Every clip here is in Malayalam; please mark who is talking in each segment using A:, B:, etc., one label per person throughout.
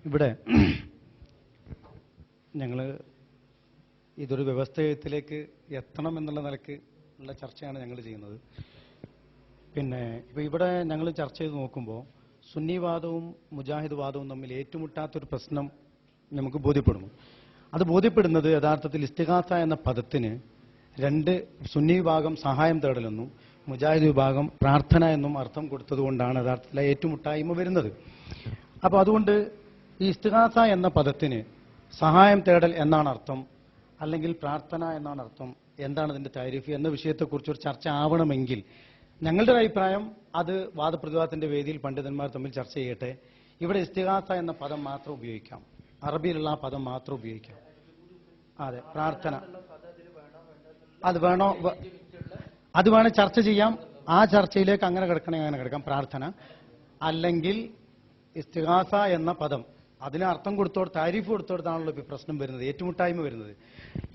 A: ഇവിടെ ഞങ്ങൾ ഇതൊരു വ്യവസ്ഥയിലേക്ക് എത്തണം എന്നുള്ള നിലക്ക് ഉള്ള ചർച്ചയാണ് ഞങ്ങൾ ചെയ്യുന്നത്. പിന്നെ ഇപ്പോൾ ഇവിടെ ഞങ്ങൾ ചർച്ച ചെയ്ത് നോക്കുമ്പോൾ സുന്നിവാദവും മുജാഹിദ് വാദവും തമ്മിൽ ഏറ്റുമുട്ടാത്തൊരു പ്രശ്നം നമുക്ക് ബോധ്യപ്പെടുന്നു. അത് ബോധ്യപ്പെടുന്നത് യഥാർത്ഥത്തിൽ ഇസ്തിഗാസ എന്ന പദത്തിന് രണ്ട് സുന്നി വിഭാഗം സഹായം തേടലെന്നും മുജാഹിദ് വിഭാഗം പ്രാർത്ഥന എന്നും അർത്ഥം കൊടുത്തതുകൊണ്ടാണ് യഥാർത്ഥത്തിൽ ഏറ്റുമുട്ടായ്മ വരുന്നത്. അപ്പോൾ അതുകൊണ്ട് ഈ ഇസ്തിഗാസ എന്ന പദത്തിന് സഹായം തേടൽ എന്നാണ് അർത്ഥം, അല്ലെങ്കിൽ പ്രാർത്ഥന എന്നാണ് അർത്ഥം, എന്താണ് ഇതിന്റെ താരിഫ് എന്ന വിഷയത്തെക്കുറിച്ച് ഒരു ചർച്ച ആവണമെങ്കിൽ ഞങ്ങളുടെ അഭിപ്രായം അത് വാദപ്രതിവാദത്തിന്റെ വേദിയിൽ പണ്ഡിതന്മാർ തമ്മിൽ ചർച്ച ചെയ്യട്ടെ. ഇവിടെ ഇസ്തിഗാസ എന്ന പദം മാത്രം ഉപയോഗിക്കാം, അറബിയിലുള്ള ആ പദം മാത്രം ഉപയോഗിക്കാം. അതെ, പ്രാർത്ഥന അത് വേണോ, അത് വേണം ചർച്ച ചെയ്യാം. ആ ചർച്ചയിലേക്ക് അങ്ങനെ കിടക്കണമെങ്കിൽ അങ്ങനെ കിടക്കാം, പ്രാർത്ഥന. അല്ലെങ്കിൽ ഇസ്തിഗാസ എന്ന പദം അതിന് അർത്ഥം കൊടുത്തോട് താരിഫ് കൊടുത്തോടത്താണല്ലോ ഇപ്പോൾ പ്രശ്നം വരുന്നത്, ഏറ്റുമുട്ടായ്മ വരുന്നത്.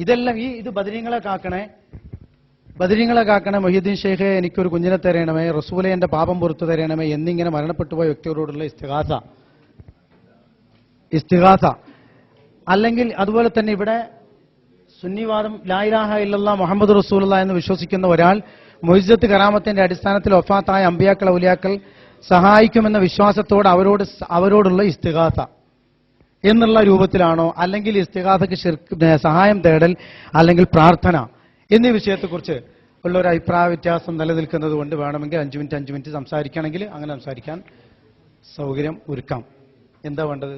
A: ഇതെല്ലാം ഇത് ബദരീങ്ങളെ കാക്കണേ, മൊഹീദ്ദീൻ ഷെയ്ഖെ എനിക്കൊരു കുഞ്ഞിനെ തരണമേ, റസൂലെ എന്റെ പാപം പുറത്തു തരണമേ എന്നിങ്ങനെ മരണപ്പെട്ടുപോയ വ്യക്തികളോടുള്ള ഇസ്തിഗാസ. അല്ലെങ്കിൽ അതുപോലെ തന്നെ ഇവിടെ സുന്നിവാദം ലാ ഇലാഹ ഇല്ലല്ലാഹ് മുഹമ്മദ് റസൂലുള്ളാഹി എന്ന് വിശ്വസിക്കുന്ന ഒരാൾ മുഇസ്സത്ത് കറാമത്തിന്റെ അടിസ്ഥാനത്തിൽ വഫാത്തായ അമ്പിയാക്കൾ ഔലിയാക്കൾ സഹായിക്കുമെന്ന വിശ്വാസത്തോട് അവരോടുള്ള ഇസ്തിഗാസ എന്നുള്ള രൂപത്തിലാണോ, അല്ലെങ്കിൽ ഇസ്തിഗാസക്ക് സഹായം തേടൽ അല്ലെങ്കിൽ പ്രാർത്ഥന എന്നീ വിഷയത്തെക്കുറിച്ച് ഉള്ള ഒരു അഭിപ്രായ വ്യത്യാസം നിലനിൽക്കുന്നത് കൊണ്ട് വേണമെങ്കിൽ 5 മിനിറ്റ് സംസാരിക്കുകയാണെങ്കിൽ അങ്ങനെ സംസാരിക്കാൻ സൗകര്യം ഒരുക്കാം. എന്താ വേണ്ടത്?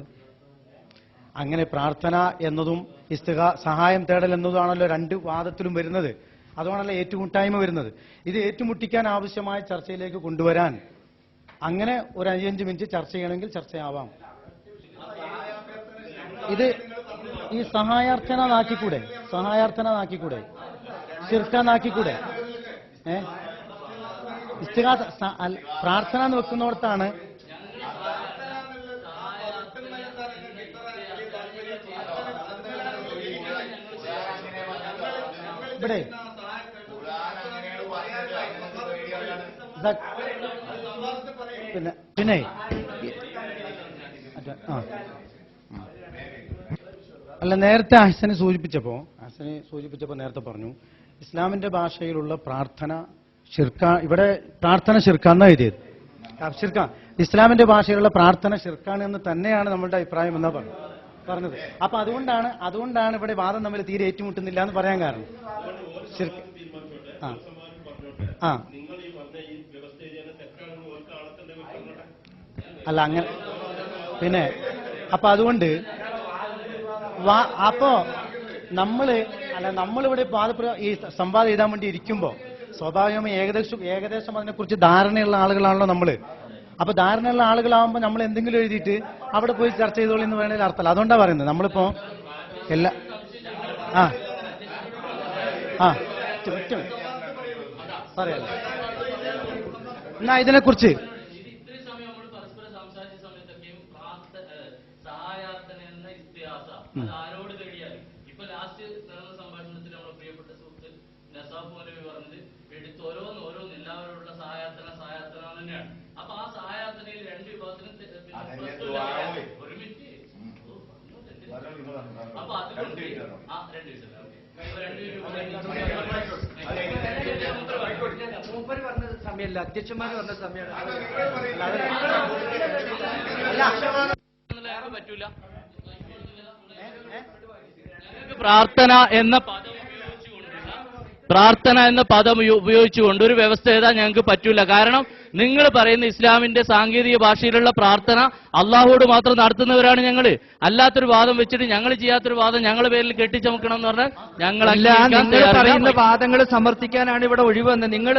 A: അങ്ങനെ പ്രാർത്ഥന എന്നതും സഹായം തേടൽ എന്നതുമാണല്ലോ രണ്ട് വാദത്തിലും വരുന്നത്. അതുകൊണ്ടല്ല ഏറ്റുമുട്ടായ്മ വരുന്നത്. ഇത് ഏറ്റുമുട്ടിക്കാൻ ആവശ്യമായ ചർച്ചയിലേക്ക് കൊണ്ടുവരാൻ അങ്ങനെ ഒരു 5 മിനിറ്റ് ചർച്ച ചെയ്യണമെങ്കിൽ ചർച്ചയാവാം. ഇത് ഈ സഹായാർത്ഥന നാക്കിക്കൂടെ, ശിർക്കാനാക്കിക്കൂടെ? ഇസ്തിഗാസ പ്രാർത്ഥന എന്ന് വെക്കുന്നിടത്താണ് ഇവിടെ പിന്നെ അല്ല, നേരത്തെ ഹസനെ സൂചിപ്പിച്ചപ്പോ നേരത്തെ പറഞ്ഞു ഇസ്ലാമിന്റെ ഭാഷയിലുള്ള പ്രാർത്ഥന ഇവിടെ പ്രാർത്ഥന ശിർക്കാന്നാ എഴുതിയത്. ശിർക്കാൻ ഇസ്ലാമിന്റെ ഭാഷയിലുള്ള പ്രാർത്ഥന ശിർക്കാണ് എന്ന് തന്നെയാണ് നമ്മളുടെ അഭിപ്രായം എന്നാ പറഞ്ഞത്. അപ്പൊ അതുകൊണ്ടാണ് ഇവിടെ വാദം തമ്മിൽ തീരെ ഏറ്റുമുട്ടുന്നില്ല എന്ന് പറയാൻ കാരണം. അല്ല അങ്ങനെ പിന്നെ അപ്പൊ അതുകൊണ്ട് അപ്പോ നമ്മളിവിടെ ഈ സംവാദം എഴുതാൻ വേണ്ടി ഇരിക്കുമ്പോ സ്വാഭാവികമായി ഏകദേശം അതിനെക്കുറിച്ച് ധാരണയുള്ള ആളുകളാണല്ലോ നമ്മള്. അപ്പൊ ധാരണയുള്ള ആളുകളാവുമ്പോൾ നമ്മൾ എന്തെങ്കിലും എഴുതിയിട്ട് അവിടെ പോയി ചർച്ച ചെയ്തോളൂ എന്ന് വേണമെങ്കിൽ അർത്ഥമല്ല. അതുകൊണ്ടാണ് പറയുന്നത് നമ്മളിപ്പോ എല്ലാ പറയാലോ. എന്നാ ഇതിനെക്കുറിച്ച്
B: സമയമല്ല, അധ്യക്ഷന്മാർ പറഞ്ഞ സമയമാണ്. പറ്റൂല. പ്രാർത്ഥന എന്ന പദം ഉപയോഗിച്ചുകൊണ്ട് ഒരു വ്യവസ്ഥ എഴുതാൻ ഞങ്ങൾക്ക് പറ്റൂല. കാരണം നിങ്ങൾ പറയുന്ന ഇസ്ലാമിന്റെ സാങ്കേതിക ഭാഷയിലുള്ള പ്രാർത്ഥന അള്ളാഹുവോട് മാത്രം നടത്തുന്നവരാണ് ഞങ്ങൾ. അല്ലാത്തൊരു വാദം വെച്ചിട്ട് ഞങ്ങൾ ചെയ്യാത്തൊരു വാദം ഞങ്ങളുടെ പേരിൽ കെട്ടിച്ചമക്കണം എന്ന് പറഞ്ഞാൽ ഞങ്ങൾ പറയുന്ന വാദങ്ങൾ സമർത്ഥിക്കാനാണ് ഇവിടെ ഒഴിവെന്ന്. നിങ്ങൾ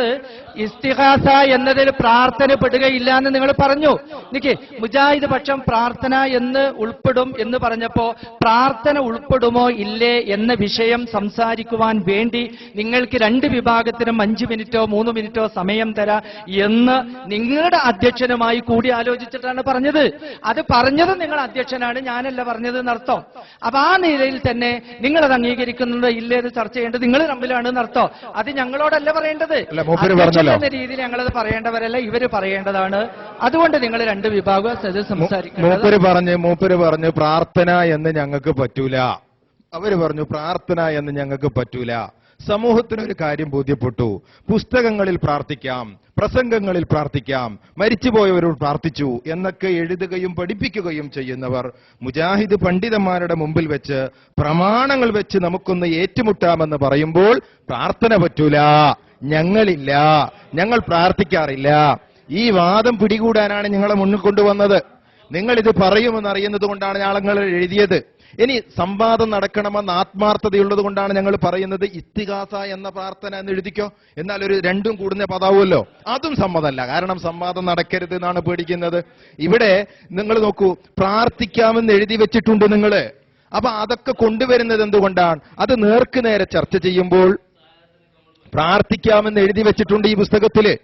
B: ഇസ്തിഗാസ എന്നതിൽ പ്രാർത്ഥന പെടുകയില്ല എന്ന് നിങ്ങൾ പറഞ്ഞു. എനിക്ക് മുജാഹിദ് പക്ഷം പ്രാർത്ഥന എന്ന് ഉൾപ്പെടും എന്ന് പറഞ്ഞപ്പോ പ്രാർത്ഥന ഉൾപ്പെടുമോ ഇല്ലേ എന്ന വിഷയം സംസാരിക്കുവാൻ വേണ്ടി നിങ്ങൾക്ക് 2 വിഭാഗത്തിനും 5 മിനിറ്റോ 3 മിനിറ്റോ സമയം തരാം എന്ന്
C: നിങ്ങളുടെ അധ്യക്ഷനുമായി കൂടി ആലോചിച്ചിട്ടാണ് പറഞ്ഞത്. അത് പറഞ്ഞത് നിങ്ങൾ അധ്യക്ഷനാണ്, ഞാനല്ല പറഞ്ഞത് എന്നർത്ഥം. അപ്പൊ ആ നിലയിൽ തന്നെ നിങ്ങളത് അംഗീകരിക്കുന്നുണ്ടോ ഇല്ലേത് ചർച്ച ചെയ്യേണ്ടത് നിങ്ങൾ തമ്മിലാണ് എന്നർത്ഥം. അത് ഞങ്ങളോടല്ല പറയേണ്ടത്. അധ്യക്ഷൻ എന്ന രീതിയിൽ ഞങ്ങളത് പറയേണ്ടവരല്ല, ഇവര് പറയേണ്ടതാണ്. അതുകൊണ്ട് നിങ്ങൾ രണ്ട് വിഭാഗം സംസാരിക്കുന്നത്.
D: മൂപ്പര് പറഞ്ഞു പ്രാർത്ഥന എന്ന് ഞങ്ങൾക്ക് പറ്റൂല. അവര് പറഞ്ഞു പ്രാർത്ഥന എന്ന് ഞങ്ങൾക്ക് പറ്റൂല. സമൂഹത്തിനൊരു കാര്യം ബോധ്യപ്പെട്ടു, പുസ്തകങ്ങളിൽ പ്രാർത്ഥിക്കാം, പ്രസംഗങ്ങളിൽ പ്രാർത്ഥിക്കാം, മരിച്ചുപോയവരോട് പ്രാർത്ഥിച്ചു എന്നൊക്കെ എഴുതുകയും പഠിപ്പിക്കുകയും ചെയ്യുന്നവർ മുജാഹിദ് പണ്ഡിതന്മാരുടെ മുമ്പിൽ വെച്ച് പ്രമാണങ്ങൾ വെച്ച് നമുക്കൊന്ന് ഏറ്റുമുട്ടാമെന്ന് പറയുമ്പോൾ പ്രാർത്ഥന പറ്റൂല, ഞങ്ങളില്ല, ഞങ്ങൾ പ്രാർത്ഥിക്കാറില്ല. ഈ വാദം പിടികൂടാനാണ് ഞങ്ങളെ മുന്നിൽ കൊണ്ടുവന്നത്. നിങ്ങൾ ഇത് പറയുമെന്ന് അറിയുന്നത് കൊണ്ടാണ് ഞങ്ങൾ എഴുതിയത്. ഇനി സംവാദം നടക്കണമെന്ന് ആത്മാർത്ഥതയുള്ളത് കൊണ്ടാണ് ഞങ്ങൾ പറയുന്നത്. ഇസ്തിഗാസ എന്ന പ്രാർത്ഥന എന്ന് എഴുതിക്കോ, എന്നാൽ ഒരു രണ്ടും കൂടുന്ന പദാവുമല്ലോ, അതും സമ്മതമല്ല. കാരണം സംവാദം നടക്കരുത് എന്നാണ് പേടിക്കുന്നത്. ഇവിടെ നിങ്ങൾ നോക്കൂ, പ്രാർത്ഥിക്കാമെന്ന് എഴുതി വെച്ചിട്ടുണ്ട് നിങ്ങൾ. അപ്പൊ അതൊക്കെ കൊണ്ടുവരുന്നത് എന്തുകൊണ്ടാണ്? അത് നേർക്ക് നേരെ ചർച്ച ചെയ്യുമ്പോൾ പ്രാർത്ഥിക്കാമെന്ന് എഴുതി വെച്ചിട്ടുണ്ട് ഈ പുസ്തകത്തില്.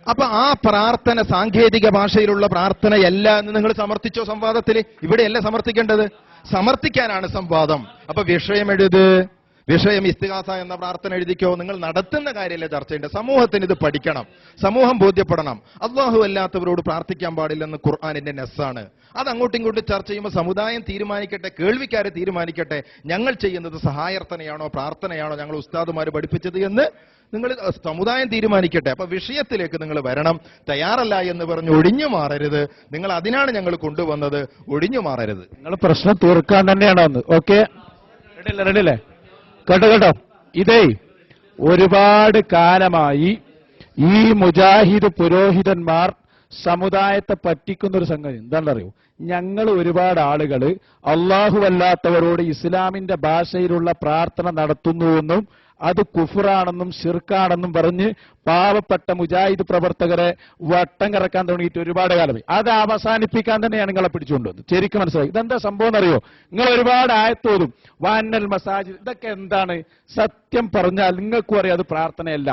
D: അപ്പൊ ആ പ്രാർത്ഥന സാങ്കേതിക ഭാഷയിലുള്ള പ്രാർത്ഥനയല്ല എന്ന് നിങ്ങൾ സമർത്ഥിച്ചോ സംവാദത്തിൽ? ഇവിടെയല്ല സമർത്ഥിക്കേണ്ടത്, സമർത്ഥിക്കാനാണ് സംവാദം. അപ്പൊ വിഷയം എഴുത്, വിഷയം ഇസ്തിഗാസ എന്ന പ്രാർത്ഥന എഴുതിക്കോ. നിങ്ങൾ നടത്തുന്ന കാര്യമല്ലേ ചർച്ച ചെയ്യേണ്ടത്. സമൂഹത്തിന് ഇത് പഠിക്കണം, സമൂഹം ബോധ്യപ്പെടണം. അല്ലാഹു അല്ലാത്തവരോട് പ്രാർത്ഥിക്കാൻ പാടില്ലെന്ന് ഖുർആനിന്റെ നെസ്സാണ്. അത് അങ്ങോട്ടും ഇങ്ങോട്ടും ചർച്ച ചെയ്യുമ്പോൾ സമുദായം തീരുമാനിക്കട്ടെ, കേൾവിക്കാരെ തീരുമാനിക്കട്ടെ, ഞങ്ങൾ ചെയ്യുന്നത് സഹായാർത്ഥനയാണോ പ്രാർത്ഥനയാണോ ഞങ്ങൾ ഉസ്താദുമാർ പഠിപ്പിച്ചത് എന്ന് നിങ്ങൾ സമുദായം തീരുമാനിക്കട്ടെ. അപ്പൊ വിഷയത്തിലേക്ക് നിങ്ങൾ വരണം. തയ്യാറല്ല എന്ന് പറഞ്ഞ് ഒഴിഞ്ഞു മാറരുത്. നിങ്ങൾ അതിനാണ് ഞങ്ങൾ കൊണ്ടുവന്നത്, ഒഴിഞ്ഞു മാറരുത്.
E: നിങ്ങൾ പ്രശ്നം തീർക്കാൻ തന്നെയാണ് വന്നത്. ഓക്കെ, റെഡിയല്ലേ? കേട്ടോ, ഇതേ ഒരുപാട് കാലമായി ഈ മുജാഹിദ് പുരോഹിതന്മാർ സമുദായത്തെ പറ്റിക്കുന്ന ഒരു സംഗതി എന്താണെന്നറിയോ? ഞങ്ങൾ ഒരുപാട് ആളുകൾ അല്ലാഹുവല്ലാത്തവരോട് ഇസ്ലാമിന്റെ ഭാഷയിലുള്ള പ്രാർത്ഥന നടത്തുന്നുവെന്നും അത് കുഫറാണെന്നും ഷിർക്കാണെന്നും പറഞ്ഞ് പാവപ്പെട്ട മുജാഹിദ് പ്രവർത്തകരെ വട്ടം കറക്കാൻ തുടങ്ങിയിട്ട് ഒരുപാട് കാലമായി. അത് അവസാനിപ്പിക്കാൻ തന്നെയാണ് നിങ്ങളെ പിടിച്ചുകൊണ്ടുവന്നത്. ശരിക്കും മനസ്സിലായി ഇതെന്താ സംഭവം എന്നറിയോ? നിങ്ങൾ ഒരുപാട് ആയത്തോതും വാന്നൽ മസാജിദ്, ഇതൊക്കെ എന്താണ്? സത്യം പറഞ്ഞാൽ നിങ്ങൾക്കും അറിയാം അത് പ്രാർത്ഥനയല്ല.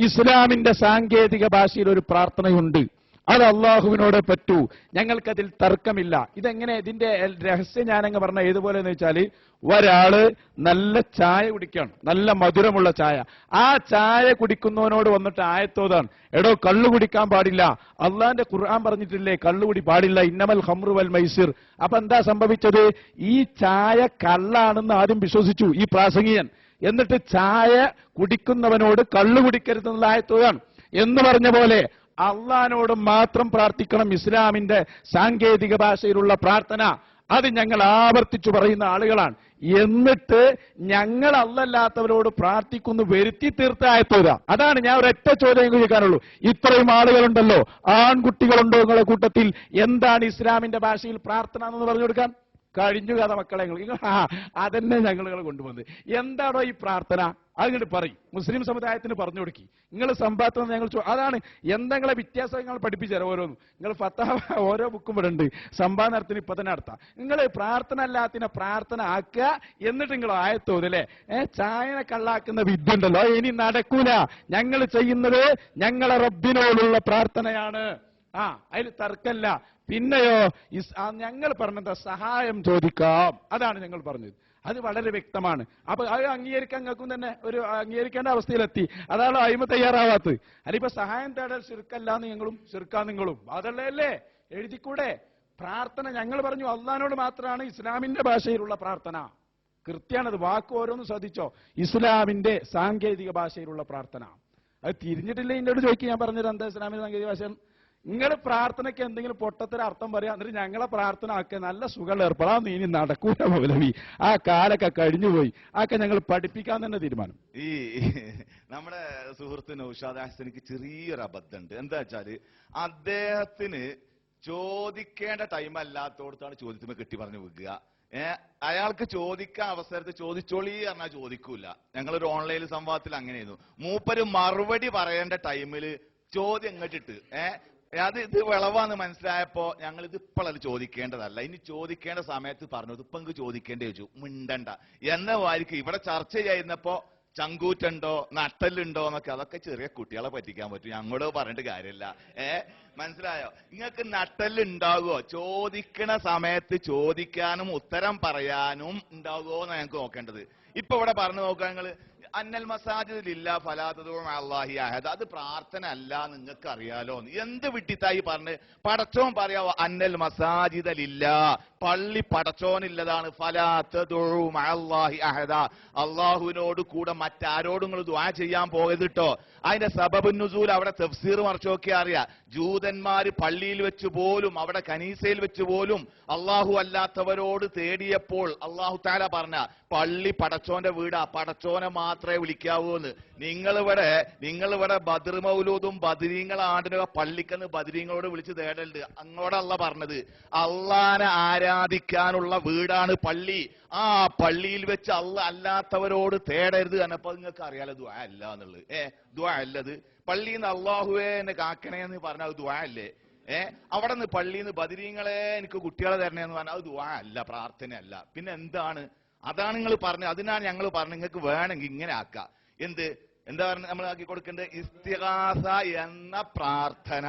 E: ഇസ്ലാമിന്റെ സാങ്കേതിക ഭാഷയിൽ ഒരു പ്രാർത്ഥനയുണ്ട്, അത് അള്ളാഹുവിനോട് പറ്റൂ, ഞങ്ങൾക്കതിൽ തർക്കമില്ല. ഇതെങ്ങനെ ഇതിന്റെ രഹസ്യം ഞാനങ്ങ് പറഞ്ഞ ഏതുപോലെ എന്ന് വെച്ചാൽ, ഒരാള് നല്ല ചായ കുടിക്കുകയാണ്, നല്ല മധുരമുള്ള ചായ. ആ ചായ കുടിക്കുന്നവനോട് വന്നിട്ട് ആയത്തോതാണ്, എടോ കള്ളു കുടിക്കാൻ പാടില്ല, അള്ളാന്റെ ഖുർആൻ പറഞ്ഞിട്ടില്ലേ കള്ളുകുടി പാടില്ല, ഇന്നമൽ ഖംറു വൽ മൈസിർ. അപ്പൊ എന്താ സംഭവിച്ചത്? ഈ ചായ കള്ളാണെന്ന് ആദ്യം വിശ്വസിച്ചു ഈ പ്രാസംഗികൻ. എന്നിട്ട് ചായ കുടിക്കുന്നവനോട് കള്ളു കുടിക്കരുതെന്നുള്ള ആയത്തോതാണ് എന്ന് പറഞ്ഞ പോലെ അള്ളാനോട് മാത്രം പ്രാർത്ഥിക്കണം. ഇസ്ലാമിന്റെ സാങ്കേതിക ഭാഷയിലുള്ള പ്രാർത്ഥന അത് ഞങ്ങൾ ആവർത്തിച്ചു പറയുന്ന ആളുകളാണ്. എന്നിട്ട് ഞങ്ങൾ അല്ലല്ലാത്തവരോട് പ്രാർത്ഥിക്കുന്നു വരുത്തി തീർത്ത ആയത്തോതാ. അതാണ് ഞാൻ ഒരൊറ്റ ചോദ്യം ചോദിക്കാനുള്ളൂ. ഇത്രയും ആളുകളുണ്ടല്ലോ, ആൺകുട്ടികളുണ്ടോ നിങ്ങളുടെ കൂട്ടത്തിൽ? എന്താണ് ഇസ്ലാമിന്റെ ഭാഷയിൽ പ്രാർത്ഥന എന്ന് പറഞ്ഞു കൊടുക്കാൻ? കഴിഞ്ഞു കഥ മക്കളെ, അതന്നെ ഞങ്ങൾ കൊണ്ടുവന്നത്. എന്താണോ ഈ പ്രാർത്ഥന അതിങ്ങോട്ട് പറയും, മുസ്ലിം സമുദായത്തിന് പറഞ്ഞു കൊടുക്കി. നിങ്ങൾ സമ്പാദം ഞങ്ങൾ അതാണ് എന്തെങ്കിലും വ്യത്യാസം നിങ്ങൾ പഠിപ്പിച്ചാൽ ഓരോന്നും. നിങ്ങൾ ഫത്താവ ഓരോ ബുക്കും ഇവിടെ ഉണ്ട്, സമ്പാദനത്തിന് ഇപ്പൊ തന്നെ നടത്താം. നിങ്ങൾ പ്രാർത്ഥന അല്ലാത്തിനെ പ്രാർത്ഥന ആക്കുക, എന്നിട്ട് നിങ്ങൾ ആയത്തോതല്ലേ ചായനെ കള്ളാക്കുന്ന വിദ്യ ഉണ്ടല്ലോ, ഇനി നടക്കൂല. ഞങ്ങൾ ചെയ്യുന്നത് ഞങ്ങളെ റബ്ബിനോടുള്ള പ്രാർത്ഥനയാണ്. അതിൽ തർക്കല്ല. പിന്നെയോ ഞങ്ങൾ പറഞ്ഞത് സഹായം ചോദിക്കാം, അതാണ് ഞങ്ങൾ പറഞ്ഞത്. അത് വളരെ വ്യക്തമാണ്. അപ്പൊ അത് അംഗീകരിക്കാൻ ഞങ്ങൾക്കും തന്നെ ഒരു അംഗീകരിക്കേണ്ട അവസ്ഥയിലെത്തി. അതാണ് അയിമ തയ്യാറാവാത്തത്. അതിപ്പോ സഹായം തേടൽ ശിർക്കല്ലാന്ന് ഞങ്ങളും ശിർക്കാ നിങ്ങളും അതല്ലേ എഴുതിക്കൂടെ? പ്രാർത്ഥന ഞങ്ങൾ പറഞ്ഞു അള്ളാനോട് മാത്രമാണ് ഇസ്ലാമിന്റെ ഭാഷയിലുള്ള പ്രാർത്ഥന. കൃത്യാണത്, വാക്ക് ഓരോന്നും ശ്രദ്ധിച്ചോ. ഇസ്ലാമിന്റെ സാങ്കേതിക ഭാഷയിലുള്ള പ്രാർത്ഥന. അത് തിരിഞ്ഞിട്ടില്ല എന്നോട് ചോദിക്കുക, ഞാൻ പറഞ്ഞത് എന്താ ഇസ്ലാമിന്റെ സാങ്കേതിക ഭാഷ? നിങ്ങൾ പ്രാർത്ഥനയ്ക്ക് എന്തെങ്കിലും പൊട്ടത്തിന് അർത്ഥം പറയാം, എന്നിട്ട് ഞങ്ങളെ പ്രാർത്ഥന ആക്കുക നല്ല സുഖം ഏർപ്പെടാൻ ഇനി നടക്കൂല മൗലവി. ആ കാലൊക്കെ കഴിഞ്ഞുപോയി. ആക്കെ ഞങ്ങൾ പഠിപ്പിക്കാൻ തന്നെ തീരുമാനം.
F: ഈ നമ്മുടെ സുഹൃത്ത് നൗഷാദ് ഹസനിക്ക് ചെറിയൊരു അബദ്ധമുണ്ട്. എന്താ വെച്ചാല് അദ്ദേഹത്തിന് ചോദിക്കേണ്ട ടൈം അല്ലാത്തോടത്താണ് ചോദ്യത്തിന് കെട്ടി പറഞ്ഞു വെക്കുക. അയാൾക്ക് ചോദിക്കാൻ അവസരത്തിൽ ചോദിച്ചോളി പറഞ്ഞാൽ ചോദിക്കൂല. ഞങ്ങളൊരു ഓൺലൈൻ സംവാദത്തിൽ അങ്ങനെയായിരുന്നു. മൂപ്പര് മറുപടി പറയേണ്ട ടൈമില് ചോദ്യം ഇങ്ങോട്ടിട്ട് ഇത് വിളവാന്ന് മനസ്സിലായപ്പോ ഞങ്ങൾ ഇത് ഇപ്പോഴത് ചോദിക്കേണ്ടതല്ല, ഇനി ചോദിക്കേണ്ട സമയത്ത് പറഞ്ഞു ഇപ്പൊ ചോദിക്കേണ്ടി ചോദിച്ചു മിണ്ടണ്ട എന്ന വാരിക്ക് ഇവിടെ ചർച്ച ചെയ്യുന്നപ്പോ ചങ്കൂറ്റുണ്ടോ നട്ടലുണ്ടോ എന്നൊക്കെ, അതൊക്കെ ചെറിയ കുട്ടികളെ പറ്റിക്കാൻ പറ്റും, ഞങ്ങളോട് പറഞ്ഞിട്ട് കാര്യമില്ല. മനസ്സിലായോ? നിങ്ങൾക്ക് നട്ടലുണ്ടാകുമോ? ചോദിക്കണ സമയത്ത് ചോദിക്കാനും ഉത്തരം പറയാനും ഉണ്ടാകുമോ എന്ന് ഞങ്ങൾക്ക് നോക്കേണ്ടത്. ഇപ്പൊ ഇവിടെ പറഞ്ഞു നോക്കുക, നിങ്ങള് അന്നൽ മസാജിദില്ല ഫലാതദൂ മഅല്ലാഹി അഹദ, അത് പ്രാർത്ഥന അല്ല, നിങ്ങൾക്ക് അറിയാലോ. എന്ത് വിട്ടിത്തായി പറഞ്ഞ്? പടച്ചോൻ പറയാവോ അന്നൽ മസാജിദില്ല, പള്ളി പടച്ചോനില്ലതാണ്. ഫലാതദൂ മഅല്ലാഹി അഹദ, അള്ളാഹുവിനോട് കൂടെ മറ്റാരോടും നിങ്ങൾ ദുആ ചെയ്യാൻ പോകരുത് കേട്ടോ. അതിന്റെ സബബുൻ നുസൂൽ അവിടെ തഫ്സീർ മറിച്ച് നോക്കിയാൽ അറിയാം. ജൂതന്മാര് പള്ളിയിൽ വെച്ച് പോലും, അവിടെ കനീസയിൽ വെച്ച് പോലും അള്ളാഹു അല്ലാത്തവരോട് തേടിയപ്പോൾ അള്ളാഹു തആല പറഞ്ഞ പള്ളി പടച്ചോന്റെ വീടാ, പടച്ചോനെ മാത്രമേ വിളിക്കാവൂ എന്ന്. നിങ്ങളിവിടെ ബദർ മൗലൂദും ബദരീങ്ങൾ ആണ്ടിനൊക്കെ പള്ളിക്കെന്ന് ബദരീങ്ങളോട് വിളിച്ച് തേടലുണ്ട്. അങ്ങോട്ടല്ല പറഞ്ഞത്, അള്ളാനെ ആരാധിക്കാനുള്ള വീടാണ് പള്ളി. ആ പള്ളിയിൽ വെച്ച് അല്ലാത്തവരോട് തേടരുത് എന്നപ്പോ നിങ്ങൾക്ക് അറിയാലോ ദുആ അല്ല എന്നുള്ളത്. ദുആ അല്ലത്. പള്ളിയിൽ നിന്ന് അള്ളാഹുവേ എന്നെ കാക്കണേ എന്ന് പറഞ്ഞാൽ ദുആ അല്ലേ? അവിടെ നിന്ന് പള്ളിയിൽ നിന്ന് ബദരീങ്ങളെ എനിക്ക് കുട്ടികളെ തരണേന്ന് പറഞ്ഞാൽ അത് ദുആ അല്ല, പ്രാർത്ഥനയല്ല. പിന്നെ എന്താണ്? അതാണ് നിങ്ങൾ പറഞ്ഞത്. അതിനാണ് ഞങ്ങൾ പറഞ്ഞത് നിങ്ങൾക്ക് വേണമെങ്കിൽ ഇങ്ങനെ ആക്കാം. എന്താ പറഞ്ഞ നമ്മൾ ആക്കി കൊടുക്കേണ്ടത്? ഇസ്തിഗാസ എന്ന പ്രാർത്ഥന.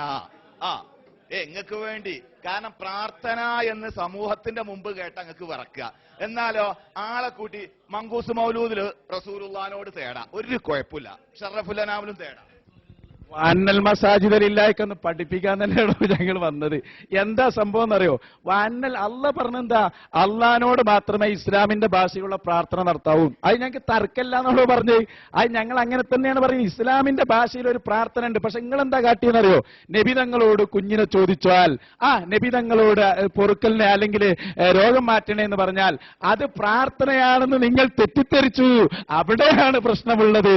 F: നിങ്ങൾക്ക് വേണ്ടി. കാരണം പ്രാർത്ഥന എന്ന് സമൂഹത്തിന്റെ മുമ്പ് കേട്ട നിങ്ങൾക്ക് വിറക്കുക. എന്നാലോ ആളെ കൂട്ടി മങ്കൂസ് മൗലൂദില് റസൂലുള്ളാഹിനോട് തേടാം, ഒരു കുഴപ്പമില്ല. ഷറഫുൽ അനാമിലും തേടാം.
E: വാന്നൽ മസാജിദില്ലായിക്കൊന്ന് പഠിപ്പിക്കാൻ തന്നെയാണോ ഞങ്ങൾ വന്നത്? എന്താ സംഭവം എന്നറിയോ? വാന്നൽ അല്ല പറഞ്ഞെന്താ, അള്ളഹാനോട് മാത്രമേ ഇസ്ലാമിന്റെ ഭാഷയുള്ള പ്രാർത്ഥന നടത്താവൂ. അത് ഞങ്ങൾക്ക് തർക്കമില്ല എന്നുള്ളൂ പറഞ്ഞ്. അത് ഞങ്ങൾ അങ്ങനെ തന്നെയാണ് പറയുന്നത്. ഇസ്ലാമിന്റെ ഭാഷയിൽ ഒരു പ്രാർത്ഥന ഉണ്ട്. പക്ഷെ നിങ്ങൾ എന്താ കാട്ടിയെന്നറിയോ? നബിതങ്ങളോട് കുഞ്ഞിനെ ചോദിച്ചാൽ, നബിതങ്ങളോട് പൊറുക്കലിനെ അല്ലെങ്കിൽ രോഗം മാറ്റണേ എന്ന് പറഞ്ഞാൽ അത് പ്രാർത്ഥനയാണെന്ന് നിങ്ങൾ തെറ്റിദ്ധരിച്ചു. അവിടെയാണ് പ്രശ്നമുള്ളത്.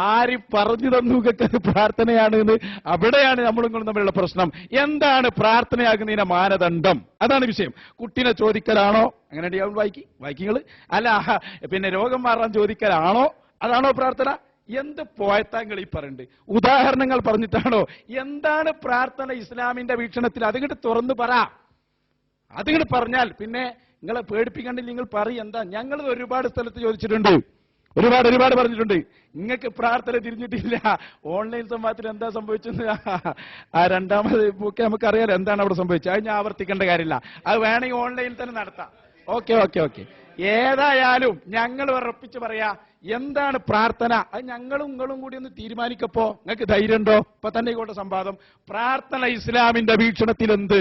E: ആര് പറഞ്ഞു തന്നു അത് പ്രാർത്ഥനയാണ്? അവിടെയാണ് നമ്മളും തമ്മിലുള്ള പ്രശ്നം. എന്താണ് പ്രാർത്ഥനയാകുന്നതിന്റെ മാനദണ്ഡം? അതാണ് വിഷയം. കുട്ടിനെ ചോദിക്കലാണോ? അങ്ങനെ വായിക്കുകൾ അല്ല, പിന്നെ രോഗം മാറാൻ ചോദിക്കലാണോ? അതാണോ പ്രാർത്ഥന? എന്ത് പോയത്താങ്കൾ ഈ പറയുന്നുണ്ട്? ഉദാഹരണങ്ങൾ പറഞ്ഞിട്ടാണോ? എന്താണ് പ്രാർത്ഥന ഇസ്ലാമിന്റെ വീക്ഷണത്തിൽ? അതിങ്ങോട്ട് തുറന്നു പറ. അതിങ്ങോട്ട് പറഞ്ഞാൽ പിന്നെ നിങ്ങളെ പേടിപ്പിക്കണ്ടെങ്കിൽ നിങ്ങൾ പറയും. എന്താ? ഞങ്ങൾ ഒരുപാട് സ്ഥലത്ത് ചോദിച്ചിട്ടുണ്ട്, ഒരുപാട് പറഞ്ഞിട്ടുണ്ട്. നിങ്ങൾക്ക് പ്രാർത്ഥന തിരിഞ്ഞിട്ടില്ല. ഓൺലൈൻ സംവാദത്തിൽ എന്താ സംഭവിച്ചത്? രണ്ടാമത് ഒക്കെ നമുക്കറിയാലോ എന്താണ് അവിടെ സംഭവിച്ചത്. അത് ഞാൻ ആവർത്തിക്കേണ്ട കാര്യമില്ല. അത് വേണമെങ്കിൽ ഓൺലൈനിൽ തന്നെ നടത്താം. ഓക്കെ. ഏതായാലും ഞങ്ങൾ ഉറപ്പിച്ച് പറയാ, എന്താണ് പ്രാർത്ഥന? അത് ഞങ്ങളും നിങ്ങളും കൂടി ഒന്ന് തീരുമാനിക്കപ്പോ നിങ്ങൾക്ക് ധൈര്യമുണ്ടോ? ഇപ്പൊ തന്നെ ഇങ്ങോട്ട് സംവാദം. പ്രാർത്ഥന ഇസ്ലാമിന്റെ വീക്ഷണത്തിൽ എന്ത്?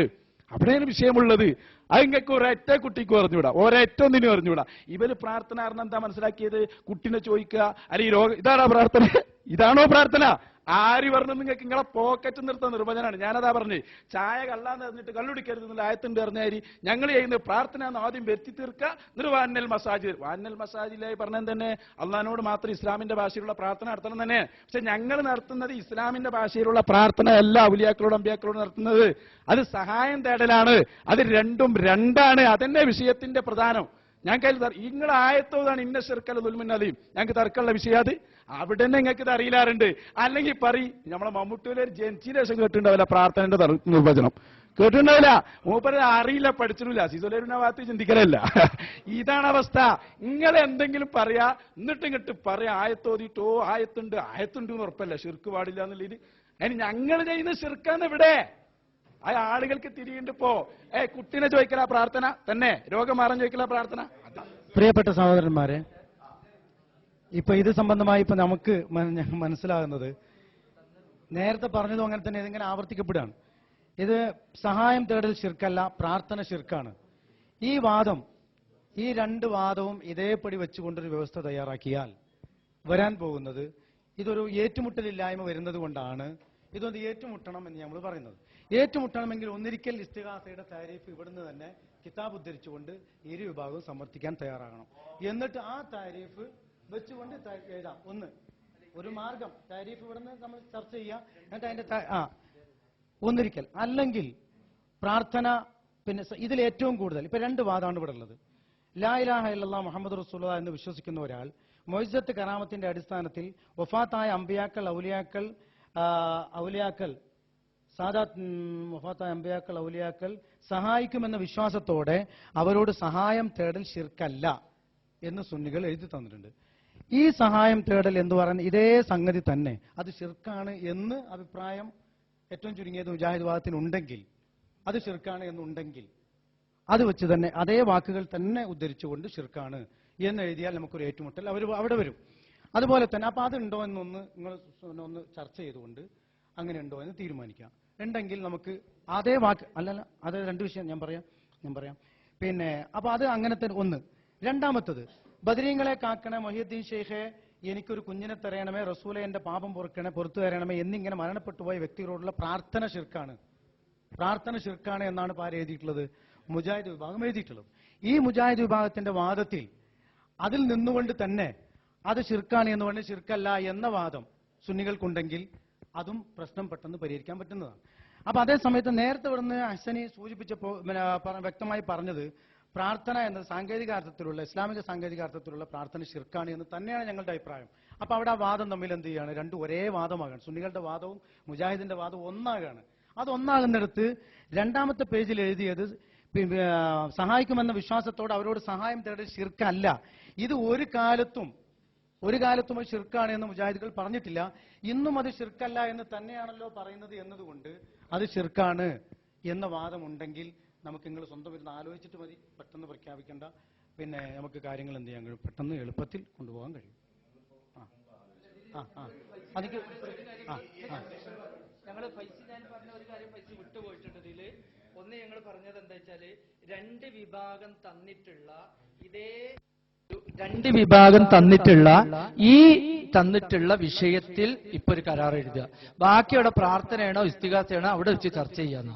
E: അവിടെയാണ് വിഷയമുള്ളത്. അത് നിങ്ങൾക്ക് ഒരൊറ്റ കുട്ടിക്ക് പറഞ്ഞുകൂടാ, ഒരൊറ്റൊന്നിനും പറഞ്ഞുകൂടാ. ഇവര് പ്രാർത്ഥന അറിഞ്ഞ എന്താ മനസ്സിലാക്കിയത്? കുട്ടിനെ ചോദിക്കുക, അല്ലെങ്കിൽ രോഗം. ഇതാണോ പ്രാർത്ഥന? ഇതാണോ പ്രാർത്ഥന? ആര് പറഞ്ഞു? നിങ്ങൾക്ക് നിങ്ങളെ പോക്കറ്റ് നിർത്തുന്ന നിർവചനമാണ്. ഞാനതാ പറഞ്ഞു, ചായ കള്ളാന്ന് പറഞ്ഞിട്ട് കള്ളുടിക്കരുത് എന്നുള്ള ആയത്തുണ്ട് പറഞ്ഞാൽ ഞങ്ങൾ ചെയ്യുന്നത് പ്രാർത്ഥന എന്ന് ആദ്യം വരുത്തി തീർക്കുക. നിർവാന്നൽ മസാജിദ്, വാന്നൽ മസാജിലായി പറഞ്ഞാൽ തന്നെ അള്ളഹാനോട് മാത്രം ഇസ്ലാമിന്റെ ഭാഷയിലുള്ള പ്രാർത്ഥന നടത്തണം തന്നെ. പക്ഷെ ഞങ്ങൾ നടത്തുന്നത് ഇസ്ലാമിന്റെ ഭാഷയിലുള്ള പ്രാർത്ഥന അല്ല, ഔലിയാക്കളോട് അമ്പിയാക്കളോട് നടത്തുന്നത്. അത് സഹായം തേടലാണ്. അത് രണ്ടും രണ്ടാണ്. അതന്നെ വിഷയത്തിന്റെ പ്രധാനം. ഞാൻ കയ്യിൽ നിങ്ങൾ ആയത്തോതാണ് ഇന്ന ശിർക്കൽ ദുൽമുന്നലീം. ഞങ്ങൾക്ക് തർക്കമുള്ള വിഷയം അത്. അവിടെ തന്നെ നിങ്ങൾക്ക് ഇത് അറിയില്ലാറുണ്ട്. അല്ലെങ്കിൽ നമ്മളെ മമ്മൂട്ടിയിലെ ഒരു ജനിച്ചിന് ശേഷം കേട്ടിട്ടുണ്ടാവില്ല പ്രാർത്ഥനയുടെ നിർവചനം. കേട്ടിട്ടുണ്ടാവില്ല. മൂപ്പര് അറിയില്ല, പഠിച്ചിട്ടില്ല. സിസോലേരിന്റെ ഭാഗത്ത് ചിന്തിക്കലല്ല. ഇതാണ് അവസ്ഥ. നിങ്ങൾ എന്തെങ്കിലും പറയാ, എന്നിട്ട് പറയാ ആയത്തോതിട്ടോ ആയത്തുണ്ട് എന്ന് ഉറപ്പല്ല, ശിർക്ക് പാടില്ല എന്നുള്ളതിന്. അതിന് ഞങ്ങൾ ചെയ്യുന്ന ശിർക്കാന്ന് ഇവിടെ. ആ ആളുകൾക്ക് തിരിയുണ്ട്. ഇപ്പോ കുട്ടിനെ ചോദിക്കല പ്രാർത്ഥന തന്നെ, രോഗം മാറാൻ ചോദിക്കല പ്രാർത്ഥന.
A: പ്രിയപ്പെട്ട സഹോദരന്മാരെ, ഇപ്പൊ ഇത് സംബന്ധമായി ഇപ്പൊ നമുക്ക് മനസ്സിലാകുന്നത്, നേരത്തെ പറഞ്ഞതും അങ്ങനെ തന്നെ ഇതിങ്ങനെ ആവർത്തിക്കപ്പെടുകയാണ്. ഇത് സഹായം തേടൽ ശിർക്കല്ല, പ്രാർത്ഥന ശിർക്കാണ്. ഈ രണ്ട് വാദവും ഇതേപടി വെച്ചുകൊണ്ടൊരു വ്യവസ്ഥ തയ്യാറാക്കിയാൽ വരാൻ പോകുന്നത് ഇതൊരു ഏറ്റുമുട്ടലില്ലായ്മ വരുന്നത് കൊണ്ടാണ് ഇതൊന്ന് ഏറ്റുമുട്ടണം എന്ന് നമ്മൾ പറയുന്നത്. ഏറ്റുമുട്ടണമെങ്കിൽ ഒന്നിരിക്കൽ ഇസ്തിഗാസയുടെ താരീഫ് ഇവിടുന്ന് തന്നെ കിതാബ് ഉദ്ധരിച്ചുകൊണ്ട് ഇരു വിഭാഗവും സമർത്ഥിക്കാൻ തയ്യാറാകണം. എന്നിട്ട് ആ താരീഫ് വെച്ചുകൊണ്ട് എഴുതാം. ഒരു മാർഗം താരീഫ് ഇവിടുന്ന് നമ്മൾ ചർച്ച ചെയ്യാം. എന്നിട്ട് അതിന്റെ ഒന്നിരിക്കൽ അല്ലെങ്കിൽ പ്രാർത്ഥന. പിന്നെ ഇതിൽ ഏറ്റവും കൂടുതൽ ഇപ്പൊ രണ്ട് വാദമാണ് ഇവിടെ ഉള്ളത്. ലാ ഇലാഹ ഇല്ലല്ലാഹ് മുഹമ്മദ് റസൂലുള്ളാഹ് എന്ന് വിശ്വസിക്കുന്ന ഒരാൾ മുഅ്ജിസത്ത് കറാമത്തിന്റെ അടിസ്ഥാനത്തിൽ വഫാത്തായ അമ്പിയാക്കൾ ഔലിയാക്കൾ വഫാത്തായ അമ്പിയാക്കൾ ഔലിയാക്കൾ സഹായിക്കുമെന്ന വിശ്വാസത്തോടെ അവരോട് സഹായം തേടൽ ശിർക്കല്ല എന്ന് സുന്നികൾ എഴുതി തന്നിട്ടുണ്ട്. ഈ സഹായം തേടൽ എന്ന് പറയുന്ന ഇതേ സംഗതി തന്നെ അത് ശിർക്കാണ് എന്ന് അഭിപ്രായം ഏറ്റവും ചുരുങ്ങിയത് മുജാഹിദ് വാദത്തിനുണ്ടെങ്കിൽ, അത് ശിർക്കാണ് എന്നുണ്ടെങ്കിൽ അത് വെച്ച് തന്നെ അതേ വാക്കുകൾ തന്നെ ഉദ്ധരിച്ചുകൊണ്ട് ശിർക്കാണ് എന്ന് എഴുതിയാൽ നമുക്കൊരു ഏറ്റുമുട്ടൽ അവിടെ വരും. അതുപോലെ തന്നെ അപ്പൊ അതുണ്ടോ എന്നൊന്ന് നിങ്ങൾ ഒന്ന് ചർച്ച ചെയ്തുകൊണ്ട് അങ്ങനെ ഉണ്ടോ എന്ന് തീരുമാനിക്കാം. ഉണ്ടെങ്കിൽ നമുക്ക് അതേ വാക്ക് അല്ലല്ല, അത് രണ്ട് വിഷയം ഞാൻ പറയാം. പിന്നെ അപ്പൊ അത് അങ്ങനത്തെ ഒന്ന്. രണ്ടാമത്തത്, ബദരീങ്ങളെ കാക്കണേ മൊഹീദ്ദീൻ ഷെയ്ഖെ, എനിക്കൊരു കുഞ്ഞിനെ തരയണമേ, റസൂലെ എന്റെ പാപം പുറത്തു തരണമേ എന്നിങ്ങനെ മരണപ്പെട്ടു പോയ വ്യക്തികളോടുള്ള പ്രാർത്ഥന ശിർക്കാണ് എന്നാണ് ആര് എഴുതിയിട്ടുള്ളത്? മുജാഹിദ് വിഭാഗം എഴുതിയിട്ടുള്ളത്. ഈ മുജാഹിദ് വിഭാഗത്തിന്റെ വാദത്തിൽ അതിൽ നിന്നുകൊണ്ട് തന്നെ അത് ശിർക്കാണ് എന്ന് പറഞ്ഞ് ശിർക്കല്ല എന്ന വാദം സുന്നികൾക്കുണ്ടെങ്കിൽ അതും പ്രശ്നം പെട്ടെന്ന് പരിഹരിക്കാൻ പറ്റുന്നതാണ്. അപ്പൊ അതേ സമയത്ത് നേരത്തെ ഇവിടുന്ന് ഹസനി സൂചിപ്പിച്ചപ്പോൾ വ്യക്തമായി പറഞ്ഞത് പ്രാർത്ഥന എന്നത് ഇസ്ലാമിക സാങ്കേതികാർത്ഥത്തിലുള്ള പ്രാർത്ഥന ശിർക്കാണ് എന്ന് തന്നെയാണ് ഞങ്ങളുടെ അഭിപ്രായം. അപ്പൊ അവിടെ ആ വാദം തമ്മിൽ എന്ത് ചെയ്യാണ്? രണ്ടും ഒരേ വാദമാകാണ്. സുന്നികളുടെ വാദവും മുജാഹിദിന്റെ വാദവും ഒന്നാകാണ്. അതൊന്നാകുന്നിടത്ത് രണ്ടാമത്തെ പേജിൽ എഴുതിയത് സഹായിക്കുമെന്ന വിശ്വാസത്തോടെ അവരോട് സഹായം തേടൽ ശിർക്കല്ല. ഇത് ഒരു കാലത്തും അത് ശിർക്കാണ് എന്ന് മുജാഹിദുകൾ പറഞ്ഞിട്ടില്ല. ഇന്നും അത് ശിർക്കല്ല എന്ന് തന്നെയാണല്ലോ പറയുന്നത് എന്നതുകൊണ്ട് അത് ശിർക്കാണ് എന്ന വാദമുണ്ടെങ്കിൽ നമുക്ക് നിങ്ങൾ സ്വന്തം ഇരുന്ന് ആലോചിച്ചിട്ട് മതി, പെട്ടെന്ന് പ്രഖ്യാപിക്കേണ്ട. പിന്നെ നമുക്ക് കാര്യങ്ങൾ എന്ത് ചെയ്യാൻ കഴിയും? പെട്ടെന്ന് എളുപ്പത്തിൽ കൊണ്ടുപോകാൻ കഴിയും.
C: ഞങ്ങൾ ഞാൻ പറഞ്ഞ ഒരു കാര്യം വിട്ടുപോയിട്ടുണ്ട് ഇതില്. ഒന്ന് ഞങ്ങൾ പറഞ്ഞത് എന്താ വെച്ചാല് രണ്ട് വിഭാഗം തന്നിട്ടുള്ള വിഷയത്തിൽ ഇപ്പൊ ഒരു കരാർ എഴുതുക. ബാക്കിയുടെ പ്രാർത്ഥനയാണോ ഇസ്തിഗാസയാണോ അവിടെ വെച്ച് ചർച്ച ചെയ്യാന്ന.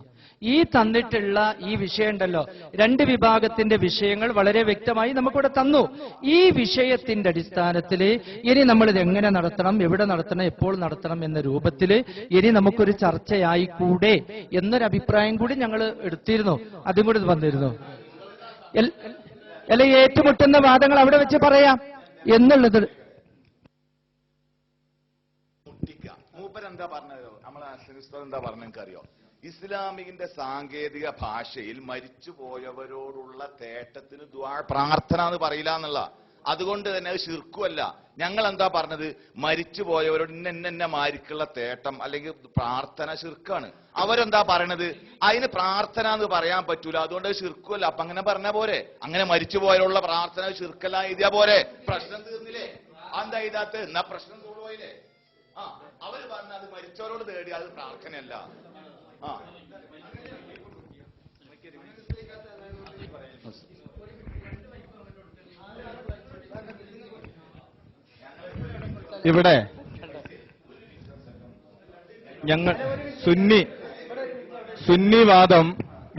C: ഈ തന്നിട്ടുള്ള ഈ വിഷയം ഉണ്ടല്ലോ, രണ്ട് വിഭാഗത്തിന്റെ വിഷയങ്ങൾ വളരെ വ്യക്തമായി നമുക്കിവിടെ തന്നു. ഈ വിഷയത്തിന്റെ അടിസ്ഥാനത്തിൽ ഇനി നമ്മളിത് എങ്ങനെ നടത്തണം, എവിടെ നടത്തണം, എപ്പോൾ നടത്തണം എന്ന രൂപത്തിൽ ഇനി നമുക്കൊരു ചർച്ചയായിക്കൂടെ എന്നൊരു അഭിപ്രായം കൂടി ഞങ്ങൾ എടുത്തിരുന്നു. അതും കൂടി വന്നിരുന്നു. അല്ലെ ഏറ്റുമുട്ടുന്ന വാദങ്ങൾ അവിടെ വെച്ച് പറയാം എന്നുള്ളത്.
F: മൂപ്പരെന്താ പറഞ്ഞത്? നമ്മളെ എന്താ പറഞ്ഞ എനിക്കറിയോ? ഇസ്ലാമിന്റെ സാങ്കേതിക ഭാഷയിൽ മരിച്ചുപോയവരോടുള്ള തേട്ടത്തിന് പ്രാർത്ഥന എന്ന് പറയില്ല എന്നുള്ള. അതുകൊണ്ട് തന്നെ അത് ശിർക്കുമല്ല. ഞങ്ങൾ എന്താ പറഞ്ഞത്? മരിച്ചുപോയവരോട് ഇന്ന മാരിക്കുള്ള തേട്ടം അല്ലെങ്കിൽ പ്രാർത്ഥന ശിർക്കാണ്. അവരെന്താ പറയണത്? അതിന് പ്രാർത്ഥന എന്ന് പറയാൻ പറ്റൂല, അതുകൊണ്ട് അത് ശിർക്കുമല്ല. അപ്പൊ അങ്ങനെ പറഞ്ഞ പോരെ? അങ്ങനെ മരിച്ചുപോയവരുള്ള പ്രാർത്ഥന ശിർക്കല്ല എഴുതിയാ പോരെ? പ്രശ്നം തീർന്നില്ലേ? എന്താ എഴുതാത്ത? എന്നാ പ്രശ്നം തോന്നുപോയില്ലേ? അവര് പറഞ്ഞ അത് മരിച്ചവരോട് തേടി, അത് പ്രാർത്ഥനയല്ല.
D: ഇവിടെ ഞങ്ങൾ സുന്നിവാദം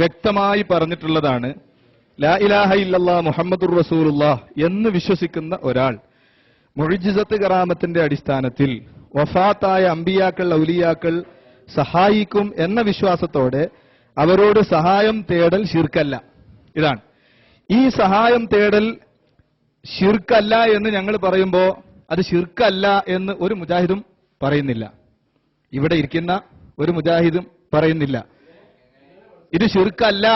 D: വ്യക്തമായി പറഞ്ഞിട്ടുള്ളതാണ്. ലാ ഇലാഹ ഇല്ലല്ലാഹ് മുഹമ്മദുർ റസൂലുള്ളാഹ് എന്ന് വിശ്വസിക്കുന്ന ഒരാൾ മുഅ്ജിസത്ത് കറാമത്തിന്റെ അടിസ്ഥാനത്തിൽ വഫാത്തായ അമ്പിയാക്കൾ ഔലിയാക്കൾ സഹായിക്കും എന്ന വിശ്വാസത്തോടെ അവരോട് സഹായം തേടൽ ശിർക്കല്ല. ഇതാണ്. ഈ സഹായം തേടൽ ശിർക്കല്ല എന്ന് ഞങ്ങൾ പറയുമ്പോ അത് ശിർക്കല്ല എന്ന് ഒരു മുജാഹിദും പറയുന്നില്ല. ഇവിടെ ഇരിക്കുന്ന ഒരു മുജാഹിദും പറയുന്നില്ല. ഇത് ശിർക്കല്ല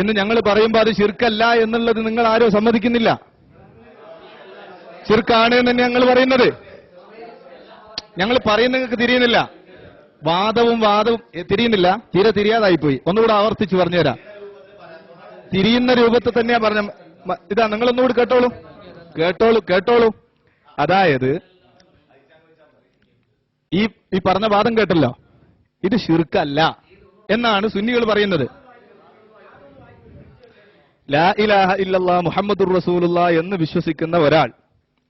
D: എന്ന് ഞങ്ങൾ പറയുമ്പോൾ അത് ശിർക്കല്ല എന്നുള്ളത് നിങ്ങൾ ആരോ സമ്മതിക്കുന്നില്ല. ശിർക്കാണ് എന്ന് തന്നെ ഞങ്ങൾ പറയുന്നത്. ഞങ്ങൾ പറയുന്ന നിങ്ങൾക്ക് തിരിയുന്നില്ല. വാദവും തിരിയുന്നില്ല. തീരെ തിരിയാതായിപ്പോയി. ഒന്നുകൂടെ ആവർത്തിച്ച് പറഞ്ഞുതരാം. തിരിയുന്ന രൂപത്തിൽ തന്നെയാ പറഞ്ഞ. ഇതാ, നിങ്ങളൊന്നുകൂടി കേട്ടോളൂ. അതായത് ഈ പറഞ്ഞ വാദം കേട്ടല്ലോ, ഇത് ശിർക്കല്ല എന്നാണ് സുന്നികൾ പറയുന്നത്. ലാ ഇലാഹ ഇല്ലല്ലാഹ് മുഹമ്മദുർ റസൂലുള്ളാഹ് എന്ന് വിശ്വസിക്കുന്ന ഒരാൾ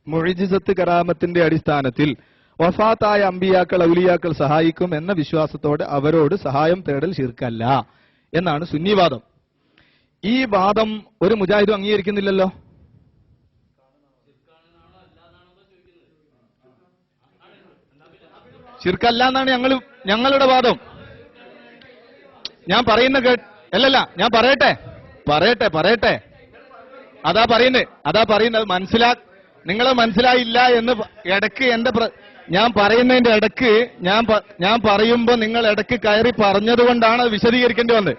D: മുഅ്ജിസത്ത് കറാമത്തിന്റെ അടിസ്ഥാനത്തിൽ വഫാത്തായ അമ്പിയാക്കൾ ഔലിയാക്കൾ സഹായിക്കും എന്ന വിശ്വാസത്തോടെ അവരോട് സഹായം തേടൽ ശിർക്കല്ല എന്നാണ് സുന്നിവാദം. ഈ വാദം ഒരു മുജാഹിദും അംഗീകരിക്കുന്നില്ലല്ലോ. ശിർക്കല്ല എന്നാണ് ഞങ്ങളുടെ വാദം. ഞാൻ പറയുന്ന ഞാൻ പറയട്ടെ. അതാ പറയുന്നത് നിങ്ങളെ മനസ്സിലായില്ല എന്ന് ഇടയ്ക്ക് ഞാൻ പറയുന്നതിന്റെ ഇടയ്ക്ക് ഞാൻ പറയുമ്പോ നിങ്ങൾ ഇടയ്ക്ക് കയറി പറഞ്ഞതുകൊണ്ടാണ് അത് വിശദീകരിക്കേണ്ടി വന്നത്.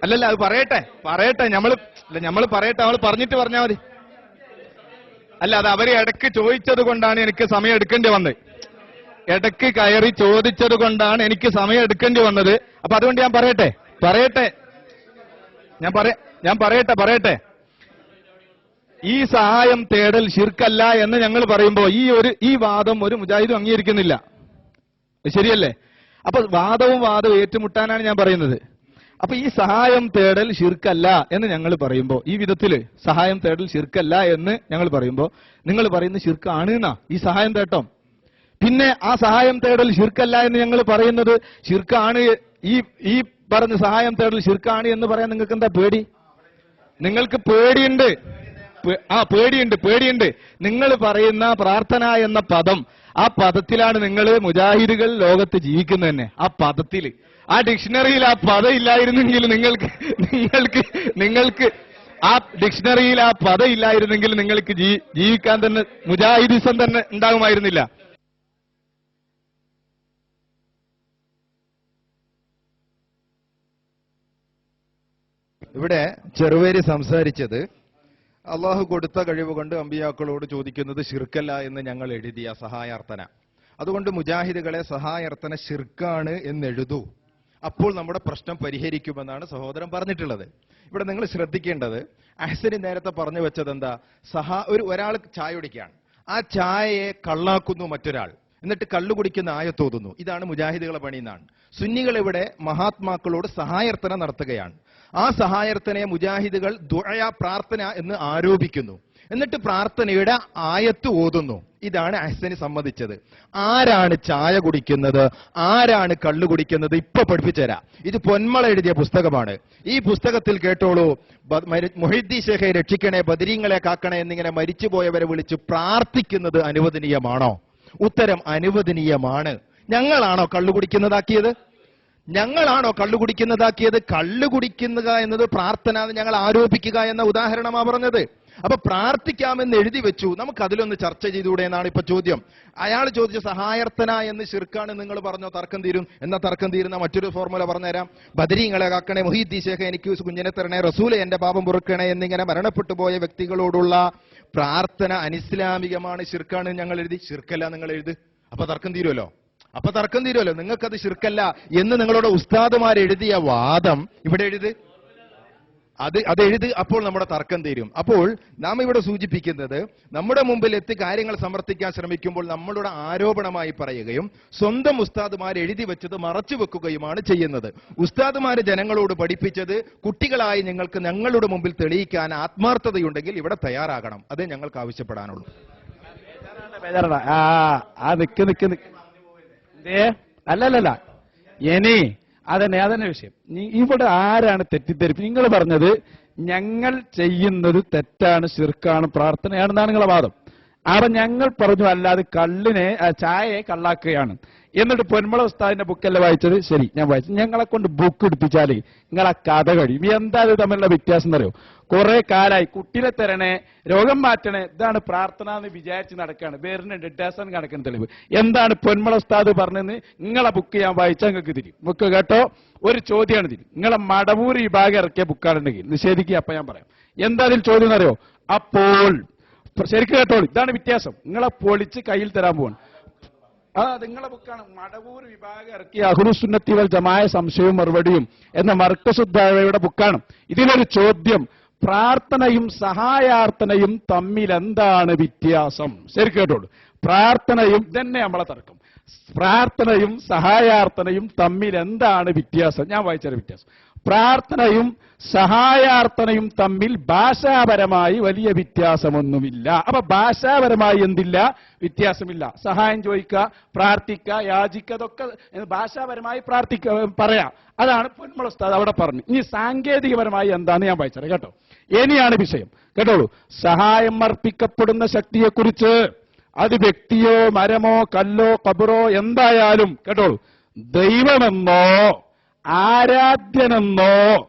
D: അല്ലല്ല, അത് പറയട്ടെ. നമ്മൾ പറഞ്ഞിട്ട് പറഞ്ഞാൽ മതി. അല്ല, അത് അവര് ഇടയ്ക്ക് ചോദിച്ചത് കൊണ്ടാണ് എനിക്ക് സമയം എടുക്കേണ്ടി വന്നത്. ഇടയ്ക്ക് കയറി ചോദിച്ചത് കൊണ്ടാണ് എനിക്ക് സമയം എടുക്കേണ്ടി വന്നത്. അപ്പൊ അതുകൊണ്ട് ഞാൻ പറയട്ടെ ഈ സഹായം തേടൽ ശിർക്കല്ല എന്ന് ഞങ്ങൾ പറയുമ്പോ ഈ വാദം ഒരു മുജാഹിദും അംഗീകരിക്കുന്നില്ല. ശരിയല്ലേ? അപ്പൊ വാദവും ഏറ്റുമുട്ടാനാണ് ഞാൻ പറയുന്നത്. അപ്പൊ ഈ സഹായം തേടൽ ശിർക്കല്ല എന്ന് ഞങ്ങൾ പറയുമ്പോ, ഈ വിധത്തില് സഹായം തേടൽ ശിർക്കല്ല എന്ന് ഞങ്ങൾ പറയുമ്പോ നിങ്ങൾ പറയുന്നത് ശിർക്കാണ് എന്നാ ഈ സഹായം തേട്ടം. പിന്നെ ആ സഹായം തേടൽ ശിർക്കല്ല എന്ന് ഞങ്ങൾ പറയുന്നത് ശിർക്കാണ്, ഈ പറഞ്ഞ സഹായം തേടൽ ശിർക്കാണ് എന്ന് പറയാൻ നിങ്ങൾക്ക് എന്താ പേടി? നിങ്ങൾക്ക് പേടിയുണ്ട്. പേടിയുണ്ട്. നിങ്ങൾ പറയുന്ന പ്രാർത്ഥന എന്ന പദം, ആ പദത്തിലാണ് നിങ്ങൾ മുജാഹിദുകൾ ലോകത്ത് ജീവിക്കുന്നത് തന്നെ. ആ പദത്തിൽ, ആ ഡിക്ഷണറിയിൽ ആ പദം ഇല്ലായിരുന്നെങ്കിൽ നിങ്ങൾക്ക് ആ ഡിക്ഷണറിയിൽ ആ പദം ഇല്ലായിരുന്നെങ്കിൽ നിങ്ങൾക്ക് ജീവിക്കാൻ തന്നെ മുജാഹിദിസം തന്നെ ഉണ്ടാകുമായിരുന്നില്ല. ഇവിടെ ചെറുവേരി സംസാരിച്ചത് അള്ളാഹു കൊടുത്ത കഴിവ് കൊണ്ട് അമ്പിയാക്കളോട് ചോദിക്കുന്നത് ശിർക്കല്ല എന്ന് ഞങ്ങൾ എഴുതിയ സഹായാർത്ഥന. അതുകൊണ്ട് മുജാഹിദുകളെ സഹായാർത്ഥന ശിർക്കാണ് എന്നെഴുതൂ, അപ്പോൾ നമ്മുടെ പ്രശ്നം പരിഹരിക്കുമെന്നാണ് സഹോദരൻ പറഞ്ഞിട്ടുള്ളത്. ഇവിടെ നിങ്ങൾ ശ്രദ്ധിക്കേണ്ടത്, അഹ്സനി നേരത്തെ പറഞ്ഞു വെച്ചത് എന്താ? ഒരാൾ ചായ കുടിക്കുകയാണ്, ആ ചായയെ കള്ളാക്കുന്നു മറ്റൊരാൾ, എന്നിട്ട് കള്ളു കുടിക്കുന്ന ആയത്തോതുന്നു. ഇതാണ് മുജാഹിദുകളെ പണി എന്നാണ്. സുന്നികൾ ഇവിടെ മഹാത്മാക്കളോട് സഹായാർത്ഥന നടത്തുകയാണ്. ആ സഹായാർത്ഥനയെ മുജാഹിദുകൾ ദുആ, പ്രാർത്ഥന എന്ന് ആരോപിക്കുന്നു. എന്നിട്ട് പ്രാർത്ഥനയുടെ ആയത്ത് ഓതുന്നു. ഇതാണ് അഹ്സനി സമ്മതിച്ചത്. ആരാണ് ചായ കുടിക്കുന്നത്, ആരാണ് കള്ളു കുടിക്കുന്നത് ഇപ്പൊ പഠിപ്പിച്ചുതരാം. ഇത് പൊന്മള എഴുതിയ പുസ്തകമാണ്. ഈ പുസ്തകത്തിൽ കേട്ടോളൂ, മുഹീദ്ദീൻ ശേഖെ രക്ഷിക്കണേ, ബദരീങ്ങളെ കാക്കണേ എന്നിങ്ങനെ മരിച്ചുപോയവരെ വിളിച്ച് പ്രാർത്ഥിക്കുന്നത് അനുവദനീയമാണോ? ഉത്തരം അനുവദനീയമാണ്. ഞങ്ങളാണോ കള്ളുകുടിക്കുന്നതാക്കിയത്? കള്ളു കുടിക്കുക എന്നത് പ്രാർത്ഥന ഞങ്ങൾ ആരോപിക്കുക എന്ന ഉദാഹരണമാണ് പറഞ്ഞത്. അപ്പൊ പ്രാർത്ഥിക്കാമെന്ന് എഴുതി വെച്ചു, നമുക്ക് അതിലൊന്ന് ചർച്ച ചെയ്തുകൂടെ എന്നാണ് ഇപ്പൊ ചോദ്യം. അയാൾ ചോദിച്ച സഹായാർത്ഥന എന്ന് ശിർക്കാണ് നിങ്ങൾ പറഞ്ഞോ, തർക്കം തീരും. എന്നാ തർക്കം തീരുന്ന മറ്റൊരു ഫോർമുല പറഞ്ഞുതരാം. ബദരീങ്ങളെ കാക്കണേ, മുഹീദ്ദീൻ ശേഖ എനിക്ക് കുഞ്ഞിനെ തരണേ, റസൂലെ എന്റെ പാപം പൊറുക്കണേ എന്നിങ്ങനെ മരണപ്പെട്ടു പോയ വ്യക്തികളോടുള്ള പ്രാർത്ഥന അനിസ്ലാമികമാണ്, ശിർക്കാണ് ഞങ്ങൾ എഴുതി. ശിർക്കല്ല നിങ്ങൾ എഴുതി, അപ്പൊ തർക്കം തീരുമല്ലോ. നിങ്ങൾക്കത് ശിർക്കല്ല എന്ന് നിങ്ങളുടെ ഉസ്താദുമാർ എഴുതിയ വാദം ഇവിടെ അതെഴുത്, അപ്പോൾ നമ്മുടെ തർക്കം തീരും. അപ്പോൾ നാം ഇവിടെ സൂചിപ്പിക്കുന്നത്, നമ്മുടെ മുമ്പിൽ എത്തി കാര്യങ്ങൾ സമർത്ഥിക്കാൻ ശ്രമിക്കുമ്പോൾ നമ്മളുടെ ആരോപണമായി പറയുകയും സ്വന്തം ഉസ്താദുമാർ എഴുതി വെച്ചത് മറച്ചു വെക്കുകയുമാണ് ചെയ്യുന്നത്. ഉസ്താദുമാര് ജനങ്ങളോട് പഠിപ്പിച്ചത് കുട്ടികളായി നിങ്ങൾക്ക് ഞങ്ങളുടെ മുമ്പിൽ തെളിയിക്കാൻ ആത്മാർത്ഥതയുണ്ടെങ്കിൽ ഇവിടെ തയ്യാറാകണം. അതേ ഞങ്ങൾക്ക് ആവശ്യപ്പെടാനുള്ളൂ.
E: അല്ലല്ല, അതന്നെ വിഷയം. ഇവിടെ ആരാണ് തെറ്റിദ്ധരിപ്പ്? നിങ്ങൾ പറഞ്ഞത് ഞങ്ങൾ ചെയ്യുന്നത് തെറ്റാണ്, ശിർക്കാണ്, പ്രാർത്ഥനയാണെന്നാണ് നിങ്ങളെ വാദം. അപ്പൊ ഞങ്ങൾ പറഞ്ഞു അല്ലാതെ ചായയെ കള്ളാക്കുകയാണ്. എന്നിട്ട് പൊന്മള ഉസ്താദിന്റെ ബുക്കല്ലേ വായിച്ചത്? ശരി, ഞാൻ വായിച്ചു. ഞങ്ങളെ കൊണ്ട് ബുക്ക് എടുപ്പിച്ചാലേ നിങ്ങളെ കഥ കഴിയും. എന്താ ഇത് തമ്മിലുള്ള വ്യത്യാസം എന്നറിയോ? കുറെ കാലായി കുട്ടിനെ തരണേ, രോഗം മാറ്റണേ, ഇതാണ് പ്രാർത്ഥന എന്ന് വിചാരിച്ച് നടക്കുകയാണ്. വേറെ ഡെഡാസൻ കണക്കുന്ന തെളിവ്. എന്താണ് പൊന്മള ഉസ്താദ് പറഞ്ഞതെന്ന് നിങ്ങളെ ബുക്ക് ഞാൻ വായിച്ചാൽ നിങ്ങൾക്ക് തിരിയും. ബുക്ക് കേട്ടോ, ഒരു ചോദ്യമാണ് തിരി. നിങ്ങളെ മടവൂർ വിഭാഗം ഇറക്കിയ ബുക്കാണെന്നുണ്ടെങ്കിൽ നിഷേധിക്കുക. അപ്പൊ ഞാൻ പറയാം എന്താ അതിൽ ചോദ്യം എന്നറിയോ? അപ്പോൾ ശരിക്കും കേട്ടോളൂ, ഇതാണ് വ്യത്യാസം. നിങ്ങളെ പൊളിച്ച് കയ്യിൽ തരാൻ പോവാണ്. നിങ്ങളെ ബുക്കാണ്, മടവൂർ വിഭാഗം ഇറക്കിയ അഹ്ലുസുന്നത്തി വൽ ജമാഅ സംശയവും മറുപടിയും എന്ന മർക്കസുദ്ദഅവയുടെ ബുക്കാണ്. ഇതിലൊരു ചോദ്യം, പ്രാർത്ഥനയും സഹായാർത്ഥനയും തമ്മിൽ എന്താണ് വ്യത്യാസം? ശരി കേട്ടോളൂ. പ്രാർത്ഥനയും തന്നെ നമ്മളെ തർക്കം, പ്രാർത്ഥനയും സഹായാർത്ഥനയും തമ്മിൽ എന്താണ് വ്യത്യാസം? ഞാൻ വായിച്ച വ്യത്യാസം. പ്രാർത്ഥനയും സഹായാർത്ഥനയും തമ്മിൽ ഭാഷാപരമായി വലിയ വ്യത്യാസമൊന്നുമില്ല. അപ്പൊ ഭാഷാപരമായി എന്തില്ല? വ്യത്യാസമില്ല. സഹായം ചോദിക്കുക, പ്രാർത്ഥിക്കുക, യാചിക്കുക, അതൊക്കെ ഭാഷാപരമായി പറയാം. അതാണ് പൊന്മള ഉസ്താദ് അവിടെ പറഞ്ഞു. ഇനി സാങ്കേതികപരമായി എന്താന്ന് ഞാൻ വായിച്ചത് കേട്ടോ. ഇനിയാണ് വിഷയം കേട്ടോളൂ. സഹായം അർപ്പിക്കപ്പെടുന്ന ശക്തിയെക്കുറിച്ച് അത് വ്യക്തിയോ മരമോ കല്ലോ കബറോ എന്തായാലും കേട്ടോളൂ, ദൈവമെന്നോ ആരാധ്യനെന്നോ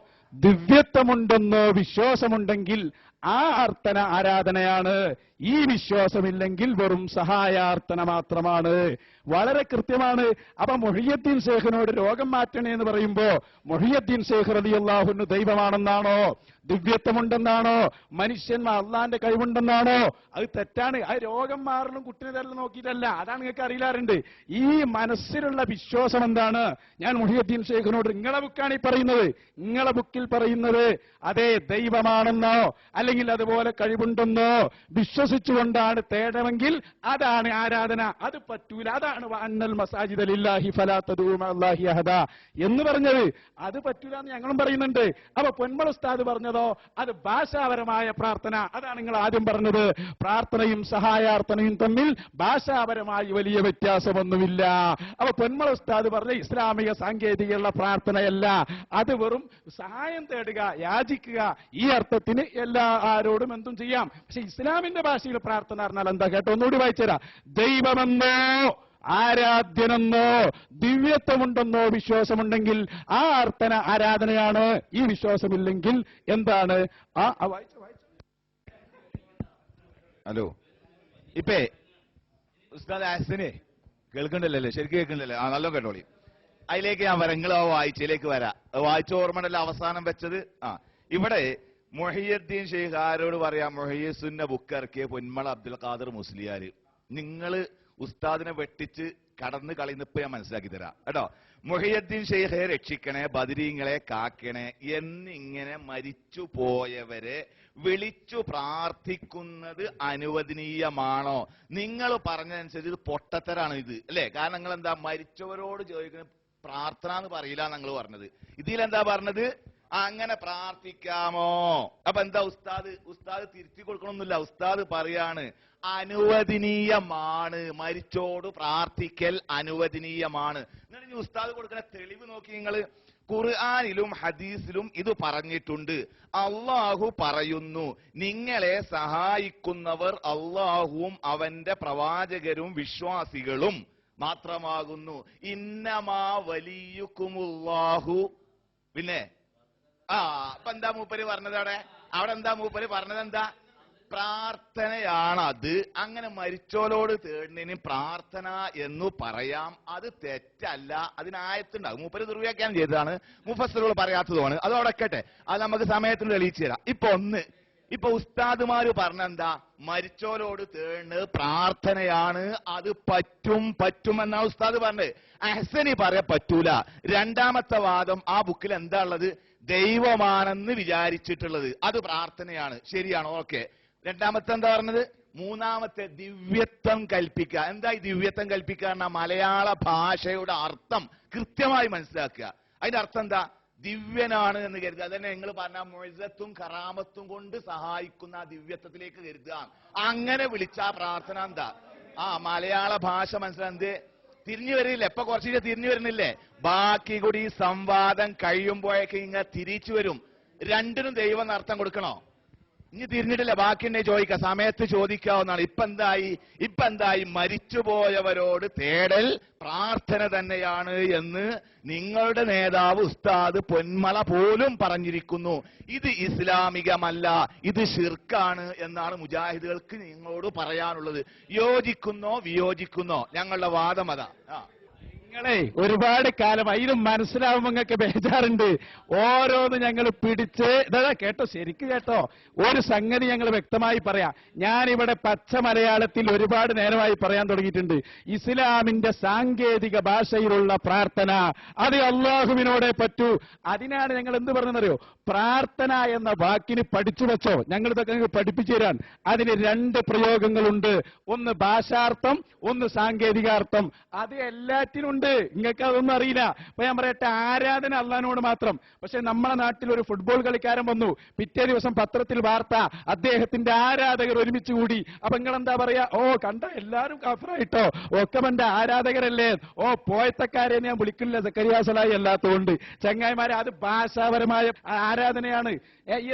E: ദിവ്യത്വമുണ്ടെന്നോ വിശ്വാസമുണ്ടെങ്കിൽ ആ ആരാധനയാണ്. ഈ വിശ്വാസമില്ലെങ്കിൽ വെറും സഹായാർത്ഥന മാത്രമാണ്. വളരെ കൃത്യമാണ്. അപ്പൊ മുഹിയുദ്ദീൻ ശൈഖിനോട് രോഗം മാറ്റണേ എന്ന് പറയുമ്പോ മുഹിയുദ്ദീൻ ശൈഖ് റളിയല്ലാഹു അൻഹു ദൈവമാണെന്നാണോ, ദിവ്യത്വമുണ്ടെന്നാണോ, മനുഷ്യന്മാർ അള്ളാന്റെ കഴിവുണ്ടെന്നാണോ? അത് തെറ്റാണ്. അത് രോഗം മാറലും കുട്ടിനെ തരലും നോക്കിയിട്ടല്ല. അതാണ് നിങ്ങൾക്ക് അറിയില്ലാറുണ്ട്. ഈ മനസ്സിലുള്ള വിശ്വാസം എന്താണ്? ഞാൻ മുഹിയുദ്ദീൻ ശൈഖിനോട് നിങ്ങളെ ബുക്കാണ് ഈ പറയുന്നത്, നിങ്ങളെ ബുക്കിൽ പറയുന്നത് അതേ ദൈവമാണെന്നോ അല്ലെങ്കിൽ അതുപോലെ കഴിവുണ്ടെന്നോ വിശ്വസിച്ചുകൊണ്ടാണ് തേടണമെങ്കിൽ അതാണ് ആരാധന. അത് പറ്റൂല. അതാണ് അന്നൽ മസാജിദ ലില്ലാഹി ഫലാ തദൂ മഅല്ലാഹി അഹദ എന്ന് പറഞ്ഞത്. അത് പറ്റൂല എന്ന് ഞങ്ങളും പറയുന്നുണ്ട്. അപ്പൊ പൊന്മള ഉസ്താദ് പറഞ്ഞതോ അത് ഭാഷാപരമായ പ്രാർത്ഥന. അതാണ് നിങ്ങൾ ആദ്യം പറഞ്ഞത്. പ്രാർത്ഥനയും സഹായാർത്ഥനയും തമ്മിൽ ഭാഷാപരമായി വലിയ വ്യത്യാസമൊന്നുമില്ല. അപ്പൊ പൊന്മള ഉസ്താദ് പറഞ്ഞ ഇസ്ലാമിക സാങ്കേതികമുള്ള പ്രാർത്ഥനയല്ല, അത് വെറും സഹായം തേടുക, യാചിക്കുക. ഈ അർത്ഥത്തിന് എല്ലാ ആരോടും എന്തും ചെയ്യാം. പക്ഷെ ഇസ്ലാമിന്റെ ഭാഷയിൽ പ്രാർത്ഥന പറഞ്ഞാൽ എന്താ കേട്ടോ? ഒന്നുകൂടി വായിച്ചുതരാം. ദൈവമെന്നോ ആരാധ്യനെന്നോ ദിവ്യത്വമുണ്ടെന്നോ വിശ്വാസമുണ്ടെങ്കിൽ ആ അർത്ഥന ആരാധനയാണ്. ഈ വിശ്വാസമില്ലെങ്കിൽ എന്താണ്?
F: ഹലോ, ഇപ്പേ ഉസ്താദ് ഹസനെ കേൾക്കണ്ടല്ലേ? ശരിക്കും കേൾക്കണ്ടല്ലേ? ആ, നല്ല കേട്ടോളി. അതിലേക്ക് ഞാൻ വരാം. നിങ്ങൾ ആ വായിച്ചയിലേക്ക് വരാം. വായിച്ച ഓർമ്മണ്ടല്ലോ അവസാനം വെച്ചത്. ഇവിടെ മുഹിയുദ്ദീൻ ശൈഖ് ആരോട് പറയാം? മുഹയ്യസുന്ന ബുക്ക് ഇറക്കിയ പൊന്മള അബ്ദുൽ ഖാദർ മുസ്ലിയാർ. നിങ്ങൾ ഉസ്താദിനെ വെട്ടിച്ച് കടന്ന് കളിന്നിപ്പോ ഞാൻ മനസ്സിലാക്കി തരാം കേട്ടോ. മുഹയ്യദ്ദീൻ ശൈഖെ രക്ഷിക്കണേ, ബദരീങ്ങളെ കാക്കണേ എന്നിങ്ങനെ മരിച്ചു പോയവരെ വിളിച്ചു പ്രാർത്ഥിക്കുന്നത് അനുവദനീയമാണോ? നിങ്ങൾ പറഞ്ഞതനുസരിച്ച് ഇത് പൊട്ടത്തരാണ് ഇത്, അല്ലേ? കാരണം നിങ്ങൾ എന്താ മരിച്ചവരോട് ചോദിക്കുന്ന പ്രാർത്ഥന എന്ന് പറയില്ല നിങ്ങൾ പറഞ്ഞത്. ഇതിലെന്താ പറഞ്ഞത്? അങ്ങനെ പ്രാർത്ഥിക്കാമോ? അപ്പൊ എന്താ ഉസ്താദ് തിരുത്തി കൊടുക്കണമെന്നില്ല. ഉസ്താദ് പറയാണ് അനുവദനീയമാണ്, മരിച്ചോട് പ്രാർത്ഥിക്കൽ അനുവദനീയമാണ്. എന്നിട്ട് ഉസ്താദ് കൊടുക്കുന്ന തെളിവ് നോക്കി നിങ്ങൾ. ഖുർആനിലും ഹദീസിലും ഇത് പറഞ്ഞിട്ടുണ്ട്. അള്ളാഹു പറയുന്നു, നിങ്ങളെ സഹായിക്കുന്നവർ അള്ളാഹുവും അവന്റെ പ്രവാചകരും വിശ്വാസികളും മാത്രമാകുന്നു. ഇന്നമാ വലിയുക്കുമുല്ലാഹു. പിന്നെ അപ്പൊ എന്താ മൂപ്പര് പറഞ്ഞത് അവിടെ എന്താ മൂപ്പര് പറഞ്ഞത്? എന്താ? പ്രാർത്ഥനയാണത്. അങ്ങനെ മരിച്ചോലോട് തേടുന്നതിന് പ്രാർത്ഥന എന്നു പറയാം. അത് തെറ്റല്ല. അതിനായത്തുണ്ടാകും. മൂപ്പര് ദുർവ്യാഖ്യാനം ചെയ്തതാണ്, മുഫസ്സിറുകൾ പറയാത്തതുമാണ്. അത് അടക്കട്ടെ, അത് നമുക്ക് സമയത്തിന് തെളിയിച്ചു തരാം. ഇപ്പൊ ഉസ്താദുമാര് പറഞ്ഞെന്താ? മരിച്ചോലോട് തേടുന്നത് പ്രാർത്ഥനയാണ്, അത് പറ്റുമെന്നാണ് ഉസ്താദ് പറഞ്ഞത്. അഹ്സനി പറയാൻ പറ്റൂല. രണ്ടാമത്തെ വാദം ആ ബുക്കിൽ എന്താ ഉള്ളത്? ദൈവമാണെന്ന് വിചാരിച്ചിട്ടുള്ളത് അത് പ്രാർത്ഥനയാണ്. ശരിയാണോ? ഓക്കെ. രണ്ടാമത്തെ എന്താ പറഞ്ഞത്? മൂന്നാമത്തെ ദിവ്യത്വം കൽപ്പിക്കുക. എന്താ ഈ ദിവ്യത്വം കൽപ്പിക്കുക? മലയാള ഭാഷയുടെ അർത്ഥം കൃത്യമായി മനസ്സിലാക്കുക. അതിന്റെ അർത്ഥം എന്താ? ദിവ്യനാണ് എന്ന് കരുതുക. അതന്നെ നിങ്ങൾ പറഞ്ഞ മുഅ്ജിസത്തും കറാമത്തും കൊണ്ട് സഹായിക്കുന്ന ആ ദിവ്യത്വത്തിലേക്ക് കരുതുക. അങ്ങനെ വിളിച്ച പ്രാർത്ഥന എന്താ? മലയാള ഭാഷ മനസ്സിലാന്ത് തിരിഞ്ഞു വരില്ലേ? ഇപ്പൊ കുറച്ച് തിരിഞ്ഞു വരുന്നില്ലേ? ബാക്കി കൂടി സംവാദം കഴിയുമ്പോഴേക്ക് ഇങ്ങനെ തിരിച്ചു വരും. രണ്ടിനും ദൈവം അർത്ഥം കൊടുക്കണോ? ഇനി തിരിഞ്ഞിട്ടില്ല, ബാക്കിയുണ്ടെ ചോദിക്കാം, സമയത്ത് ചോദിക്കാവുന്നതാണ്. ഇപ്പൊ എന്തായി? മരിച്ചുപോയവരോട് തേടൽ പ്രാർത്ഥന തന്നെയാണ് എന്ന് നിങ്ങളുടെ നേതാവ് ഉസ്താദ് പൊന്മള പോലും പറഞ്ഞിരിക്കുന്നു. ഇത് ഇസ്ലാമികമല്ല, ഇത് ശിർക്കാണ് എന്നാണ് മുജാഹിദുകൾക്ക് നിങ്ങളോട് പറയാനുള്ളത്. യോജിക്കുന്നോ വിയോജിക്കുന്നോ? ഞങ്ങളുടെ വാദം അതാ.
E: നിങ്ങളെ ഒരുപാട് കാലം അതിനും മനസ്സിലാവുമ്പോ നിങ്ങൾക്ക് ബേജാറുണ്ട്. ഓരോന്ന് ഞങ്ങൾ പിടിച്ച് കേട്ടോ, ശരിക്കും കേട്ടോ. ഒരു സംഗതി ഞങ്ങൾ വ്യക്തമായി പറയാം. ഞാനിവിടെ പച്ച മലയാളത്തിൽ ഒരുപാട് നേരമായി പറയാൻ തുടങ്ങിയിട്ടുണ്ട്. ഇസ്ലാമിന്റെ സാങ്കേതിക ഭാഷയിലുള്ള പ്രാർത്ഥന അത് അള്ളാഹുവിനോടെ പറ്റൂ. അതിനാണ് ഞങ്ങൾ എന്ത് പറഞ്ഞെന്നറിയോ? പ്രാർത്ഥന എന്ന വാക്കിന് പഠിച്ചു വെച്ചോ. ഞങ്ങൾ ഇതൊക്കെ നിങ്ങൾക്ക് പഠിപ്പിച്ചു തരാൻ. അതിന് രണ്ട് പ്രയോഗങ്ങളുണ്ട്. ഒന്ന് ഭാഷാർത്ഥം, ഒന്ന് സാങ്കേതികാർത്ഥം. അത് എല്ലാറ്റിനും ഉണ്ട്. നിങ്ങൾക്ക് അതൊന്നും അറിയില്ല. അപ്പൊ ഞാൻ പറയട്ടെ, ആരാധന അള്ളാഹിനോട് മാത്രം. പക്ഷെ നമ്മുടെ നാട്ടിൽ ഒരു ഫുട്ബോൾ കളിക്കാരൻ വന്നു, പിറ്റേ ദിവസം പത്രത്തിൽ വാർത്ത, അദ്ദേഹത്തിന്റെ ആരാധകർ ഒരുമിച്ച് കൂടി. അപ്പൊ നിങ്ങൾ എന്താ പറയാ? കണ്ട എല്ലാരും കാഫറായിട്ടോ, ഒക്കെ എന്റെ ആരാധകരല്ലേ? പോയത്തക്കാരെ ഞാൻ വിളിക്കില്ല, സക്കരിയ സലാഹി അല്ലാത്തതുകൊണ്ട്. ചങ്ങായിമാരെ, അത് ഭാഷാപരമായ ആരാധനയാണ്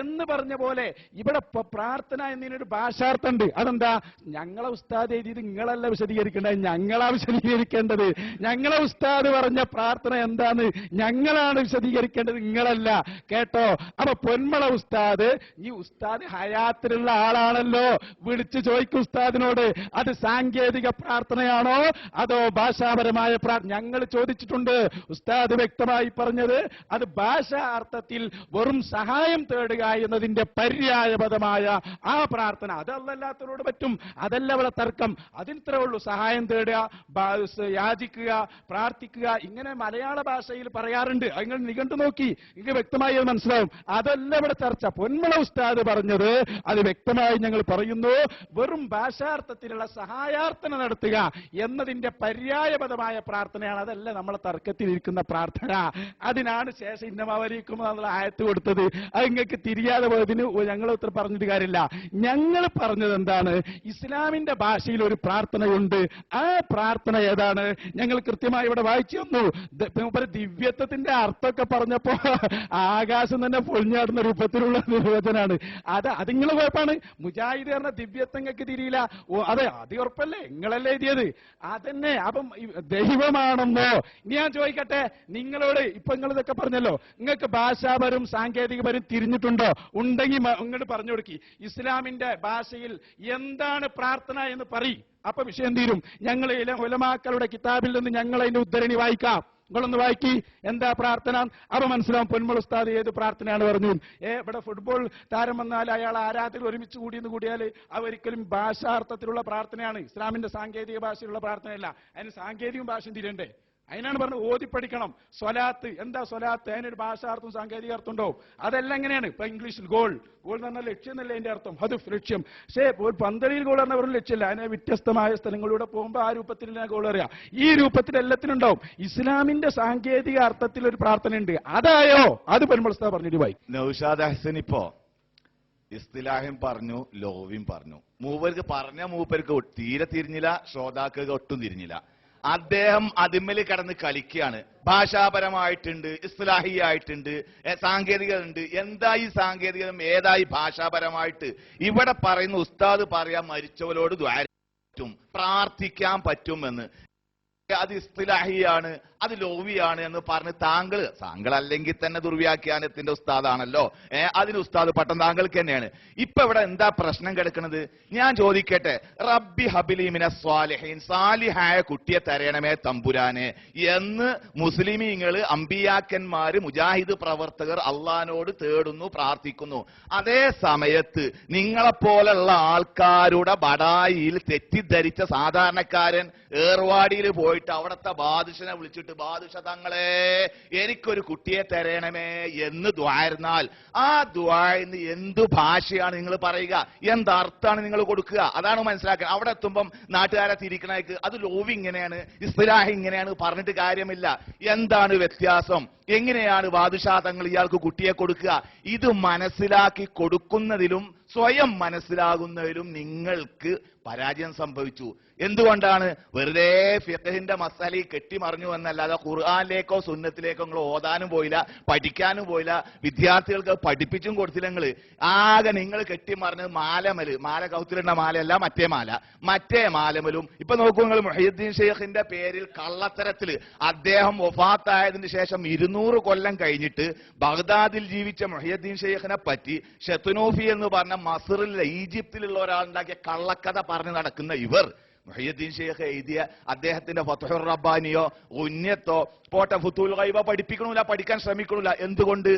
E: എന്ന് പറഞ്ഞ പോലെ ഇവിടെ പ്രാർത്ഥന എന്നതിനൊരു ഭാഷാർത്ഥമുണ്ട്. അതെന്താ? ഞങ്ങളെ ഉസ്താദ് എഴുതിയത് നിങ്ങളല്ല വിശദീകരിക്കേണ്ടത്, ഞങ്ങളാ വിശദീകരിക്കേണ്ടത്. ഞങ്ങളെ ഉസ്താദ് പറഞ്ഞ പ്രാർത്ഥന എന്താന്ന് ഞങ്ങളാണ് വിശദീകരിക്കേണ്ടത്, നിങ്ങളല്ല കേട്ടോ. അപ്പൊ പൊന്മള ഉസ്താദ്, ഈ ഉസ്താദ് ഹയാത്തിലുള്ള ആളാണല്ലോ, വിളിച്ചു ചോദിക്കും ഉസ്താദിനോട്, അത് സാങ്കേതിക പ്രാർത്ഥനയാണോ അതോ ഭാഷാപരമായ പ്രാർത്ഥന? ഞങ്ങൾ ചോദിച്ചിട്ടുണ്ട്. ഉസ്താദ് വ്യക്തമായി പറഞ്ഞത് അത് ഭാഷാ അർത്ഥത്തിൽ വെറും സഹായം തേടുക എന്നതിന്റെ പര്യായപദമായ ആ പ്രാർത്ഥന, അത് അല്ലാത്തവരോട് പറ്റും, അതല്ല ഇവിടെ തർക്കം. അതിനിത്രേ ഉള്ളൂ. സഹായം തേടുക, യാചിക്കുക, പ്രാർത്ഥിക്കുക, ഇങ്ങനെ മലയാള ഭാഷയിൽ പറയാറുണ്ട്. നിങ്ങൾ നിഘണ്ടു നോക്കി നിങ്ങൾക്ക് വ്യക്തമായി അത് മനസ്സിലാവും. അതല്ല ഇവിടെ ചർച്ച. പൊന്മള ഉസ്താദ് പറഞ്ഞത് അത് വ്യക്തമായി ഞങ്ങൾ പറയുന്നു, വെറും ഭാഷാർത്ഥത്തിലുള്ള സഹായാർത്ഥന നടത്തുക എന്നതിന്റെ പര്യായപദമായ പ്രാർത്ഥനയാണ്. അതല്ല നമ്മളെ തർക്കത്തിലിരിക്കുന്ന പ്രാർത്ഥന. അതിനാണ് ശേഷം ഇന്നമാവരിക്കും എന്നുള്ള ആയത്ത് കൊടുത്തത്. അത് നിങ്ങൾക്ക് തിരിയാതെ പോയതിന് ഞങ്ങൾ ഉത്തരം പറഞ്ഞിട്ട് കാര്യമില്ല. ഞങ്ങൾ പറഞ്ഞത് എന്താണ്? ഇസ്ലാമിന്റെ ഭാഷയിൽ ഒരു പ്രാർത്ഥനയുണ്ട്. ആ പ്രാർത്ഥന ഏതാണ്? ഞങ്ങൾ കൃത്യമായി ഇവിടെ വായിച്ചു തന്നു. ദിവ്യത്വത്തിന്റെ അർത്ഥമൊക്കെ പറഞ്ഞപ്പോ ആകാശം തന്നെ പൊളിഞ്ഞാടുന്ന രൂപത്തിലുള്ള നിർവചനാണ്. അതിങ്ങളെ കുഴപ്പമാണ്. മുജാഹിദ് പറഞ്ഞ ദിവ്യത്വങ്ങൾക്ക് തിരിയില്ല. അതെ, അത് ഉറപ്പല്ലേ, നിങ്ങളല്ലേ എഴുതിയത് അതന്നെ. അപ്പം ദൈവമാണെന്നോ? ഇനി ഞാൻ ചോദിക്കട്ടെ നിങ്ങളോട്, ഇപ്പൊ നിങ്ങൾ ഇതൊക്കെ പറഞ്ഞല്ലോ, നിങ്ങൾക്ക് ഭാഷാപരവും സാങ്കേതികപരവും തിരിഞ്ഞിട്ടുണ്ടോ? ഉണ്ടെങ്കിൽ ഇങ്ങോട്ട് പറഞ്ഞു കൊടുക്കി. ഇസ്ലാമിന്റെ ഭാഷയിൽ എന്താണ് പ്രാർത്ഥന എന്ന് പറയും. അപ്പൊ വിഷയം തീരും. ഞങ്ങൾ ഉലമാക്കളുടെ കിതാബിൽ നിന്ന് ഞങ്ങൾ അതിന്റെ ഉദ്ധരണി വായിക്കാം. നിങ്ങളൊന്ന് വായിക്കി, എന്താ പ്രാർത്ഥന? അപ്പൊ മനസ്സിലാവും പൊന്മള ഉസ്താദ് ഏത് പ്രാർത്ഥനയാണ് പറഞ്ഞു. ഇവിടെ ഫുട്ബോൾ താരം വന്നാൽ അയാൾ ആരാധകർ ഒരുമിച്ച് കൂടിയെന്ന് കൂടിയാൽ അതൊരിക്കലും ഭാഷാർത്ഥത്തിലുള്ള പ്രാർത്ഥനയാണ്. ഇസ്ലാമിന്റെ സാങ്കേതിക ഭാഷയിലുള്ള പ്രാർത്ഥനയല്ല. അതിന് സാങ്കേതിക ഭാഷയും തിരണ്ടേ? അതിനാണ് പറഞ്ഞത് ഓതി പഠിക്കണം. സ്വലാത്ത്, എന്താ സ്വലാത്ത്? അതിനൊരു ഭാഷാർത്ഥം സാങ്കേതിക അർത്ഥം ഉണ്ടോ? അതെല്ലാം എങ്ങനെയാണ്? ഇപ്പൊ ഇംഗ്ലീഷിൽ ഗോൾ എന്ന് പറഞ്ഞാൽ ലക്ഷ്യം എന്നല്ലേ അതിന്റെ അർത്ഥം, ഹദഫ് ലക്ഷ്യം. പക്ഷേ പന്തലിയിൽ ഗോൾ പറഞ്ഞ വെറും ലക്ഷ്യമില്ല. അതിനെ വ്യത്യസ്തമായ സ്ഥലങ്ങളിലൂടെ പോകുമ്പോൾ ആ രൂപത്തിൽ ഗോൾ അറിയാം. ഈ രൂപത്തിൽ എല്ലാത്തിനും ഉണ്ടാവും. ഇസ്ലാമിന്റെ സാങ്കേതിക അർത്ഥത്തിൽ ഒരു പ്രാർത്ഥന ഉണ്ട്. അതായോ? അത് പെരുമ്പളസ്താ പറഞ്ഞിട്ട് വായി.
F: നൗഷാദ് അഹ്സൻ ഇപ്പോ ഇസ്തിലാഹിം പറഞ്ഞു, ലോവിയും പറഞ്ഞു. മൂപ്പർക്ക് തീരെ തിരിഞ്ഞില്ല, ശ്രോതാക്കൾക്ക് ഒട്ടും തിരിഞ്ഞില്ല. അദ്ദേഹം അതിന്മേൽ കടന്ന് കളിക്കുകയാണ്. ഭാഷാപരമായിട്ടുണ്ട്, ഇസ്ലാഹിയായിട്ടുണ്ട്, സാങ്കേതികത. എന്താ ഈ സാങ്കേതികത, ഏതായി ഭാഷാപരമായിട്ട്? ഇവിടെ പറയുന്ന ഉസ്താദ് പറയാൻ മരിച്ചവരോട് ദ്വാരം പ്രാർത്ഥിക്കാൻ പറ്റുമെന്ന്. അത് ഇസ്തിലാഹിയാണ്, അത് ലോവിയാണ് എന്ന് പറഞ്ഞ് താങ്കൾ അല്ലെങ്കിൽ തന്നെ ദുർവ്യാഖ്യാനത്തിന്റെ ഉസ്താദാണല്ലോ. അതിന് ഉസ്താദ് പട്ടം താങ്കൾക്ക് തന്നെയാണ്. ഇപ്പൊ ഇവിടെ എന്താ പ്രശ്നം കിടക്കുന്നത്? ഞാൻ ചോദിക്കട്ടെ, റബ്ബി ഹബിലി മിന സ്വാലിഹീൻ, സാലിഹായ കുട്ടിയെ തരണമേ തമ്പുരാനെ എന്ന് മുസ്ലിമീങ്ങള്, അമ്പിയാക്കന്മാര്, മുജാഹിദ് പ്രവർത്തകർ അള്ളഹാനോട് തേടുന്നു, പ്രാർത്ഥിക്കുന്നു. അതേ സമയത്ത് നിങ്ങളെപ്പോലുള്ള ആൾക്കാരുടെ ബടായിൽ തെറ്റിദ്ധരിച്ച സാധാരണക്കാരൻ ഏർവാടിയിൽ പോയിട്ട് അവിടുത്തെ ബാദുഷനെ വിളിച്ചിട്ട്, ബാദുഷ തങ്ങളെ എനിക്കൊരു കുട്ടിയെ തരണമേ എന്ന് ദ്വാരുന്നാൽ ആ ദ്വാരിന് എന്തു ഭാഷയാണ് നിങ്ങൾ പറയുക? എന്തർത്ഥാണ് നിങ്ങൾ കൊടുക്കുക? അതാണ് മനസ്സിലാക്കുക. അവിടെ എത്തുമ്പം നാട്ടുകാരെ തിരിക്കണേക്ക് അത് ലോവി ഇങ്ങനെയാണ്, ഇസ്തിലാഹി ഇങ്ങനെയാണ് പറഞ്ഞിട്ട് കാര്യമില്ല. എന്താണ് വ്യത്യാസം? എങ്ങനെയാണ് ബാദുഷാ തങ്ങൾ ഇയാൾക്ക് കുട്ടിയെ കൊടുക്കുക? ഇത് മനസ്സിലാക്കി കൊടുക്കുന്നതിലും സ്വയം മനസ്സിലാകുന്നതിലും നിങ്ങൾക്ക് പരാജയം സംഭവിച്ചു. എന്തുകൊണ്ടാണ്? വെറുതെ ഫിഖഹിന്റെ മസാലയിൽ കെട്ടിമറിഞ്ഞു എന്നല്ലാതെ ഖുർആനിലേക്കോ സുന്നത്തിലേക്കോ നിങ്ങൾ ഓതാനും പോയില്ല, പഠിക്കാനും പോയില്ല, വിദ്യാർത്ഥികൾക്ക് പഠിപ്പിച്ചും കൊടുത്തില്ല. ആകെ നിങ്ങൾ കെട്ടിമറിഞ്ഞത് മാല കൗത്തിലിടുന്ന മാലയല്ല, മറ്റേ മാലമലും. ഇപ്പൊ നോക്കൂ, നിങ്ങൾ മുഹയ്യിദ്ദീൻ ഷെയ്ഖിന്റെ പേരിൽ കള്ളത്തരത്തിൽ അദ്ദേഹം വഫാത്തായതിനു ശേഷം 200 കൊല്ലം കഴിഞ്ഞിട്ട് ബഗ്ദാദിൽ ജീവിച്ച മുഹയ്യിദ്ദീൻ ഷെയ്ഖിനെ പറ്റി ഷെത്തുനൂഫി എന്ന് പറഞ്ഞ മസറിലെ ഈജിപ്തിലുള്ള ഒരാളുണ്ടാക്കിയ കള്ളക്കഥ പറഞ്ഞു നടക്കുന്ന ഇവർ മുഹയ്യിദ്ദീൻ ഷെയ്ഖ് എഴുതിയ അദ്ദേഹത്തിന്റെ ഫത്ഹുർ റബ്ബാനിയോ ഉന്നത്തോ പോട്ടെ ഫുത്തുൽ ഗൈബ പഠിപ്പിക്കണില്ല, പഠിക്കാൻ ശ്രമിക്കണില്ല. എന്തുകൊണ്ട്?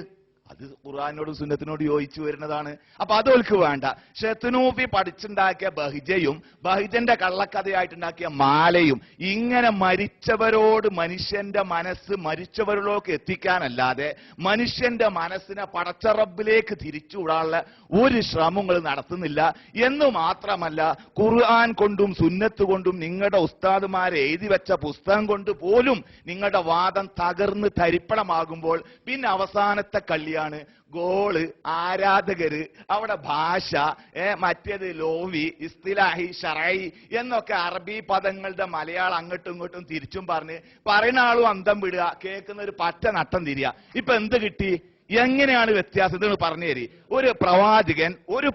F: അത് ഖുർആനോടും സുന്നത്തിനോട് യോജിച്ചു വരുന്നതാണ്. അപ്പൊ അതോൽക്ക് വേണ്ട. ഷെത്തുനൂഫി പഠിച്ചുണ്ടാക്കിയ ബഹിജയും ബഹിജന്റെ കള്ളക്കഥയായിട്ടുണ്ടാക്കിയ മാലയും ഇങ്ങനെ മരിച്ചവരോട് മനുഷ്യന്റെ മനസ്സ് മരിച്ചവരിലേക്ക് എത്തിക്കാനല്ലാതെ മനുഷ്യന്റെ മനസ്സിനെ പടച്ച റബ്ബിലേക്ക് തിരിച്ചുവിടാനുള്ള ഒരു ശ്രമങ്ങൾ നടത്തുന്നില്ല. എന്ന് മാത്രമല്ല, ഖുർആൻ കൊണ്ടും സുന്നത്ത് കൊണ്ടും നിങ്ങളുടെ ഉസ്താദുമാരെ എഴുതി വെച്ച പുസ്തകം കൊണ്ട് പോലും നിങ്ങളുടെ വാദം തകർന്ന് തരിപ്പണമാകുമ്പോൾ പിന്നെ അവസാനത്തെ കള്ളിയാണ് ഗോള്, ആരാധകര്, അവിടെ ഭാഷ, മറ്റേത് ലോവി, ഇസ്തിലാഹി, ഷറഈ എന്നൊക്കെ അറബി പദങ്ങളുടെ മലയാളം അങ്ങോട്ടും ഇങ്ങോട്ടും തിരിച്ചും പറയുന്ന ആളും അന്തം വിടുക, കേൾക്കുന്ന ഒരു പറ്റ നട്ടം തിരിയുക. ഇപ്പൊ എന്ത് കിട്ടി? എങ്ങനെയാണ് വ്യത്യാസം? ഇതെന്ന് പറഞ്ഞു തരി. ഒരു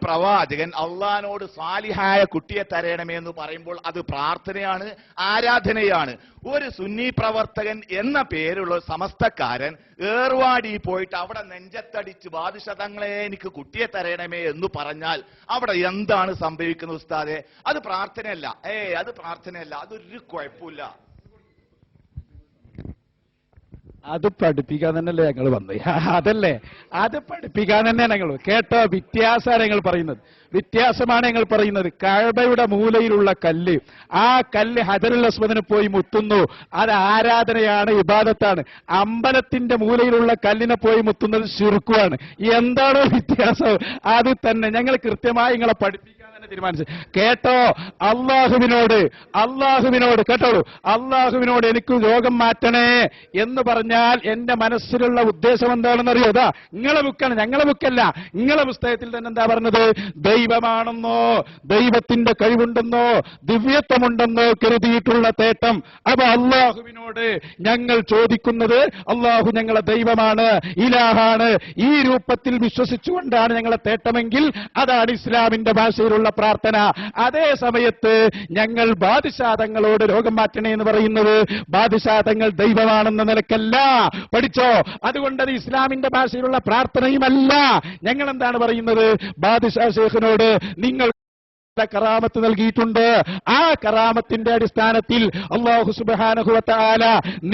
F: പ്രവാചകൻ അള്ളഹാനോട് സാലിഹായ കുട്ടിയെ തരയണമേ എന്ന് പറയുമ്പോൾ അത് പ്രാർത്ഥനയാണ്, ആരാധനയാണ്. ഒരു സുന്നി പ്രവർത്തകൻ എന്ന പേരുള്ള സമസ്തക്കാരൻ ഏർവാടി പോയിട്ട് അവിടെ നെഞ്ചത്തടിച്ച് ബാദുഷതങ്ങളെ എനിക്ക് കുട്ടിയെ തരയണമേ എന്ന് പറഞ്ഞാൽ അവിടെ എന്താണ് സംഭവിക്കുന്നത് ഉസ്താദെ? അത് പ്രാർത്ഥനയല്ല. അത് പ്രാർത്ഥനയല്ല, അതൊരു കുഴപ്പമില്ല.
E: അത് പഠിപ്പിക്കാൻ തന്നെയല്ലേ ഞങ്ങൾ വന്നത്? അതല്ലേ, അത് പഠിപ്പിക്കാൻ തന്നെ ഞങ്ങൾ. കേട്ടോ, വ്യത്യാസമാണ് ഞങ്ങൾ പറയുന്നത്, വ്യത്യാസമാണ് ഞങ്ങൾ പറയുന്നത്. കഅബയുടെ മൂലയിലുള്ള കല്ല്, ആ കല്ല് ഹജറുൽ അസ്വദിന് പോയി മുത്തുന്നു, അത് ആരാധനയാണ്, ഇബാദത്താണ്. അമ്പലത്തിന്റെ മൂലയിലുള്ള കല്ലിനെ പോയി മുത്തുന്നത് ശിർക്കുമാണ്. എന്താണോ വ്യത്യാസം? അത് തന്നെ ഞങ്ങൾ കൃത്യമായി നിങ്ങളെ പഠിപ്പിക്കാൻ തീരുമാനിച്ചു. കേട്ടോ, അള്ളാഹുവിനോട് കേട്ടോളൂ, അള്ളാഹുവിനോട് എനിക്ക് രോഗം മാറ്റണേ എന്ന് പറഞ്ഞാൽ എന്റെ മനസ്സിലുള്ള ഉദ്ദേശം എന്താണെന്ന് അറിയോ? അതാ നിങ്ങളെ ബുക്കാണ്, ഞങ്ങളെ ബുക്കല്ല. നിങ്ങളെ പുസ്തകത്തിൽ തന്നെ എന്താ പറഞ്ഞത്? ദൈവമാണെന്നോ ദൈവത്തിന്റെ കഴിവുണ്ടെന്നോ ദിവ്യത്വമുണ്ടെന്നോ കരുതിയിട്ടുള്ള തേട്ടം. അപ്പൊ അള്ളാഹുവിനോട് ഞങ്ങൾ ചോദിക്കുന്നത്, അള്ളാഹു ഞങ്ങളെ ദൈവമാണ്, ഇലാഹാണ്, ഈ രൂപത്തിൽ വിശ്വസിച്ചുകൊണ്ടാണ് ഞങ്ങളെ തേട്ടമെങ്കിൽ അതാണ് ഇസ്ലാമിന്റെ ഭാഷയിലുള്ള പ്രാർത്ഥന. അതേ സമയത്ത് ഞങ്ങൾ ബാദുഷാതങ്ങളോട് രോഗം മാറ്റണേ എന്ന് പറയുന്നത് ബാദുഷാതങ്ങൾ ദൈവമാണെന്ന നിലക്കല്ല. പഠിച്ചോ? അതുകൊണ്ടത് ഇസ്ലാമിന്റെ ഭാഷയിലുള്ള പ്രാർത്ഥനയുമല്ല. ഞങ്ങൾ എന്താണ് പറയുന്നത്? ബാദുഷാ ശേഖിനോട് നിങ്ങൾ കറാമത്ത് നൽകിയിട്ടുണ്ട്. ആ കറാമത്തിന്റെ അടിസ്ഥാനത്തിൽ അല്ലാഹു സുബ്ഹാനഹു വ തആല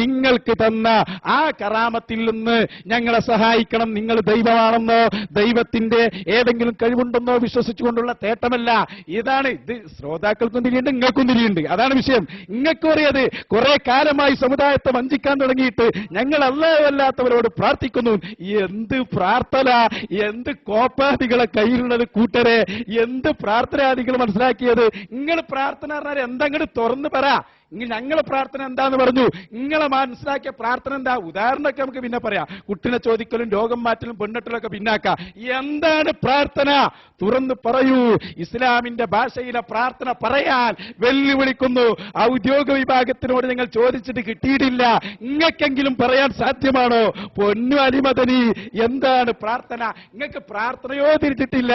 E: നിങ്ങൾക്ക് തന്ന ആ കറാമത്തിൽ നിന്ന് ഞങ്ങളെ സഹായിക്കണം. നിങ്ങൾ ദൈവമാണെന്നോ ദൈവത്തിന്റെ ഏതെങ്കിലും കഴിവുണ്ടെന്നോ വിശ്വസിച്ചുകൊണ്ടുള്ള തേട്ടമല്ല. ഇതാണ് ഇത്. ശ്രോതാക്കൾക്കും തിരിയുണ്ട്, നിങ്ങൾക്കും തിരിയുണ്ട്. അതാണ് വിഷയം. നിങ്ങൾക്കും അറിയത് കുറെ കാലമായി സമുദായത്തെ വഞ്ചിക്കാൻ തുടങ്ങിയിട്ട് ഞങ്ങൾ അല്ലാത്തവരോട് പ്രാർത്ഥിക്കുന്നു. എന്ത് പ്രാർത്ഥന, എന്ത് കോപ്പാദികളെ കയ്യിലുള്ളത് കൂട്ടരെ, എന്ത് പ്രാർത്ഥനാദികൾ മനസ്സിലാക്കിയത്. നിങ്ങൾ പ്രാർത്ഥന പറഞ്ഞാൽ എന്താ? അങ്ങോട്ട് തുറന്ന് പറ. ഞങ്ങളെ പ്രാർത്ഥന എന്താന്ന് പറഞ്ഞു. നിങ്ങളെ മനസ്സിലാക്കിയ പ്രാർത്ഥന എന്താ? ഉദാഹരണമൊക്കെ നമുക്ക് പിന്നെ പറയാം. കുട്ടിനെ ചോദിക്കലും രോഗം മാറ്റലും പെണ്ണെട്ടലൊക്കെ പിന്നാക്കാം. എന്താണ് പ്രാർത്ഥന? തുറന്ന് പറയൂ. ഇസ്ലാമിന്റെ ഭാഷയിലെ പ്രാർത്ഥന പറയാൻ വെല്ലുവിളിക്കുന്നു. ഔദ്യോഗിക വിഭാഗത്തിനോട് ഞങ്ങൾ ചോദിച്ചിട്ട് കിട്ടിയിട്ടില്ല. നിങ്ങൾക്കെങ്കിലും പറയാൻ സാധ്യമാണോ? പൊന്നു അലിമദനി, എന്താണ് പ്രാർത്ഥന? നിങ്ങൾക്ക് പ്രാർത്ഥനയോ തിരിഞ്ഞിട്ടില്ല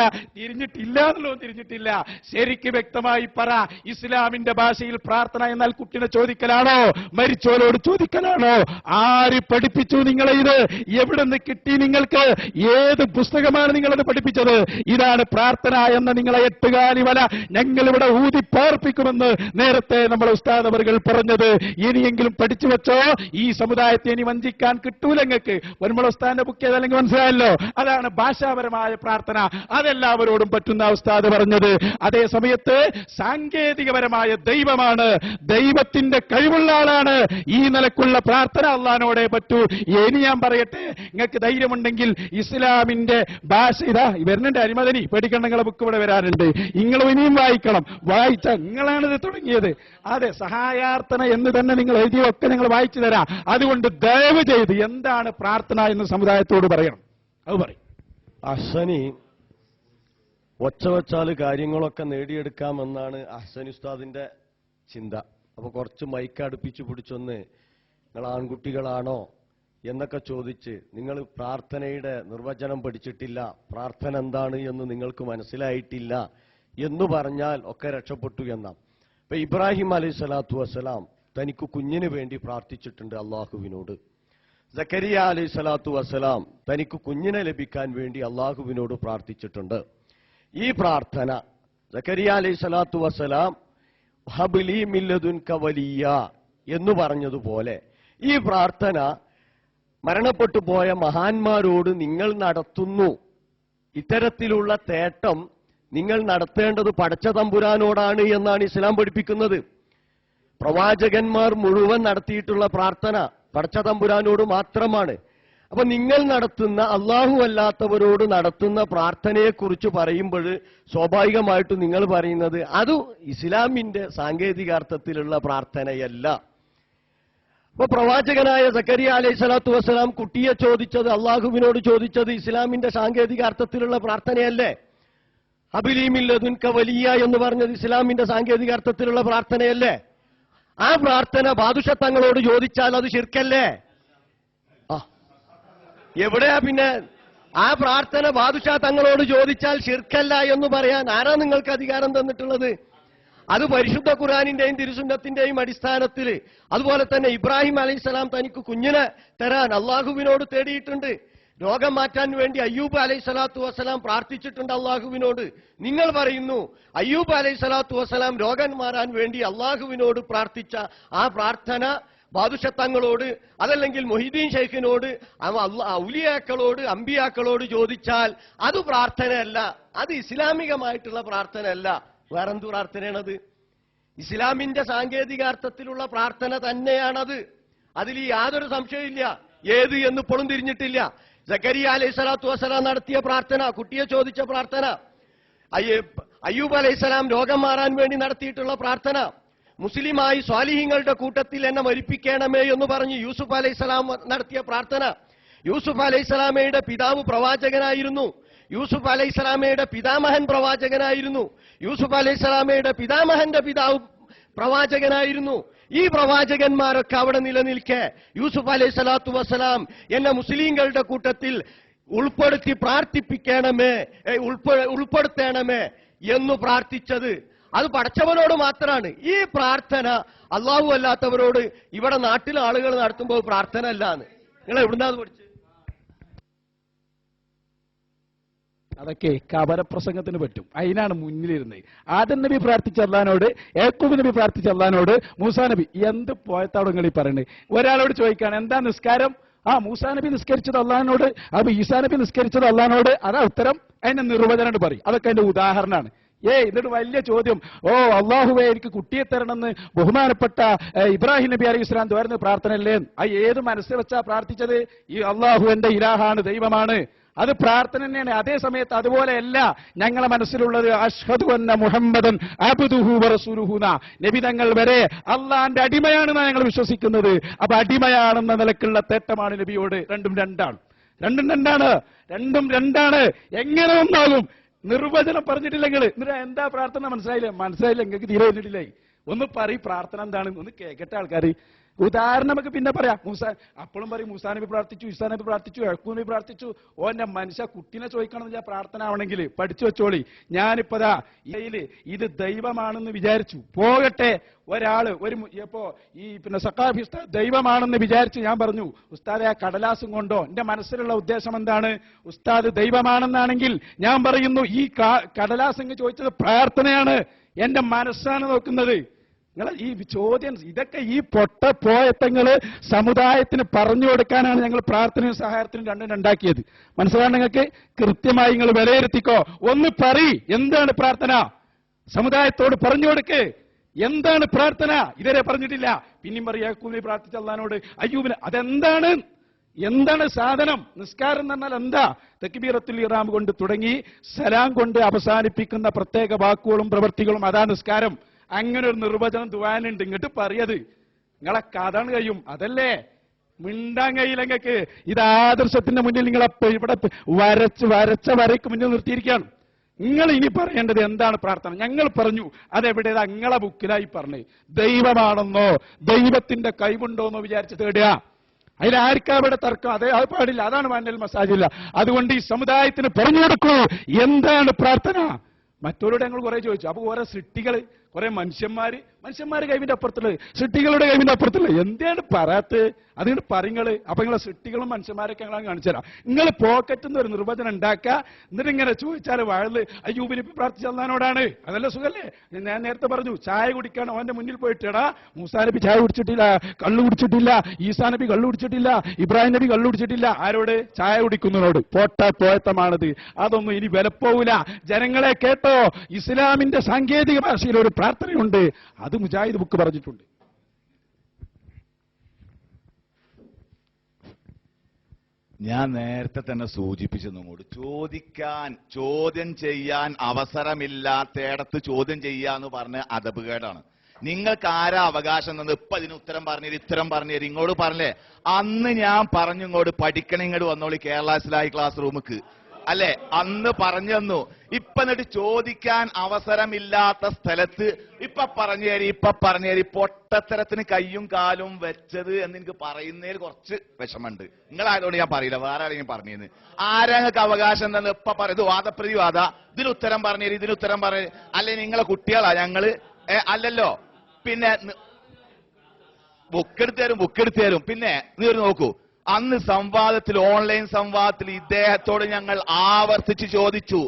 E: എന്നുള്ളതോ തിരിഞ്ഞിട്ടില്ല. ശരിക്ക് വ്യക്തമായി പറ. ഇസ്ലാമിന്റെ ഭാഷയിൽ പ്രാർത്ഥന എന്നാൽ കുട്ടിനെ ചോദിക്കലാണോ? മരിച്ചോലോട് ചോദിക്കലാണോ? ആര് പഠിപ്പിച്ചു നിങ്ങളെ ഇത്? എവിടെ നിന്ന് കിട്ടി നിങ്ങൾക്ക്? ഏത് പുസ്തകമാണ് നിങ്ങളത് പഠിപ്പിച്ചത്? ഇതാണ് പ്രാർത്ഥന എന്ന നിങ്ങളെ എട്ടുകാലി വല ഞങ്ങളിവിടെ ഊതിപ്പാർപ്പിക്കുമെന്ന് നേരത്തെ നമ്മളെ ഉസ്താദ് അവറുകൾ പറഞ്ഞത് ഇനിയെങ്കിലും പഠിച്ചു വെച്ചോ. ഈ സമുദായത്തെ ഇനി വഞ്ചിക്കാൻ കിട്ടൂല നിങ്ങൾക്ക്. നമ്മളെ ഉസ്താദിന്റെ ബുക്ക് ഏതല്ലെങ്കിൽ മനസ്സിലായല്ലോ. അതാണ് ഭാഷാപരമായ പ്രാർത്ഥന. അതെല്ലാവരോടും പറ്റുന്ന ഉസ്താദ് പറഞ്ഞത്. അതേ സമയത്ത് സാങ്കേതികപരമായ ദൈവമാണ്, ദൈവത്തിന്റെ കഴിവുള്ള ആളാണ്. ഈ നിലക്കുള്ള പ്രാർത്ഥന അള്ളാഹിനോടെ പറ്റൂ. ഇനി ഞാൻ പറയട്ടെ, നിങ്ങൾക്ക് ധൈര്യമുണ്ടെങ്കിൽ ഇസ്ലാമിന്റെ ഭാഷ ഇതാ വരുന്നുണ്ട്. അരിമദനി പേടിക്കണ്ട, നിങ്ങളെ ബുക്ക് ഇവിടെ വരാനുണ്ട്. നിങ്ങൾ ഇനിയും വായിക്കണം. വായിച്ച നിങ്ങളാണിത് തുടങ്ങിയത്. അതെ, സഹായാർത്ഥന എന്ന് തന്നെ നിങ്ങൾ എഴുതിയൊക്കെ നിങ്ങൾ വായിച്ചു തരാം. അതുകൊണ്ട് ദയവ് ചെയ്ത് എന്താണ് പ്രാർത്ഥന എന്ന് സമുദായത്തോട് പറയണം. അത് പറയും.
G: അഹ്സനി ഒച്ച വച്ചാൽ കാര്യങ്ങളൊക്കെ നേടിയെടുക്കാമെന്നാണ് അഹ്സനി ഉസ്താദിന്റെ ചിന്ത. അപ്പൊ കുറച്ച് മൈക്ക് അടുപ്പിച്ച് പിടിച്ചൊന്ന് നിങ്ങൾ ആൺകുട്ടികളാണോ എന്നൊക്കെ ചോദിച്ച്, നിങ്ങൾ പ്രാർത്ഥനയുടെ നിർവചനം പഠിച്ചിട്ടില്ല, പ്രാർത്ഥന എന്താണ് എന്ന് നിങ്ങൾക്ക് മനസ്സിലായിട്ടില്ല എന്ന് പറഞ്ഞാൽ ഒക്കെ രക്ഷപ്പെട്ടു എന്നാണ്. ഇപ്പൊ ഇബ്രാഹിം അലൈഹി സ്വലാത്തു വസ്സലാം തനിക്ക് കുഞ്ഞിന് വേണ്ടി പ്രാർത്ഥിച്ചിട്ടുണ്ട് അള്ളാഹുവിനോട്. സക്കരിയ അലൈഹി സ്വലാത്തു വസ്സലാം തനിക്ക് കുഞ്ഞിനെ ലഭിക്കാൻ വേണ്ടി അള്ളാഹുവിനോട് പ്രാർത്ഥിച്ചിട്ടുണ്ട്. ഈ പ്രാർത്ഥന സക്കരിയ അലൈഹി സ്വലാത്തു വസ്സലാം ഹബ്ലി മില്ലദുൻക വലിയ എന്ന് പറഞ്ഞതുപോലെ ഈ പ്രാർത്ഥന മരണപ്പെട്ടു പോയ മഹാന്മാരോട് നിങ്ങൾ നടത്തുന്നു. ഇത്തരത്തിലുള്ള തേട്ടം നിങ്ങൾ നടത്തേണ്ടത് പടച്ച തമ്പുരാനോടാണ് എന്നാണ് ഇസ്ലാം പഠിപ്പിക്കുന്നത്. പ്രവാചകന്മാർ മുഴുവൻ നടത്തിയിട്ടുള്ള പ്രാർത്ഥന പടച്ച തമ്പുരാനോട് മാത്രമാണ്. അപ്പൊ നിങ്ങൾ നടത്തുന്ന അള്ളാഹു അല്ലാത്തവരോട് നടത്തുന്ന പ്രാർത്ഥനയെക്കുറിച്ച് പറയുമ്പോൾ സ്വാഭാവികമായിട്ടും നിങ്ങൾ പറയുന്നത് അത് ഇസ്ലാമിന്റെ സാങ്കേതികാർത്ഥത്തിലുള്ള പ്രാർത്ഥനയല്ല. അപ്പൊ പ്രവാചകനായ സക്കരിയ അലൈഹി സ്വലാത്തു വസ്സലാം കുട്ടിയെ ചോദിച്ചത്, അള്ളാഹുവിനോട് ചോദിച്ചത് ഇസ്ലാമിന്റെ സാങ്കേതികാർത്ഥത്തിലുള്ള പ്രാർത്ഥനയല്ലേ? ഹബിലീമില്ലതുൻക വലിയ എന്ന് പറഞ്ഞത് ഇസ്ലാമിന്റെ സാങ്കേതികാർത്ഥത്തിലുള്ള പ്രാർത്ഥനയല്ലേ? ആ പ്രാർത്ഥന ബാദുഷത്തങ്ങളോട് ചോദിച്ചാൽ അത് ശിർക്കല്ലേ? എവിടെയാ പിന്നെ ആ പ്രാർത്ഥന ബാദുഷാ തങ്ങളോട് ചോദിച്ചാൽ ശിർക്കല്ല എന്ന് പറയാൻ ആരാ നിങ്ങൾക്ക് അധികാരം തന്നിട്ടുള്ളത്? അത് പരിശുദ്ധ ഖുർആനിന്റെയും തിരുസുന്നത്തിന്റെയും അടിസ്ഥാനത്തിൽ. അതുപോലെ തന്നെ ഇബ്രാഹിം അലൈഹിസ്സലാം തനിക്ക് കുഞ്ഞിനെ തരാൻ അള്ളാഹുവിനോട് തേടിയിട്ടുണ്ട്. രോഗം മാറ്റാൻ വേണ്ടി അയ്യൂബ് അലൈഹി സ്വലാത്തു വസ്സലാം പ്രാർത്ഥിച്ചിട്ടുണ്ട് അള്ളാഹുവിനോട്. നിങ്ങൾ പറയുന്നു അയ്യൂബ് അലൈഹി സ്വലാത്തു വസ്സലാം രോഗം മാറാൻ വേണ്ടി അള്ളാഹുവിനോട് പ്രാർത്ഥിച്ച ആ പ്രാർത്ഥന ബാദുഷത്തങ്ങളോട് അതല്ലെങ്കിൽ മൊഹീദ്ദീൻ ഷെയ്ഖിനോട് ഔലിയാക്കളോട് അമ്പിയാക്കളോട് ചോദിച്ചാൽ അത് പ്രാർത്ഥനയല്ല, അത് ഇസ്ലാമികമായിട്ടുള്ള പ്രാർത്ഥനയല്ല. വേറെന്ത് പ്രാർത്ഥനയാണത്? ഇസ്ലാമിന്റെ സാങ്കേതികാർത്ഥത്തിലുള്ള പ്രാർത്ഥന തന്നെയാണത്. അതിൽ യാതൊരു സംശയമില്ല. ഏത് എന്നിപ്പോഴും തിരിഞ്ഞിട്ടില്ല. സക്കരിയ അലൈഹി സ്വലാത്തു വസ്സലാം നടത്തിയ പ്രാർത്ഥന, കുട്ടിയെ ചോദിച്ച പ്രാർത്ഥന, അയ്യൂബ് അലൈഹിസ്സലാം രോഗം മാറാൻ വേണ്ടി നടത്തിയിട്ടുള്ള പ്രാർത്ഥന, മുസ്ലിമായി സ്വാലിഹീങ്ങളുടെ കൂട്ടത്തിൽ എന്നെ മരിപ്പിക്കണമേ എന്ന് പറഞ്ഞ് യൂസുഫ് അലൈഹിസ്സലാം നടത്തിയ പ്രാർത്ഥന. യൂസുഫ് അലൈഹിസ്സലാമയുടെ പിതാവ് പ്രവാചകനായിരുന്നു. യൂസുഫ് അലൈഹിസ്സലാമയുടെ പിതാമഹൻ പ്രവാചകനായിരുന്നു. യൂസുഫ് അലൈഹിസ്സലാമയുടെ പിതാമഹന്റെ പിതാവ് പ്രവാചകനായിരുന്നു. ഈ പ്രവാചകന്മാരൊക്കെ അവിടെ നിലനിൽക്കെ യൂസുഫ് അലൈഹി സ്വലാത്തു വസ്സലാം എന്നെ മുസ്ലിങ്ങളുടെ കൂട്ടത്തിൽ ഉൾപ്പെടുത്തി പ്രാർത്ഥിപ്പിക്കണമേ, ഉൾപ്പെടുത്തണമേ എന്ന് പ്രാർത്ഥിച്ചത് അത് പടച്ചവനോട് മാത്രമാണ്. ഈ പ്രാർത്ഥന അള്ളാഹു അല്ലാത്തവരോട് ഇവിടെ നാട്ടിലെ ആളുകൾ നടത്തുമ്പോൾ പ്രാർത്ഥന അല്ല എന്ന് നിങ്ങൾ എവിടുന്നാ പഠിച്ചത്?
E: അതൊക്കെ കപരപ്രസംഗത്തിന് പറ്റും. അതിനാണ് മുന്നിലിരുന്നത്. ആദം നബി പ്രാർത്ഥിച്ച അല്ലാഹുവിനോട്, യാക്കൂബ് നബി പ്രാർത്ഥിച്ച അല്ലാഹുവിനോട്, മൂസാ നബി എന്ത് പോയത്താടോ നിങ്ങൾ ഈ പറയുന്നത്? ഒരാളോട് ചോദിക്കാണ് എന്താ നിസ്കാരം? മൂസാ നബി നിസ്കരിച്ചത് അല്ലാഹുവിനോട്, അപ്പൊ ഈസാ നബി നിസ്കരിച്ചത് അല്ലാഹുവിനോട്, അതാ ഉത്തരം. അതിന്റെ നിർവചനം പറയും. അതൊക്കെ അതിന്റെ ഉദാഹരണമാണ്. എന്നിട്ട് വലിയ ചോദ്യം, അള്ളാഹുവേ എനിക്ക് കുട്ടിയെ തരണമെന്ന് ബഹുമാനപ്പെട്ട ഇബ്രാഹിം നബി അലൈഹി ഇസ്ലാം ദ്വാരുന്ന പ്രാർത്ഥനയല്ലേ? ഏത് മനസ്സിൽ വെച്ചാ പ്രാർത്ഥിച്ചത്? ഈ അള്ളാഹു എന്റെ ഇലാഹാണ്, ദൈവമാണ്, അത് പ്രാർത്ഥന തന്നെയാണ്. അതേ സമയത്ത് അതുപോലെയല്ല ഞങ്ങളെ മനസ്സിലുള്ളത് അഷ്ഹദു അന്ന മുഹമ്മദൻ അബ്ദുഹു വറസൂലുഹു. നബി തങ്ങൾ വരെ അള്ളാന്റെ അടിമയാണെന്നാണ് ഞങ്ങൾ വിശ്വസിക്കുന്നത്. അപ്പൊ അടിമയാണെന്ന നിലക്കുള്ള തേട്ടമാണ് നബിയോട്. രണ്ടും രണ്ടാണ്. എങ്ങനെ ഒന്നാകും? നിർവചനം പറഞ്ഞിട്ടില്ലെങ്കിൽ എന്നിട്ട് എന്താ പ്രാർത്ഥന മനസ്സിലായില്ലേ? നിങ്ങൾക്ക് തീരെ വന്നിട്ടില്ലേ? ഒന്ന് പറയും പ്രാർത്ഥന എന്താണ്? ഒന്ന് കേൾക്കട്ടെ ആൾക്കാർ. ഉദാഹരണം നമുക്ക് പിന്നെ പറയാം. അപ്പോഴും പറയും മൂസാ നബി പ്രാർത്ഥിച്ചു, ഈസാ നബി പ്രാർത്ഥിച്ചു, യാക്കൂബ് നബി പ്രാർത്ഥിച്ചു. ഓന്റെ മനുഷ്യ കുട്ടിനെ ചോദിക്കണമെന്നില്ല പ്രാർത്ഥന ആവണമെങ്കിൽ പഠിച്ചു വെച്ചോളി. ഞാനിപ്പതാ ഇത് ദൈവമാണെന്ന് വിചാരിച്ചു പോകട്ടെ. ഒരാള് ഇപ്പോ ഈ സഖാഫി ഉസ്താദ് ദൈവമാണെന്ന് വിചാരിച്ചു. ഞാൻ പറഞ്ഞു ഉസ്താദെ ആ കടലാസും കൊണ്ടോ എന്റെ മനസ്സിലുള്ള ഉദ്ദേശം എന്താണ്? ഉസ്താദ് ദൈവമാണെന്നാണെങ്കിൽ ഞാൻ പറയുന്നു ഈ കടലാസ് എന്ന് ചോദിച്ചത് പ്രാർത്ഥനയാണ്, എന്റെ മനസ്സാണ് നോക്കുന്നത്. നിങ്ങൾ ഈ ചോദ്യം ഇതൊക്കെ ഈ പൊട്ടപ്പോയത്തങ്ങള് സമുദായത്തിന് പറഞ്ഞു കൊടുക്കാനാണ് ഞങ്ങൾ പ്രാർത്ഥനയും സഹായത്തിനും രണ്ടും ഉണ്ടാക്കിയത്. മനസ്സിലാണ് നിങ്ങൾക്ക്? കൃത്യമായി നിങ്ങൾ വിലയിരുത്തിക്കോ. ഒന്ന് എന്താണ് പ്രാർത്ഥന? സമുദായത്തോട് പറഞ്ഞു കൊടുക്ക്. എന്താണ് പ്രാർത്ഥന? ഇതുവരെ പറഞ്ഞിട്ടില്ല. പിന്നെയും പറയും യാക്കൂബ് നബി പ്രാർത്ഥിച്ച അല്ലാഹുവിനോട്, അയ്യൂബിന്. എന്താണ് സാധനം? നിസ്കാരം എന്ന് പറഞ്ഞാൽ എന്താ? തക്ബീറത്തുൽ ഇഹ്റാം കൊണ്ട് തുടങ്ങി സലാം കൊണ്ട് അവസാനിപ്പിക്കുന്ന പ്രത്യേക വാക്കുകളും പ്രവൃത്തികളും അതാ നിസ്കാരം. അങ്ങനെ ഒരു നിർവചനം ദുആനുണ്ട്. ഇങ്ങോട്ട് പറയത് നിങ്ങളെ കഥണ് കഴിയും. അതല്ലേ മിണ്ടാൻ കഴിയില്ല നിങ്ങൾക്ക്. ഇത് ആദർശത്തിന്റെ മുന്നിൽ നിങ്ങളെ ഇവിടെ വരച്ച വരയ്ക്ക് മുന്നിൽ നിർത്തിയിരിക്കുകയാണ്. നിങ്ങൾ ഇനി പറയേണ്ടത് എന്താണ് പ്രാർത്ഥന? ഞങ്ങൾ പറഞ്ഞു അതെവിടേതാ? നിങ്ങളെ ബുക്കിലായി പറഞ്ഞു. ദൈവമാണെന്നോ ദൈവത്തിന്റെ കഴിവുണ്ടോന്നോ വിചാരിച്ച് തേടുക. അതിലാർക്കാ ഇവിടെ തർക്കം? അത് പാടില്ല. അതാണ് മാനൽ മസാജില്ല. അതുകൊണ്ട് ഈ സമുദായത്തിന് പറഞ്ഞു കൊടുക്കൂ എന്താണ് പ്രാർത്ഥന. മറ്റവരോട് ഞങ്ങൾ കുറെ ചോദിച്ചു. അപ്പൊ കുറെ സൃഷ്ടികള്, കുറെ മനുഷ്യന്മാര് കൈവിന്റെ അപ്പുറത്തുള്ളത്, സൃഷ്ടികളുടെ കൈവിന്റെ അപ്പുറത്തുള്ളത്. എന്താണ് പറയാത്തത്? അതുകൊണ്ട് പറയുങ്ങള്. അപ്പൊ നിങ്ങളെ സൃഷ്ടികളും മനുഷ്യന്മാരൊക്കെ ഞങ്ങൾ കാണിച്ചു തരാം. നിങ്ങൾ പോക്കറ്റിൽ നിന്ന് ഒരു നിർവചനം ഉണ്ടാക്കുക. എന്നിട്ട് ഇങ്ങനെ ചോദിച്ചാൽ വാഴല് അയ്യൂബിന് പ്രാർത്ഥിച്ച അല്ലാഹുവിനോടാണ്. അതല്ല സുഖല്ലേ? ഞാൻ നേരത്തെ പറഞ്ഞു ചായ കുടിക്കാൻ അവന്റെ മുന്നിൽ പോയിട്ടാ മൂസാ നബി ചായ കുടിച്ചിട്ടില്ല, കള്ളു കുടിച്ചിട്ടില്ല, ഈസാ നബി കള്ളു കുടിച്ചിട്ടില്ല, ഇബ്രാഹിം നബി കള്ളു കുടിച്ചിട്ടില്ല. ആരോട്? ചായ കുടിക്കുന്നതിനോട്. പോയത്തമാണത്. അതൊന്നും ഇനി വിലപ്പോവില്ല. ജനങ്ങളെ കേട്ടോ, ഇസ്ലാമിന്റെ സാങ്കേതിക ഭാഷയിൽ ഒരു പ്രാർത്ഥനയുണ്ട്. അത് മുജാഹിദ് ബുക്ക് പറഞ്ഞിട്ടുണ്ട്.
F: ഞാൻ നേരത്തെ തന്നെ സൂചിപ്പിച്ചു നമ്മോട് ചോദ്യം ചെയ്യാൻ അവസരമില്ലാത്തയിടത്ത് ചോദ്യം ചെയ്യാന്ന് പറഞ്ഞ അദബുകേടാണ്. നിങ്ങൾക്ക് ആരാ അവകാശം തന്നത്? ഇപ്പൊ അതിന് ഉത്തരം പറഞ്ഞേര് ഇങ്ങോട്ട് പറഞ്ഞേ. അന്ന് ഞാൻ പറഞ്ഞു ഇങ്ങോട്ട് പഠിക്കണം, ഇങ്ങോട്ട് വന്നോളി കേരള ഇസ്ലാഹി ക്ലാസ് റൂമിക്ക്. അല്ലെ? അന്ന് പറഞ്ഞു തന്നു. ഇപ്പൊ എന്നിട്ട് ചോദിക്കാൻ അവസരമില്ലാത്ത സ്ഥലത്ത് ഇപ്പൊ പറഞ്ഞേരി പൊട്ടത്തരത്തിന് കയ്യും കാലും വെച്ചത് എന്ന് എനിക്ക് പറയുന്നതിൽ കുറച്ച് വിഷമമുണ്ട്. നിങ്ങളായതുകൊണ്ട് ഞാൻ പറയില്ല, വേറെ ആരെങ്കിലും പറഞ്ഞേന്ന്. ആരങ്ങൾക്ക് അവകാശം എന്തെന്ന് ഇപ്പൊ പറയും? ഇത് വാദപ്രതിവാദ, ഇതിന് ഉത്തരം പറഞ്ഞേരി, ഇതിന് ഉത്തരം പറഞ്ഞേരി. അല്ലെ നിങ്ങളെ കുട്ടികളാ ഞങ്ങള്? അല്ലല്ലോ. പിന്നെ ബുക്കെടുത്ത് തരും. പിന്നെ നീ ഒരു നോക്കൂ, അന്ന് സംവാദത്തിൽ, ഓൺലൈൻ സംവാദത്തിൽ ഇദ്ദേഹത്തോട് ഞങ്ങൾ ആവർത്തിച്ച് ചോദിച്ചു.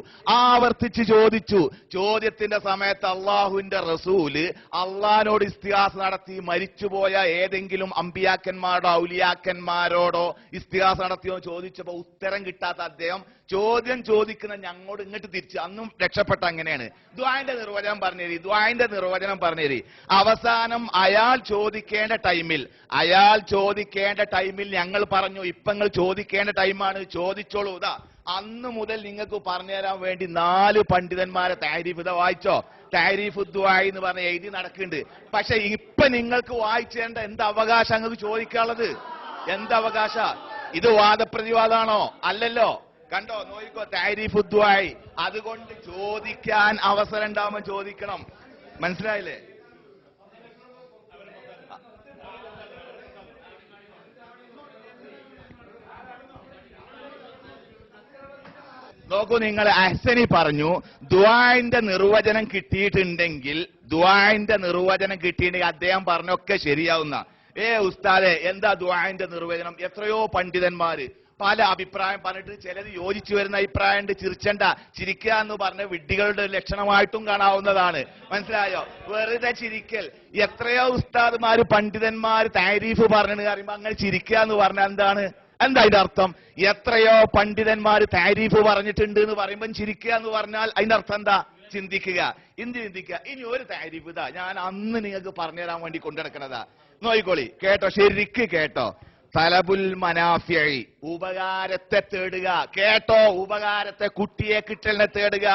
F: ചോദ്യത്തിന്റെ സമയത്ത് അള്ളാഹുവിന്റെ റസൂല് അള്ളാഹിനോട് ഇസ്തിഹാസ നടത്തി മരിച്ചുപോയ ഏതെങ്കിലും അമ്പിയാക്കന്മാരോടോ ഔലിയാക്കന്മാരോടോ ഇസ്തിഹാസ നടത്തിയോ ചോദിച്ചപ്പോ ഉത്തരം കിട്ടാത്ത അദ്ദേഹം ചോദ്യം ചോദിക്കുന്ന ഞങ്ങളോട് ഇങ്ങോട്ട് തിരിച്ച് അന്നും രക്ഷപ്പെട്ട അങ്ങനെയാണ്. ദുആന്റെ നിർവചനം പറഞ്ഞേരി. അവസാനം അയാൾ ചോദിക്കേണ്ട ടൈമിൽ ഞങ്ങൾ പറഞ്ഞു, ഇപ്പൊ നിങ്ങൾ ചോദിക്കേണ്ട ടൈമാണ്, ചോദിച്ചോളൂ. ഇതാ അന്ന് മുതൽ നിങ്ങൾക്ക് പറഞ്ഞുതരാൻ വേണ്ടി 4 പണ്ഡിതന്മാരെ താരീഫ്, ഇതാ വായിച്ചോ, താരീഫ് ദുആ എന്ന് പറഞ്ഞ് എഴുതി നടക്കുന്നുണ്ട്. പക്ഷെ ഇപ്പൊ നിങ്ങൾക്ക് വായിച്ചേണ്ട എന്ത് അവകാശം നിങ്ങൾക്ക് ചോദിക്കാനുള്ളത്? എന്ത് അവകാശ? ഇത് വാദപ്രതിവാദമാണോ? അല്ലല്ലോ. കണ്ടോ, നോയിക്കോ, താരീഫ് ദുആ. അതുകൊണ്ട് ചോദിക്കാൻ അവസരം ഉണ്ടാവുമ്പോൾ ചോദിക്കണം. മനസ്സിലായില്ലേ? നോക്കൂ, നിങ്ങൾ അഹ്സനി പറഞ്ഞു ദുആന്റെ നിർവചനം കിട്ടിയിട്ടുണ്ടെങ്കിൽ അദ്ദേഹം പറഞ്ഞൊക്കെ ശരിയാവുന്ന. ഉസ്താദെ, എന്താ ദുആന്റെ നിർവചനം? എത്രയോ പണ്ഡിതന്മാര് പല അഭിപ്രായം പറഞ്ഞിട്ട് ചിലത് യോജിച്ചു വരുന്ന അഭിപ്രായമുണ്ട്. ചിരിക്കുക എന്ന് പറഞ്ഞ വിഡ്ഢികളുടെ ലക്ഷണമായിട്ടും കാണാവുന്നതാണ്. മനസ്സിലായോ? വെറുതെ ചിരിക്കൽ. എത്രയോ ഉസ്താദ്മാര് പണ്ഡിതന്മാര് താരീഫ് പറഞ്ഞു പറയുമ്പോ അങ്ങനെ ചിരിക്കുക എന്ന് പറഞ്ഞാൽ എന്താ ഇതിന്റെ അർത്ഥം? എത്രയോ പണ്ഡിതന്മാര് താരീഫ് പറഞ്ഞിട്ടുണ്ട് എന്ന് പറയുമ്പോൾ ചിരിക്കുക എന്ന് പറഞ്ഞാൽ അതിന്റെ അർത്ഥം എന്താ? ചിന്തിക്കുക. ഇനി ഒരു താരീഫ് ഇതാ ഞാൻ അന്ന് നിങ്ങൾക്ക് പറഞ്ഞുതരാൻ വേണ്ടി കൊണ്ടുനടക്കണതാ. നോയിക്കോളി, കേട്ടോ, ശരിക്ക് കേട്ടോ. തലബുൽ മനാഫിഇ, ഉപകാരത്തെ തേടുക. കേട്ടോ, ഉപകാരത്തെ, കുട്ടിയെ കിട്ടലിനെ തേടുക.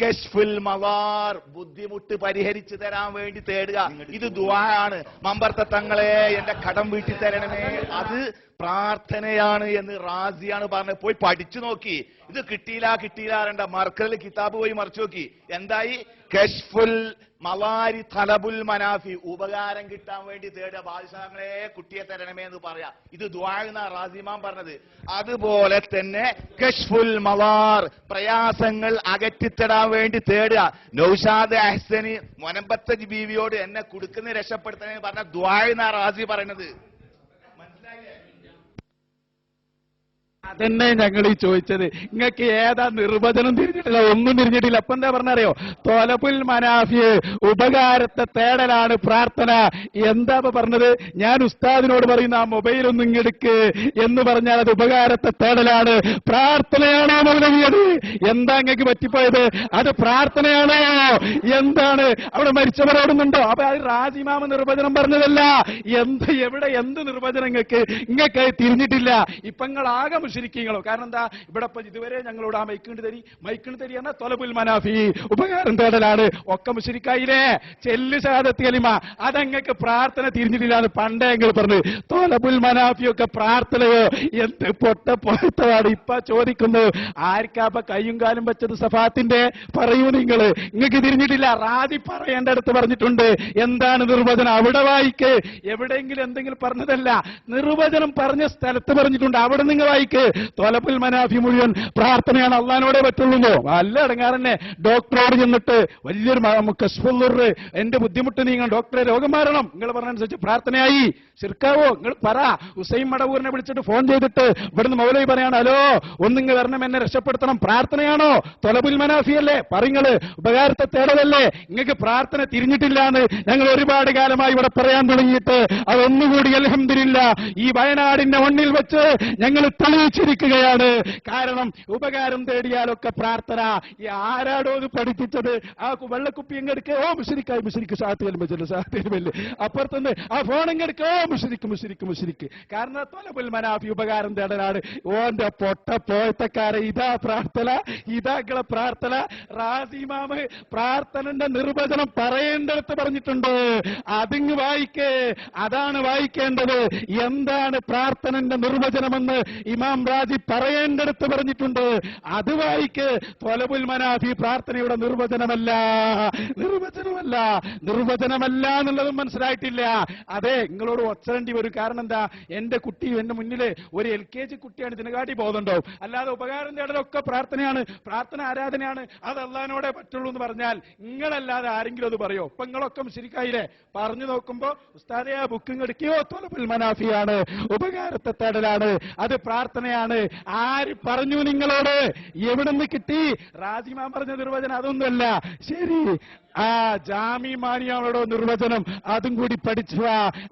F: കശ്ഫുൽ മവാർ, ബുദ്ധിമുട്ട് പരിഹരിച്ചു തരാൻ വേണ്ടി തേടുക. ഇത് ദുആ ആണ്. മമ്പർത്ത തങ്ങളെ എന്റെ കടം വീട്ടി തരണമേ, അത് പ്രാർത്ഥനയാണ് എന്ന് റാസിയാണ് പറഞ്ഞത്. പോയി പഠിച്ചു നോക്കി. ഇത് കിട്ടിയില്ല രണ്ട മർക്കറിൽ കിതാബ് പോയി മറിച്ചു നോക്കി. എന്തായി? കശ്ഫുൽ മവാരി തലബുൽ മനാഫി, ഉപകാരം കിട്ടാൻ വേണ്ടി തേടുക. ബാദുഷാങ്ങളെ കുട്ടിയെ തരണമേ എന്ന് പറയാ. ഇത് ദുആ എന്നാ റാസിമാൻ പറഞ്ഞത്. അതുപോലെ തന്നെ കശ്ഫുൽ മവാർ, പ്രയാസങ്ങൾ അകറ്റിത്തടാൻ വേണ്ടി തേടുക. നൗഷാദ് അഹ്സനി മൊനമ്പത്ത ബീവിയോട് എന്നെ കൊടുക്കുന്ന രക്ഷപ്പെടുത്തണേ പറഞ്ഞ ദുആ എന്നാ റാസി പറയുന്നത്.
E: അതന്നെ ഞങ്ങൾ ഈ ചോദിച്ചത്. നിങ്ങൾക്ക് ഏതാ നിർവചനം തിരിഞ്ഞിട്ടില്ല, ഒന്നും തിരിഞ്ഞിട്ടില്ല. അപ്പൊ എന്താ പറഞ്ഞറിയോ? തൊലബുൽ മനാഫി, ഉപകാരത്തെ തേടലാണ് പ്രാർത്ഥന. എന്താ പറഞ്ഞത്? ഞാൻ ഉസ്താദിനോട് പറയുന്ന ആ മൊബൈൽ ഒന്നും ഇങ്ങെടുക്ക് എന്ന് പറഞ്ഞാൽ അത് ഉപകാരത്തെ തേടലാണ്, പ്രാർത്ഥനയാണോ മൗലവിയത്? എന്താ നിങ്ങൾക്ക് പറ്റിപ്പോയത്? അത് പ്രാർത്ഥനയാണോ? എന്താണ് അവിടെ മരിച്ചവരോടുന്നുണ്ടോ? അപ്പൊ അത് റാസിമാമ നിർവചനം പറഞ്ഞതല്ല. എവിടെ എന്ത് നിർവചനം നിങ്ങൾക്ക് തിരിഞ്ഞിട്ടില്ല. ഇപ്പൊ നിങ്ങൾ ആകെ മുശ്രിക്കീങ്ങളോ? കാരണം എന്താ? ഇവിടെ ഇപ്പൊ ഇതുവരെ ഞങ്ങളോട് ആ മൈക്കിണ്ട് തരി എന്ന തൊലബുൽ മനാഫി, ഉപകാരം തേടലാണ്. ഒക്കെ മുശ്രിക്കായില്ലേ? ചെല്ല് ഷഹാദത്ത് കലിമ, അതങ്ങൾക്ക് പ്രാർത്ഥന തിരിഞ്ഞിട്ടില്ല എന്ന് പണ്ടേ ഞങ്ങൾ പറഞ്ഞു. തൊലബുൽ മനാഫിയൊക്കെ പ്രാർത്ഥനയോ? എന്ത് പൊട്ടപ്പോഴത്തതാണ് ഇപ്പൊ ചോദിക്കുന്നത്. ആർക്കാപ്പ കയ്യും കാലും വെച്ചത് സഫാത്തിന്റെ? പറയൂ നിങ്ങൾക്ക് തിരിഞ്ഞിട്ടില്ല. റാദി പറയേണ്ടടുത്ത് പറഞ്ഞിട്ടുണ്ട്. എന്താണ് നിർവചനം? അവിടെ വായിക്ക്. എവിടെയെങ്കിലും എന്തെങ്കിലും പറഞ്ഞതല്ല, നിർവചനം പറഞ്ഞ സ്ഥലത്ത് പറഞ്ഞിട്ടുണ്ട്. അവിടെ നിങ്ങൾ വായിക്ക്. തൊലബുൽ മനാഫി മുഴുവൻ പ്രാർത്ഥനയാണ്, അള്ളഹാനോടെ പറ്റുള്ളൂ. അല്ല അടങ്ങാറന്നെ ഡോക്ടറോട് ചെന്നിട്ട് വലിയൊരു കശ്ഫുൽ, എന്റെ ബുദ്ധിമുട്ട് നീങ്ങാൻ, ഡോക്ടറെ രോഗം മാറണം, നിങ്ങൾ പറഞ്ഞനുസരിച്ച് പ്രാർത്ഥനയായി. ശിർക്കാവോ? നിങ്ങൾ പറ. ഹുസൈൻ മടവൂരിനെ വിളിച്ചിട്ട് ഫോൺ ചെയ്തിട്ട് ഇവിടുന്ന് മൗലവി പറയാണ്, ഹലോ ഒന്നിങ്ങ് വരണം, എന്നെ രക്ഷപ്പെടുത്തണം, പ്രാർത്ഥനയാണോ? തൊലബുൽ മനാഫിയല്ലേ? പറയുങ്ങള് ഉപകാരത്തെ തേടലല്ലേ? നിങ്ങൾക്ക് പ്രാർത്ഥന തിരിഞ്ഞിട്ടില്ല എന്ന് ഞങ്ങൾ ഒരുപാട് കാലമായി ഇവിടെ പറയാൻ തുടങ്ങിയിട്ട് അതൊന്നുകൂടി അൽഹംദുലില്ലാ ഈ വയനാടിന്റെ മണ്ണിൽ വെച്ച് ഞങ്ങൾ തെളിയിച്ചിരിക്കുകയാണ്. കാരണം ഉപകാരം തേടിയാലൊക്കെ പ്രാർത്ഥന. ഈ ആരാടോ ഇത് പഠിപ്പിച്ചത്? ആ വെള്ളക്കുപ്പി എങ്ങെടുക്കുക, ഓ മുശ്രിക്ക് സാഹത്തില് അപ്പുറത്തുനിന്ന് ആ ഫോൺ എങ്ങെടുക്കുക, ഓ മുശ്രിക്ക്. കാരണം തൊലബുൽ മനാഫി ഉപകാരം തേടലാണ്. ഓന്റെ പൊട്ട പോയത്തക്കാരെ ഇതാ പ്രാർത്ഥന, ഇതാക്കളെ പ്രാർത്ഥന. റാസിമാമ് പ്രാർത്ഥനന്റെ നിർവചനം പറയേണ്ടടുത്ത് പറഞ്ഞിട്ടുണ്ട്. അതിങ്ങ് വായിക്കേ, അതാണ് വായിക്കേണ്ടത്. എന്താണ് പ്രാർത്ഥനന്റെ നിർവചനമെന്ന് ഇമാം റാജി പറയേണ്ടടുത്ത് പറഞ്ഞിട്ടുണ്ട്. അത് വായിക്ക്. ത്വലബുൽ മനാഫി പ്രാർത്ഥനയുടെ നിർവചനമല്ല എന്നുള്ളതും മനസ്സിലായിട്ടില്ല. അതെ, നിങ്ങളോട് ഒച്ചരേണ്ടി വരും. കാരണം എന്താ, എന്റെ കുട്ടി എന്റെ മുന്നിൽ ഒരു LKG കുട്ടിയാണ്, ഇതിനെക്കാട്ടി ബോധമുണ്ടാവും. അല്ലാതെ ഉപകാരം തേടലൊക്കെ പ്രാർത്ഥനയാണ്, പ്രാർത്ഥന ആരാധനയാണ്, അത് അള്ളാഹിനോടെ പറ്റുള്ളൂ എന്ന് പറഞ്ഞാൽ നിങ്ങളല്ലാതെ ആരെങ്കിലും അത് പറയോ? ഇപ്പൊ നിങ്ങളൊക്കെ ശരിക്കായില്ലേ? പറഞ്ഞു നോക്കുമ്പോ ഉസ്താദെ ആ ബുക്ക് എടുക്കുകയോ ത്വലബുൽ മനാഫിയാണ്, ഉപകാരത്തെ തേടലാണ്, അത് പ്രാർത്ഥനയാണ്. ആര് പറഞ്ഞു നിങ്ങളോട്? എവിടെ നിന്ന് കിട്ടി? റാസിമാൻ പറഞ്ഞ നിർവചനം അതൊന്നുമല്ല. ശരി, ആ ജാമി മാനിയാണോ നിർവചനം? അതും കൂടി പഠിച്ചു.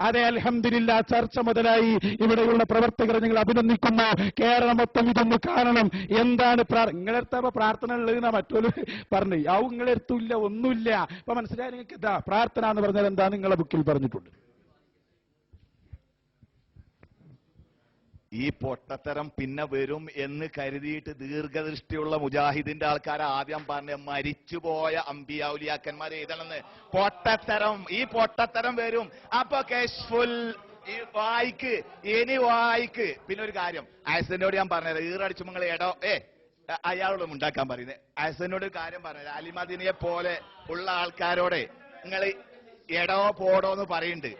E: അതെ, അൽഹംദുലില്ലാ, ചർച്ച മുതലായി. ഇവിടെയുള്ള പ്രവർത്തകരെ നിങ്ങൾ അഭിനന്ദിക്കുന്നു. കേരളം മൊത്തം ഇതൊന്ന് കാണണം. എന്താണ് നിങ്ങളെടുത്തപ്പോ പ്രാർത്ഥന ഉള്ളതെന്നാ മറ്റൊരു പറഞ്ഞു. ആവും നിങ്ങളെടുത്തില്ല, ഒന്നുമില്ല. ഇപ്പൊ മനസ്സിലായി നിങ്ങൾക്ക്? ഇതാ പ്രാർത്ഥന എന്ന് പറഞ്ഞാൽ എന്താ നിങ്ങളെ ബുക്കിൽ പറഞ്ഞിട്ടുണ്ട്.
F: ഈ പൊട്ടത്തരം പിന്നെ വരും എന്ന് കരുതിയിട്ട് ദീർഘദൃഷ്ടിയുള്ള മുജാഹിദിന്റെ ആൾക്കാരെ ആദ്യം പറഞ്ഞ മരിച്ചുപോയ അമ്പിയൗലിയാക്കന്മാർ എഴുതണമെന്ന്. പൊട്ടത്തരം, ഈ പൊട്ടത്തരം വരും. അപ്പൊ കശ്ഫുൽ വായിക്ക്, ഇനി വായിക്ക്. പിന്നെ ഒരു കാര്യം അയസനോട് ഞാൻ പറഞ്ഞത്, ഈറടിച്ചു നിങ്ങൾ എടോ അയാളോട് ഉണ്ടാക്കാൻ പറയുന്നത്. അയസനോട് ഒരു കാര്യം പറഞ്ഞത്, അലിമദിനിയെ പോലെ ഉള്ള ആൾക്കാരോടെ നിങ്ങൾ എടോ പോടോ എന്ന് പറയുന്നുണ്ട്.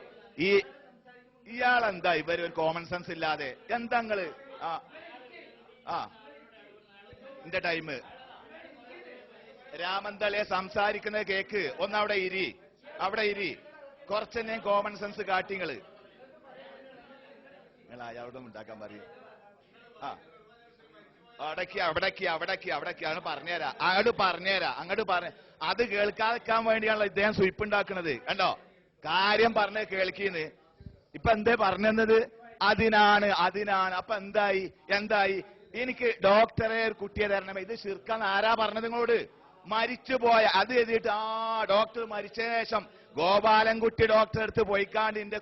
F: ഇയാളെന്താ ഇവരൊരു കോമൺ സെൻസ് ഇല്ലാതെ എന്താ നിങ്ങള്? എന്റെ ടൈം രാമന്തളെ സംസാരിക്കുന്നത് കേക്ക്. ഒന്നവിടെ ഇരി, കുറച്ചെന്നെ കോമൺ സെൻസ് കാട്ടിങ്ങള്. നിങ്ങൾ അയാളോട് ഉണ്ടാക്കാൻ പറയും. അവിടേക്ക് പറഞ്ഞുതരാ, അങ്ങോട്ട് പറഞ്ഞ അത് കേൾക്കാതിരിക്കാൻ വേണ്ടിയാണല്ലോ ഇദ്ദേഹം സുയിപ്പുണ്ടാക്കുന്നത്. കണ്ടോ, കാര്യം പറഞ്ഞ് കേൾക്കീന്ന്. ഇപ്പൊ എന്തേ പറഞ്ഞത്? അതിനാണ്. അപ്പൊ എന്തായി? എനിക്ക് ഡോക്ടറെ ഒരു കുട്ടിയെ തരണമേ. ഇത് ശിർക്കാന്ന് ആരാ പറഞ്ഞത് നിങ്ങളോട്? മരിച്ചുപോയ അത് എഴുതിയിട്ട് ഡോക്ടർ മരിച്ച ശേഷം ഗോപാലൻകുട്ടി ഡോക്ടറെ അടുത്ത് പോയിക്കാണ്ട് എന്റെ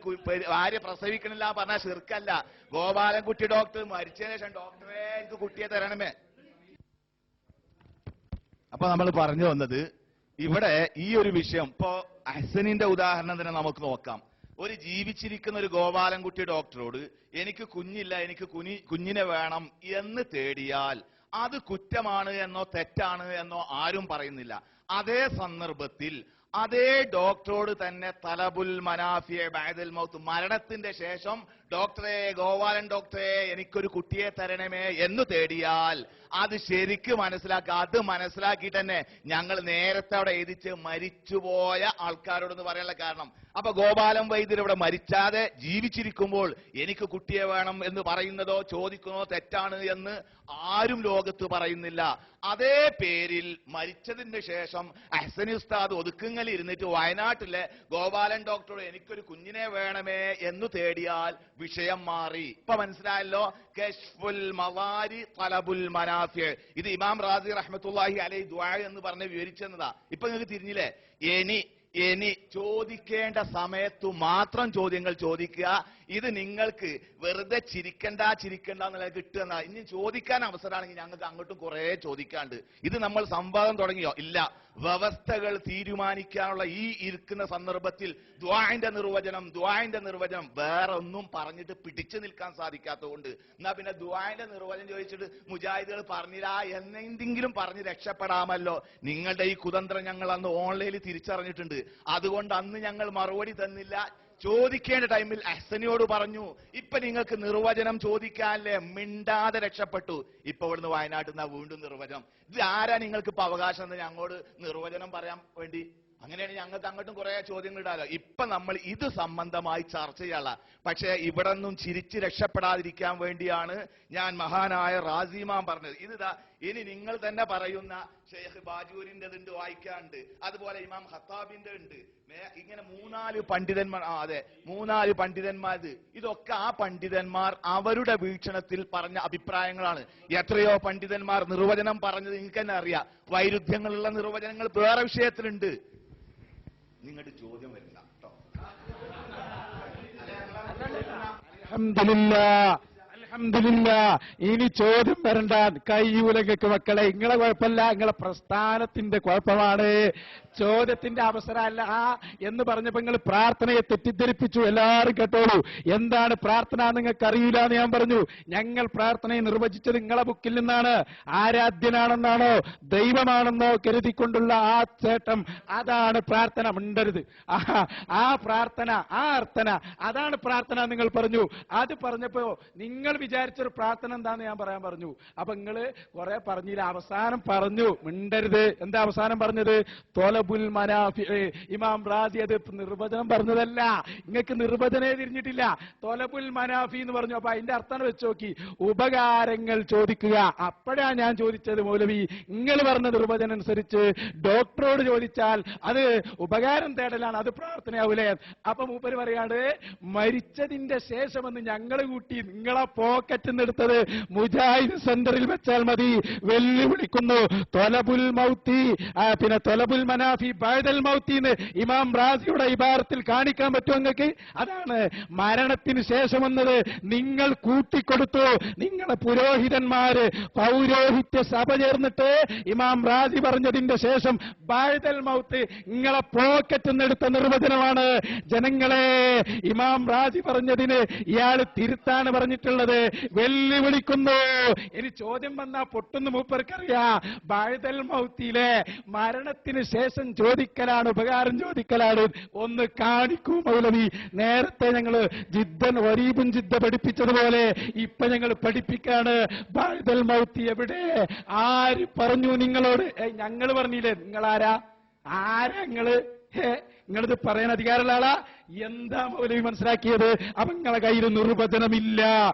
F: ഭാര്യ പ്രസവിക്കണില്ല പറഞ്ഞ ശിർക്കല്ല. ഗോപാലൻകുട്ടി ഡോക്ടർ മരിച്ചതിന് ശേഷം ഡോക്ടറെ എനിക്ക് കുട്ടിയെ തരണമേ. അപ്പൊ നമ്മൾ പറഞ്ഞു വന്നത് ഇവിടെ ഈ ഒരു വിഷയം. ഇപ്പോ അഹ്സനിന്റെ ഉദാഹരണം തന്നെ നമുക്ക് നോക്കാം. ഒരു ജീവിച്ചിരിക്കുന്ന ഒരു ഗോപാലൻകുട്ടി ഡോക്ടറോട് എനിക്ക് കുഞ്ഞില്ല, എനിക്ക് കുഞ്ഞിനെ വേണം എന്ന് തേടിയാൽ അത് കുറ്റമാണ് എന്നോ തെറ്റാണ് എന്നോ ആരും പറയുന്നില്ല. അതേ സന്ദർഭത്തിൽ അതേ ഡോക്ടറോട് തന്നെ തലബുൽ മനാഫിയെ ബഅദൽ മൗത്ത്, മരണത്തിന്റെ ശേഷം ഡോക്ടറെ, ഗോപാലൻ ഡോക്ടറെ എനിക്കൊരു കുട്ടിയെ തരണമേ എന്ന് തേടിയാൽ അത് ശരിക്കും മനസ്സിലാക്കുക. അത് മനസ്സിലാക്കിയിട്ട് തന്നെ ഞങ്ങൾ നേരത്തെ അവിടെ എഴുതിച്ച് മരിച്ചുപോയ ആൾക്കാരോടെന്ന് പറയാനുള്ള കാരണം. അപ്പൊ ഗോപാലൻ വൈദ്യർ ഇവിടെ മരിച്ചാതെ ജീവിച്ചിരിക്കുമ്പോൾ എനിക്ക് കുട്ടിയെ വേണം എന്ന് പറയുന്നതോ ചോദിക്കുന്നതോ തെറ്റാണ് എന്ന് ആരും ലോകത്ത് പറയുന്നില്ല. അതേ പേരിൽ മരിച്ചതിന് ശേഷം അഹ്സനി ഉസ്താദ് ഒതുക്കുങ്ങൽ ഇരുന്നിട്ട് വയനാട്ടിലെ ഗോപാലൻ ഡോക്ടറോട് എനിക്കൊരു കുഞ്ഞിനെ വേണമേ എന്ന് തേടിയാൽ വിഷയം മാറി. ഇപ്പൊ മനസ്സിലായല്ലോ? കശ്ഫുൽ മവാരി തലബുൽ മനാഫി. ഇത് ഇമാം റാസി റഹ്മത്തുള്ളാഹി അലൈഹി ദുആ എന്ന് പറഞ്ഞ് വിവരിച്ചെന്നതാ. ഇപ്പൊ നിങ്ങൾക്ക് തിരിഞ്ഞില്ലേ? ഇനി ചോദിക്കേണ്ട സമയത്തു മാത്രം ചോദ്യങ്ങൾ ചോദിക്കുക. ഇത് നിങ്ങൾക്ക് വെറുതെ ചിരിക്കണ്ട എന്നുള്ള കിട്ടുന്ന. ഇനി ചോദിക്കാൻ അവസരമാണെങ്കിൽ ഞങ്ങൾക്ക് അങ്ങോട്ടും കുറെ ചോദിക്കാണ്ട്. ഇത് നമ്മൾ സംവാദം തുടങ്ങിയോ? ഇല്ല. വ്യവസ്ഥകൾ തീരുമാനിക്കാനുള്ള ഈ ഇരിക്കുന്ന സന്ദർഭത്തിൽ ദുആന്റെ നിർവചനം വേറെ ഒന്നും പറഞ്ഞിട്ട് പിടിച്ചു നിൽക്കാൻ സാധിക്കാത്തതുകൊണ്ട് എന്നാ പിന്നെ ദുആന്റെ നിർവചനം ചോദിച്ചിട്ട് മുജാഹിദുകൾ പറഞ്ഞില്ല എന്നെന്തെങ്കിലും പറഞ്ഞ് രക്ഷപ്പെടാമല്ലോ. നിങ്ങളുടെ ഈ കുതന്ത്രം ഞങ്ങൾ അന്ന് ഓൺലൈനിൽ തിരിച്ചറിഞ്ഞിട്ടുണ്ട്. അതുകൊണ്ട് അന്ന് ഞങ്ങൾ മറുപടി തന്നില്ല. ചോദിക്കേണ്ട ടൈമിൽ അഹ്സനിയോട് പറഞ്ഞു. ഇപ്പൊ നിങ്ങൾക്ക് നിർവചനം ചോദിക്കാനല്ലേ, മിണ്ടാതെ രക്ഷപ്പെട്ടു. ഇപ്പൊ ഇവിടുന്ന് വയനാട്ടിൽ നിന്നാ വീണ്ടും നിർവചനം. ഇത് ആരാ നിങ്ങൾക്ക് ഇപ്പൊ അവകാശം എന്ന് ഞങ്ങളോട് നിർവചനം പറയാൻ വേണ്ടി? അങ്ങനെയാണ് ഞങ്ങൾക്ക് അങ്ങോട്ടും കുറെ ചോദ്യങ്ങൾ ഇടാലോ. ഇപ്പൊ നമ്മൾ ഇത് സംബന്ധമായി ചർച്ച ചെയ്യാനുള്ള. പക്ഷേ ഇവിടെ നിന്നും ചിരിച്ച് രക്ഷപ്പെടാതിരിക്കാൻ വേണ്ടിയാണ് ഞാൻ മഹാനായ റാസിമാൻ പറഞ്ഞത്. ഇനി നിങ്ങൾ തന്നെ പറയുന്ന ഷെയ്ഖ് ബാജൂരിന്റെതുണ്ട്, വായിക്കാണ്ട്, അതുപോലെ ഇമാം ഖത്താബിന്റെ ഉണ്ട്. ഇങ്ങനെ മൂന്നാല് പണ്ഡിതന്മാർ. ഇതൊക്കെ ആ പണ്ഡിതന്മാർ അവരുടെ വീക്ഷണത്തിൽ പറഞ്ഞ അഭിപ്രായങ്ങളാണ്. എത്രയോ പണ്ഡിതന്മാർ നിർവചനം പറഞ്ഞത് നിങ്ങൾക്ക് തന്നെ അറിയാം. വൈരുദ്ധ്യങ്ങളുള്ള നിർവചനങ്ങൾ വേറെ വിഷയത്തിലുണ്ട്. നിങ്ങളുടെ ചോദ്യം വരില്ല കേട്ടോ.
E: അൽഹംദുലില്ലാ. ഇനി ചോദ്യം വരണ്ട, കയ്യൂലങ്ങൾക്ക് മക്കളെ. നിങ്ങളെ കുഴപ്പമില്ല, നിങ്ങളെ പ്രസ്ഥാനത്തിന്റെ കുഴപ്പമാണ്. ചോദ്യത്തിന്റെ അവസരമല്ല എന്ന് പറഞ്ഞപ്പോ നിങ്ങൾ പ്രാർത്ഥനയെ തെറ്റിദ്ധരിപ്പിച്ചു. എല്ലാവരും കേട്ടോളൂ. എന്താണ് പ്രാർത്ഥന നിങ്ങൾക്ക് അറിയില്ല എന്ന് ഞാൻ പറഞ്ഞു. ഞങ്ങൾ പ്രാർത്ഥനയെ നിർവചിച്ചത് നിങ്ങളെ ബുക്കിൽ നിന്നാണ്. ആരാധ്യനാണെന്നാണോ ദൈവമാണെന്നോ കരുതിക്കൊണ്ടുള്ള ആ ചേട്ടം, അതാണ് പ്രാർത്ഥന. മിണ്ടരുത്. ആ പ്രാർത്ഥന, ആ അർത്ഥന, അതാണ് പ്രാർത്ഥന നിങ്ങൾ പറഞ്ഞു. അത് പറഞ്ഞപ്പോ നിങ്ങൾ വിചാരിച്ചൊരു പ്രാർത്ഥന എന്താന്ന് ഞാൻ പറയാൻ പറഞ്ഞു. അപ്പൊ നിങ്ങള് കുറെ പറഞ്ഞില്ല. അവസാനം പറഞ്ഞു, മിണ്ടരുത്. എന്താ അവസാനം പറഞ്ഞത്? തൊലബുൽ മനാഫി. ഇമാം റാസി അത് നിർവചനം പറഞ്ഞതല്ല, നിങ്ങൾക്ക് നിർവചനേ തിരിഞ്ഞിട്ടില്ല. തൊലബുൽ മനാഫി എന്ന് പറഞ്ഞു. അപ്പൊ അതിന്റെ അർത്ഥം വെച്ച് നോക്കി, ഉപകാരങ്ങൾ ചോദിക്കുക. അപ്പോഴാ ഞാൻ ചോദിച്ചത്, മൗലവി നിങ്ങൾ പറഞ്ഞ നിർവചനം അനുസരിച്ച് ഡോക്ടറോട് ചോദിച്ചാൽ അത് ഉപകാരം തേടലാണ്, അത് പ്രാർത്ഥനയാവൂലേ? അപ്പൊ മൂപ്പര് പറയാണ്ട്, മരിച്ചതിന്റെ ശേഷമെന്ന് ഞങ്ങൾ കൂട്ടി, നിങ്ങളെ പോക്കറ്റിൽ നിന്ന് എടുത്തത് മുജാഹിദ് സെന്ററിൽ വെച്ചാൽ മതി. വെല്ലുവിളിക്കുന്നു. തൊലബുൽ മൗത്തി, പിന്നെ തൊലബുൽ മനാഫി ബഅദൽ മൗത്തി എന്ന് ഇമാം റാസിയുടെ ഇബാറത്തിൽ കാണിക്കാൻ പറ്റുമോ നിങ്ങൾക്ക്? അതാണ് മരണത്തിന് ശേഷമെന്നത് നിങ്ങൾ കൂട്ടിക്കൊടുത്തു. നിങ്ങളെ പുരോഹിതന്മാര് പൗരോഹിത്യ സഭ ചേർന്നിട്ട് ഇമാം റാസി പറഞ്ഞതിന്റെ ശേഷം ബഅദൽ മൗത്ത് നിങ്ങളെ പോക്കറ്റിൽ നിന്ന് എടുത്ത നിർവചനമാണ്. ജനങ്ങളെ, ഇമാം റാസി പറഞ്ഞതിന് ഇയാൾ തിരുത്താണ് പറഞ്ഞിട്ടുള്ളത്. വെല്ലുവിളിക്കുന്നു. ഇനി ചോദ്യം വന്നാ പൊട്ടുന്ന മൂപ്പർക്കറിയാ. ബഅദൽ മൗത്തിലെ മരണത്തിന് ശേഷം ചോദിക്കലാണ്, ഉപകാരം ചോദിക്കലാണ്. ഒന്ന് കാണിക്കൂ മൗലവി. നേരത്തെ ഞങ്ങൾ ജിദ്ദൻ വരീബുൻ ജിദ്ദ പഠിപ്പിച്ചതുപോലെ ഇപ്പൊ ഞങ്ങൾ പഠിപ്പിക്കാണ്. ബഅദൽ മൗത്തി എവിടെ? ആര് പറഞ്ഞു നിങ്ങളോട്? ഞങ്ങൾ പറഞ്ഞില്ലേ? നിങ്ങളാരാ? നിങ്ങളിത് പറയാൻ അധികാരമുള്ള ആളാ? എന്താ മൗലവി മനസ്സിലാക്കിയത്? അപ്പൊ നിങ്ങളെ കയ്യിൽ നിർവചനമില്ല.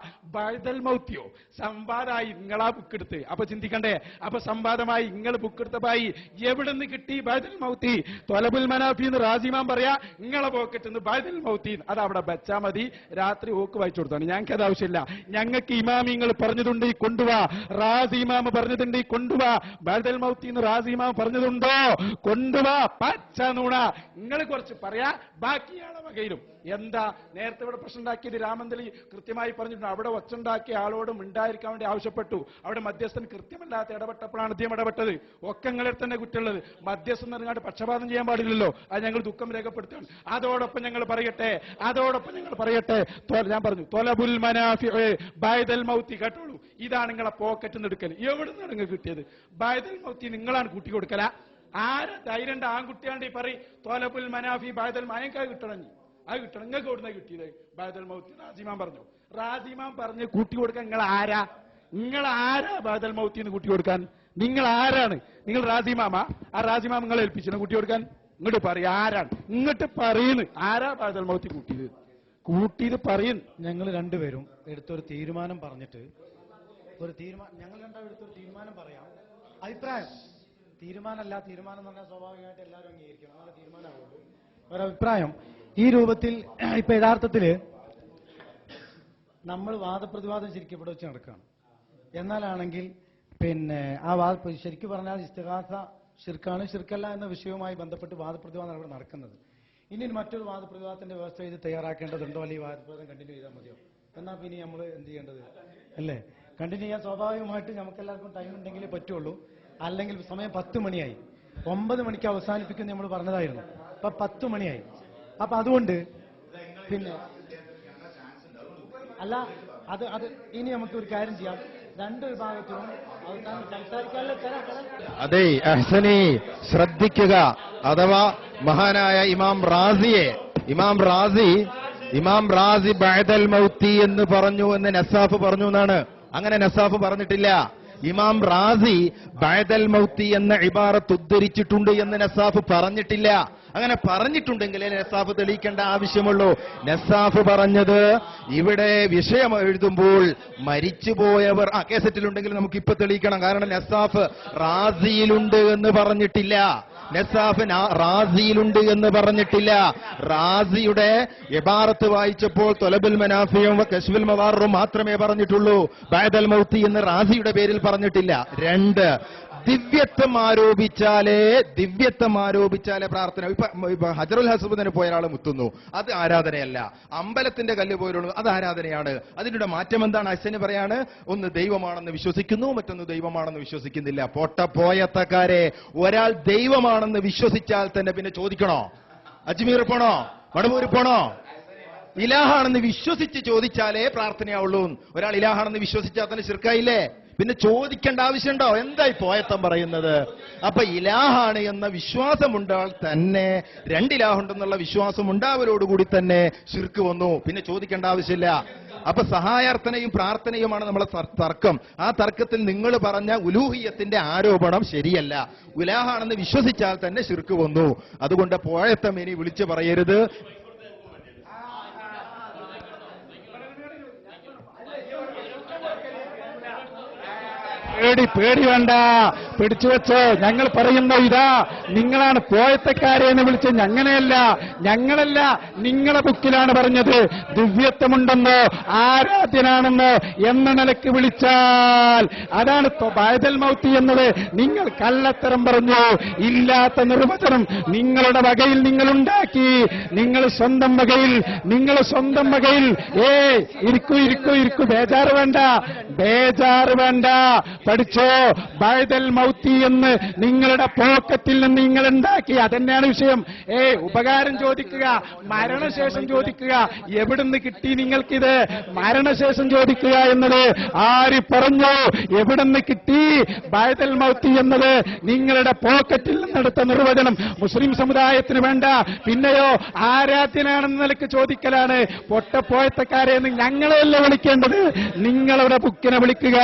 E: ബഅദൽ മൗത്തിയോ സംവാദമായി നിങ്ങളാ ബുക്കെടുത്ത്. അപ്പൊ ചിന്തിക്കണ്ടേ? അപ്പൊ സംവാദമായി നിങ്ങൾ ബുക്കെടുത്തപ്പായി എവിടെ നിന്ന് കിട്ടി ബഅദൽ മൗത്തി? തൊലബുൽ മനാഫി എന്ന് റാസിമാൻ പറയാ, നിങ്ങളെ പോക്കറ്റ് നിന്ന് ബഅദൽ മൗത്തി. അത് അവിടെ വെച്ചാ മതി. രാത്രി ഓക്ക് വായിച്ചു കൊടുത്താണ്. ഞങ്ങൾക്ക് അത് ആവശ്യമില്ല. ഞങ്ങൾക്ക് ഇമാമിങ്ങൾ പറഞ്ഞതുണ്ട്, ഈ കൊണ്ടുവാ. റാസിമാമ പറഞ്ഞതുണ്ട്, ഈ കൊണ്ടുവാ. ബഅദൽ മൗത്തി എന്ന് റാസിമാമ പറഞ്ഞതുണ്ടോ? കൊണ്ടുവാ. പച്ച നുണ. നിങ്ങൾ കുറച്ച് പറയാ, ബാക്കിയാണ് വകയിലും. എന്താ നേരത്തെ ഇവിടെ പ്രശ്നം ഉണ്ടാക്കിയത്? രാമന്തലി കൃത്യമായി പറഞ്ഞിട്ടുണ്ട്. അവിടെ ഒച്ചുണ്ടാക്കിയ ആളോട് മിണ്ടായിരിക്കാൻ വേണ്ടി ആവശ്യപ്പെട്ടു. അവിടെ മധ്യസ്ഥൻ കൃത്യമല്ലാത്ത ഇടപെട്ടപ്പോഴാണ് അദ്ദേഹം ഇടപെട്ടത്. ഒക്കെ നിങ്ങളിൽ തന്നെ കുറ്റമുള്ളത്. മധ്യസ്ഥൻ നിറങ്ങാണ്ട് പക്ഷപാതം ചെയ്യാൻ പാടില്ലല്ലോ. അത് ഞങ്ങൾ ദുഃഖം രേഖപ്പെടുത്തുകയാണ്. അതോടൊപ്പം ഞങ്ങൾ പറയട്ടെ, ഞാൻ പറഞ്ഞു, തൊലബുൽ മനാഫി ബഅദൽ മൗത്തി. കേട്ടോളൂ, ഇതാണ് നിങ്ങളെ പോക്കറ്റിൽ നിന്ന് എടുക്കൽ. എവിടെ നിന്നാണ് നിങ്ങൾ കിട്ടിയത്? ബഅദൽ മൗത്തി നിങ്ങളാണ് കൂട്ടി കൊടുക്കല. ആരെ ധൈര്യണ്ട്? ആൺകുട്ടിയാണ്ട് ഈ പറയും തൊലബുൽ മനാഫി ബഅദൽ മയക്കാ കിട്ടണം. അത് കിട്ടണം. നിങ്ങൾക്ക് എവിടുന്ന കിട്ടിയത്? ബഅദൽ മൗത്തി റാസിമാൻ പറഞ്ഞു. റാസിമാൻ പറഞ്ഞ് കൂട്ടി കൊടുക്കാൻ നിങ്ങൾ ആരാ? ബഅദൽ മൗത്തി എന്ന് കൂട്ടി കൊടുക്കാൻ നിങ്ങൾ ആരാണ്? നിങ്ങൾ റാസിമാമ? ആ റാസിമാം നിങ്ങളെ ഏൽപ്പിച്ചു കൂട്ടി കൊടുക്കാൻ? ഇങ്ങോട്ട് പറയും ആരാണ്? ഇങ്ങോട്ട് പറയുന്നു ആരാ ബഅദൽ മൗത്തി കൂട്ടിയത് പറയുന്നു.
A: ഞങ്ങൾ രണ്ടുപേരും എടുത്തൊരു തീരുമാനം പറഞ്ഞിട്ട് ഞങ്ങൾ രണ്ടാളും എടുത്തൊരു തീരുമാനം പറയാം. അഭിപ്രായം തീരുമാനമല്ല. തീരുമാനം എന്ന് പറഞ്ഞാൽ സ്വാഭാവികമായിട്ട് എല്ലാവരും അംഗീകരിക്കണം. അങ്ങനെ തീരുമാനമാകുള്ളൂ. ഒരഭിപ്രായം ഈ രൂപത്തിൽ ഇപ്പൊ യഥാർത്ഥത്തില് നമ്മൾ വാദപ്രതിവാദം ശരിക്കും ഇവിടെ വെച്ച് നടക്കുകയാണ്. എന്നാലാണെങ്കിൽ ശരിക്കും പറഞ്ഞാൽ ഇസ്തിഗാസ ശിർക്കാണ്, ശിർക്കല്ല എന്ന വിഷയവുമായി ബന്ധപ്പെട്ട് വാദപ്രതിവാദം ഇവിടെ നടക്കുന്നത്. ഇനി മറ്റൊരു വാദപ്രതിവാദത്തിന്റെ വ്യവസ്ഥ ചെയ്ത് തയ്യാറാക്കേണ്ടതുണ്ടോ? അല്ലെങ്കിൽ വാദപ്രതിവാദം കണ്ടിന്യൂ ചെയ്താൽ മതിയോ? എന്നാൽ പിന്നെ നമ്മൾ എന്ത് ചെയ്യേണ്ടത്? അല്ലേ, കണ്ടിന്യൂ ചെയ്യാൻ സ്വാഭാവികമായിട്ട് നമുക്കെല്ലാവർക്കും ടൈം ഉണ്ടെങ്കിലേ പറ്റുള്ളൂ. അല്ലെങ്കിൽ സമയം 10 മണിയായി. 9 മണിക്ക് അവസാനിപ്പിക്കുന്ന നമ്മൾ പറഞ്ഞതായിരുന്നു. അപ്പൊ 10 മണിയായി. അപ്പൊ അതുകൊണ്ട് അല്ല അത് ഇനി നമുക്ക് ഒരു കാര്യം ചെയ്യാം. രണ്ട് വിഭാഗത്തിലും അവസാനം സംസാരിക്കാനുള്ള
D: അതെ അഹ്സനി ശ്രദ്ധിക്കുക. അഥവാ മഹാനായ ഇമാം റാസി ബഅദൽ മൗത്തി എന്ന് പറഞ്ഞു എന്ന് നസാഫ് പറഞ്ഞു എന്നാണ്. അങ്ങനെ നസാഫ് പറഞ്ഞിട്ടില്ല. ഇമാം റാസി ബഅദൽ മൗത്തി എന്ന ഇബാറത്ത് ഉദ്ധരിച്ചിട്ടുണ്ട് എന്ന് നസാഫ് പറഞ്ഞിട്ടില്ല. അങ്ങനെ പറഞ്ഞിട്ടുണ്ടെങ്കിലേ നസാഫ് തെളിയിക്കേണ്ട ആവശ്യമുള്ളൂ. നസാഫ് പറഞ്ഞത് ഇവിടെ വിഷയം എഴുതുമ്പോൾ മരിച്ചുപോയവർ കേസറ്റിലുണ്ടെങ്കിൽ നമുക്കിപ്പോ തെളിയിക്കണം. കാരണം നസാഫ് റാസിയിലുണ്ട് എന്ന് പറഞ്ഞിട്ടില്ല. റാസിയുടെ ഇബാറത്ത് വായിച്ചപ്പോൾ തൊലബുൽ മനാഫിയും കശ്ഫുൽ മവാറും മാത്രമേ പറഞ്ഞിട്ടുള്ളൂ. ബഅദൽ മൗത്തി എന്ന് റാസിയുടെ പേരിൽ പറഞ്ഞിട്ടില്ല. 2 ദിവ്യത്വം ആരോപിച്ചാലേ പ്രാർത്ഥന. ഇപ്പൊ ഹജറുൽ ഹസ്ബദിന് പോയ ഒരാൾ മുത്തുന്നു, അത് ആരാധനയല്ല. അമ്പലത്തിന്റെ കല്ല് പോയുള്ളൂ, അത് ആരാധനയാണ്. അതിനുള്ള മാറ്റം എന്താണ്? അച്ഛന് പറയാണ്, ഒന്ന് ദൈവമാണെന്ന് വിശ്വസിക്കുന്നു, മറ്റൊന്ന് ദൈവമാണെന്ന് വിശ്വസിക്കുന്നില്ല. പോയത്തക്കാരെ, ഒരാൾ ദൈവമാണെന്ന് വിശ്വസിച്ചാൽ തന്നെ പിന്നെ ചോദിക്കണോ? അജ്മീർ പോണോ? മടവൂർ പോണോ? ഇലാഹാണെന്ന് വിശ്വസിച്ച് ചോദിച്ചാലേ പ്രാർത്ഥനയാവുള്ളൂ. ഒരാൾ ഇലാഹാണെന്ന് വിശ്വസിച്ചാൽ തന്നെ ശിർക്കായില്ലേ? പിന്നെ ചോദിക്കേണ്ട ആവശ്യമുണ്ടോ? എന്തായി പോയത്തം പറയുന്നത്? അപ്പൊ ഇലാഹാണ് എന്ന വിശ്വാസമുണ്ടാൽ തന്നെ, രണ്ടിലാഹുണ്ടെന്നുള്ള വിശ്വാസം ഉണ്ടാവലോടുകൂടി തന്നെ ശിർക്ക് വന്നു. പിന്നെ ചോദിക്കേണ്ട ആവശ്യമില്ല. അപ്പൊ സഹായാർത്ഥനയും പ്രാർത്ഥനയുമാണ് നമ്മളെ തർക്കം. ആ തർക്കത്തിൽ നിങ്ങൾ പറഞ്ഞ ഉലൂഹിയത്തിന്റെ ആരോപണം ശരിയല്ല. ഉലാഹാണെന്ന് വിശ്വസിച്ചാൽ തന്നെ ശിർക്ക് വന്നു. അതുകൊണ്ട് പോയത്തം ഇനി വിളിച്ചു പറയരുത്.
E: പേടി വേണ്ട, പിടിച്ചു വെച്ചോ. ഞങ്ങൾ പറയുന്ന ഇതാ, നിങ്ങളാണ് പോയത്തക്കാരെ എന്ന് വിളിച്ച്. ഞങ്ങളല്ല, നിങ്ങളെ ബുക്കിലാണ് പറഞ്ഞത്. ദിവ്യത്വമുണ്ടെന്നോ ആരാധ്യനാണെന്നോ എന്ന നിലക്ക് വിളിച്ചാൽ അതാണ് ബഅദൽ മൗത്ത് എന്നത്. നിങ്ങൾ കള്ളത്തരം പറഞ്ഞു. ഇല്ലാത്ത നിർവചനം നിങ്ങളുടെ വകയിൽ നിങ്ങൾ ഉണ്ടാക്കി. നിങ്ങൾ സ്വന്തം വകയിൽ ഇരിക്കൂ. ബേജാറ് വേണ്ട. പഠിച്ചോ. ബഅദൽ മൗത്തി എന്ന് നിങ്ങളുടെ പോക്കറ്റിൽ നിന്ന് നിങ്ങൾ ഉണ്ടാക്കി. അതന്നെയാണ് വിഷയം. ഉപകാരം ചോദിക്കുക, മരണശേഷം ചോദിക്കുക. എവിടുന്ന് കിട്ടി നിങ്ങൾക്കിത്? മരണശേഷം ചോദിക്കുക എന്നത് ആര് പറഞ്ഞു? എവിടുന്ന് കിട്ടി? ബഅദൽ മൗത്തി എന്നത് നിങ്ങളുടെ പോക്കറ്റിൽ നിന്നെടുത്ത നിർവചനം മുസ്ലിം സമുദായത്തിന് വേണ്ട. പിന്നെയോ ആരാധ്യനാണെന്ന നിലക്ക് ചോദിക്കലാണ്. പൊട്ടപ്പോയത്തക്കാരെ എന്ന് ഞങ്ങളെയല്ല വിളിക്കേണ്ടത്, നിങ്ങളുടെ ബുക്കിനെ വിളിക്കുക.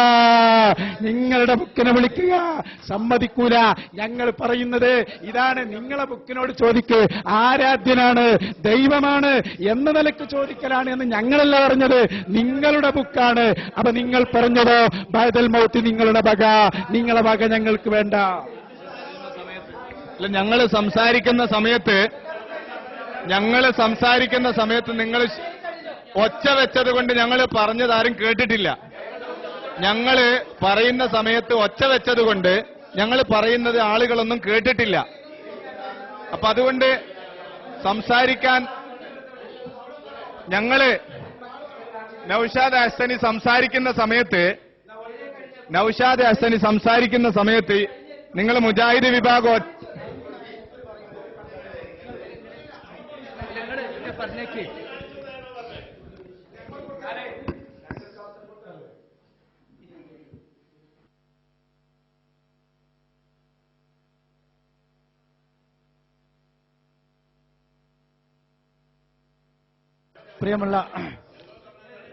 E: സമ്മതിക്കൂല. ഞങ്ങൾ പറയുന്നത് ഇതാണ്. നിങ്ങളെ ബുക്കിനോട് ചോദിക്ക്. ആരാധ്യനാണ്, ദൈവമാണ് എന്ന നിലക്ക് ചോദിക്കലാണ് എന്ന് ഞങ്ങളല്ല പറഞ്ഞത്, നിങ്ങളുടെ ബുക്കാണ്. അപ്പൊ നിങ്ങൾ പറഞ്ഞതോ ബഅദൽ മൗത്ത് നിങ്ങളുടെ വക ഞങ്ങൾക്ക് വേണ്ട.
D: ഞങ്ങൾ സംസാരിക്കുന്ന സമയത്ത് നിങ്ങൾ ഒച്ച വെച്ചത് കൊണ്ട് ഞങ്ങൾ പറഞ്ഞതാരും കേട്ടിട്ടില്ല. ഞങ്ങൾ പറയുന്ന സമയത്ത് ഒച്ച വെച്ചതുകൊണ്ട് ഞങ്ങൾ പറയുന്നത് ആളുകളൊന്നും കേട്ടിട്ടില്ല. അപ്പൊ അതുകൊണ്ട് സംസാരിക്കാൻ നൗഷാദ് ഹസനി സംസാരിക്കുന്ന സമയത്ത് നിങ്ങൾ മുജാഹിദ് വിഭാഗം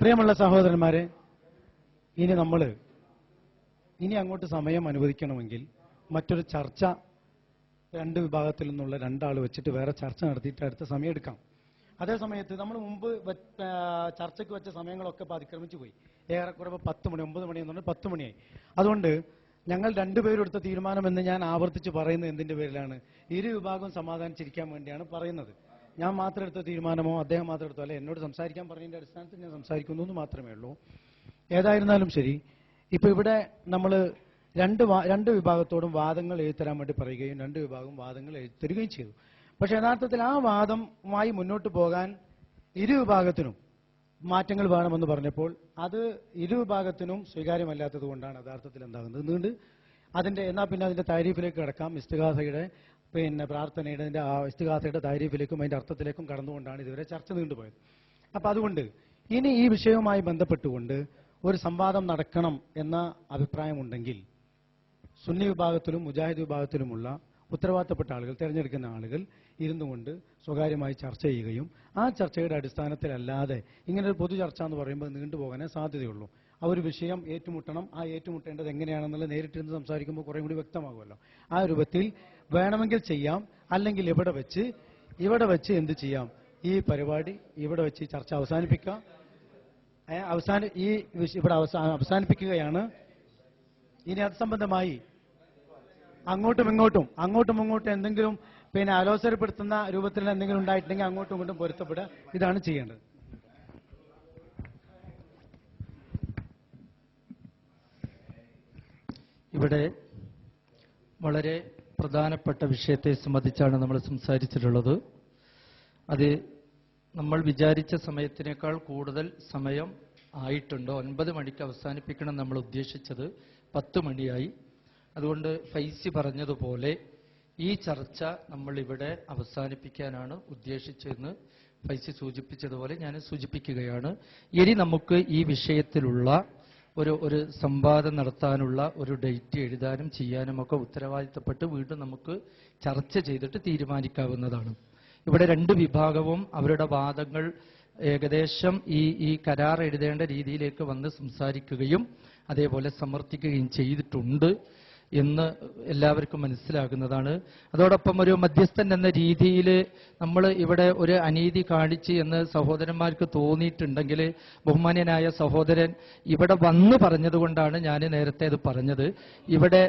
A: പ്രിയമുള്ള സഹോദരന്മാരെ, ഇനി അങ്ങോട്ട് സമയം അനുവദിക്കണമെങ്കിൽ മറ്റൊരു ചർച്ച രണ്ട് വിഭാഗത്തിൽ നിന്നുള്ള രണ്ടാൾ വെച്ചിട്ട് വേറെ ചർച്ച നടത്തിയിട്ട് അടുത്ത സമയം എടുക്കാം. അതേ സമയത്ത് നമ്മൾ മുമ്പ് ചർച്ചയ്ക്ക് വെച്ച സമയങ്ങളൊക്കെ ഇപ്പോൾ അതിക്രമിച്ചു പോയി. ഏറെക്കുറെ 10 മണി 9 മണി എന്ന് പറഞ്ഞാൽ 10 മണിയായി. അതുകൊണ്ട് ഞങ്ങൾ രണ്ടുപേരും എടുത്ത തീരുമാനമെന്ന് ഞാൻ ആവർത്തിച്ച് പറയുന്നത് എന്തിന്റെ പേരിലാണ്? ഇരു വിഭാഗം സമാധാനിച്ചിരിക്കാൻ വേണ്ടിയാണ് പറയുന്നത്. ഞാൻ മാത്രം എടുത്ത തീരുമാനമോ അദ്ദേഹം മാത്രം എടുത്തോ അല്ല, എന്നോട് സംസാരിക്കാൻ പറഞ്ഞതിന്റെ അടിസ്ഥാനത്തിൽ ഞാൻ സംസാരിക്കുന്നു എന്ന് മാത്രമേ ഉള്ളൂ. ഏതായിരുന്നാലും ശരി, ഇപ്പൊ ഇവിടെ നമ്മൾ രണ്ട് വിഭാഗത്തോടും വാദങ്ങൾ എഴുതരാൻ വേണ്ടി പറയുകയും രണ്ട് വിഭാഗം വാദങ്ങൾ എഴുതരുകയും ചെയ്തു. പക്ഷെ യഥാർത്ഥത്തിൽ ആ വാദമായി മുന്നോട്ട് പോകാൻ ഇരു വിഭാഗത്തിനും മാറ്റങ്ങൾ വേണമെന്ന് പറഞ്ഞപ്പോൾ അത് ഇരു വിഭാഗത്തിനും സ്വീകാര്യമല്ലാത്തത് കൊണ്ടാണ് യഥാർത്ഥത്തിൽ എന്താകുന്നത്. അതുകൊണ്ട് അതിന്റെ താരീഫിലേക്ക് കിടക്കാം. ഇസ്തിഗാസയുടെ പ്രാർത്ഥനയുടെ ഇസ്തിഗാസയുടെ താരീഫിലേക്കും അതിന്റെ അർത്ഥത്തിലേക്കും കടന്നുകൊണ്ടാണ് ഇതുവരെ ചർച്ച നീണ്ടുപോയത്. അപ്പൊ അതുകൊണ്ട് ഇനി ഈ വിഷയവുമായി ബന്ധപ്പെട്ടുകൊണ്ട് ഒരു സംവാദം നടക്കണം എന്ന അഭിപ്രായമുണ്ടെങ്കിൽ സുന്നി വിഭാഗത്തിലും മുജാഹിദ് വിഭാഗത്തിലുമുള്ള ഉത്തരവാദിത്തപ്പെട്ട ആളുകൾ, തിരഞ്ഞെടുക്കുന്ന ആളുകൾ ഇരുന്നുകൊണ്ട് സ്വകാര്യമായി ചർച്ച ചെയ്യുകയും ആ ചർച്ചയുടെ അടിസ്ഥാനത്തിലല്ലാതെ ഇങ്ങനെ ഒരു പൊതു ചർച്ച എന്ന് പറയുമ്പോൾ നീണ്ടുപോകാനേ സാധ്യതയുള്ളൂ. ആ ഒരു വിഷയം ഏറ്റുമുട്ടണം. ആ ഏറ്റുമുട്ടേണ്ടത് എങ്ങനെയാണെന്നുള്ള നേരിട്ടിരുന്ന് സംസാരിക്കുമ്പോൾ കുറേ കൂടി വ്യക്തമാകുമല്ലോ. ആ രൂപത്തിൽ വേണമെങ്കിൽ ചെയ്യാം. അല്ലെങ്കിൽ ഇവിടെ വെച്ച് എന്ത് ചെയ്യാം? ഈ പരിപാടി ഇവിടെ വെച്ച് ഈ ചർച്ച അവസാനിപ്പിക്കാം. ഇവിടെ അവസാനിപ്പിക്കുകയാണ്. ഇനി അത് സംബന്ധമായി അങ്ങോട്ടും ഇങ്ങോട്ടും എന്തെങ്കിലും അലോസരപ്പെടുത്തുന്ന രൂപത്തിൽ എന്തെങ്കിലും ഉണ്ടായിട്ടുണ്ടെങ്കിൽ അങ്ങോട്ടും ഇങ്ങോട്ടും പൊരുത്തപ്പെടുക. ഇതാണ് ചെയ്യേണ്ടത്. ഇവിടെ
C: വളരെ പ്രധാനപ്പെട്ട വിഷയത്തെ സംബന്ധിച്ചാണ് നമ്മൾ സംസാരിച്ചിട്ടുള്ളത്. അത് നമ്മൾ വിചാരിച്ച സമയത്തിനേക്കാൾ കൂടുതൽ സമയം ആയിട്ടുണ്ട്. 9 മണിക്ക് അവസാനിപ്പിക്കണം നമ്മൾ ഉദ്ദേശിച്ചത്, 10 മണിയായി. അതുകൊണ്ട് ഫൈസി പറഞ്ഞതുപോലെ ഈ ചർച്ച നമ്മൾ ഇവിടെ അവസാനിപ്പിക്കാനാണ് ഉദ്ദേശിച്ചതെന്ന് ഫൈസി സൂചിപ്പിച്ചതുപോലെ ഞാൻ സൂചിപ്പിക്കുകയാണ്. ഇനി നമുക്ക് ഈ വിഷയത്തിലുള്ള ഒരു സംവാദം നടത്താനുള്ള ഒരു ഡേറ്റ് എഴുതാനും ചെയ്യാനും ഒക്കെ ഉത്തരവാദിത്തപ്പെട്ട് വീണ്ടും നമുക്ക് ചർച്ച ചെയ്തിട്ട് തീരുമാനിക്കാവുന്നതാണ്. ഇവിടെ 2 വിഭാഗവും അവരുടെ വാദങ്ങൾ ഏകദേശം ഈ കരാർ എഴുതേണ്ട രീതിയിലേക്ക് വന്ന് സംസാരിക്കുകയും അതേപോലെ സമർത്ഥിക്കുകയും ചെയ്തിട്ടുണ്ട് എന്ന് എല്ലാവർക്കും മനസ്സിലാകുന്നതാണ്. അതോടൊപ്പം ഒരു മധ്യസ്ഥൻ എന്ന രീതിയിൽ നമ്മൾ ഇവിടെ ഒരു അനീതി കാണിച്ച് എന്ന് സഹോദരന്മാർക്ക് തോന്നിയിട്ടുണ്ടെങ്കിൽ, ബഹുമാന്യനായ സഹോദരൻ ഇവിടെ വന്ന് പറഞ്ഞതുകൊണ്ടാണ് ഞാൻ നേരത്തെ അത് പറഞ്ഞത്. ഇവിടെ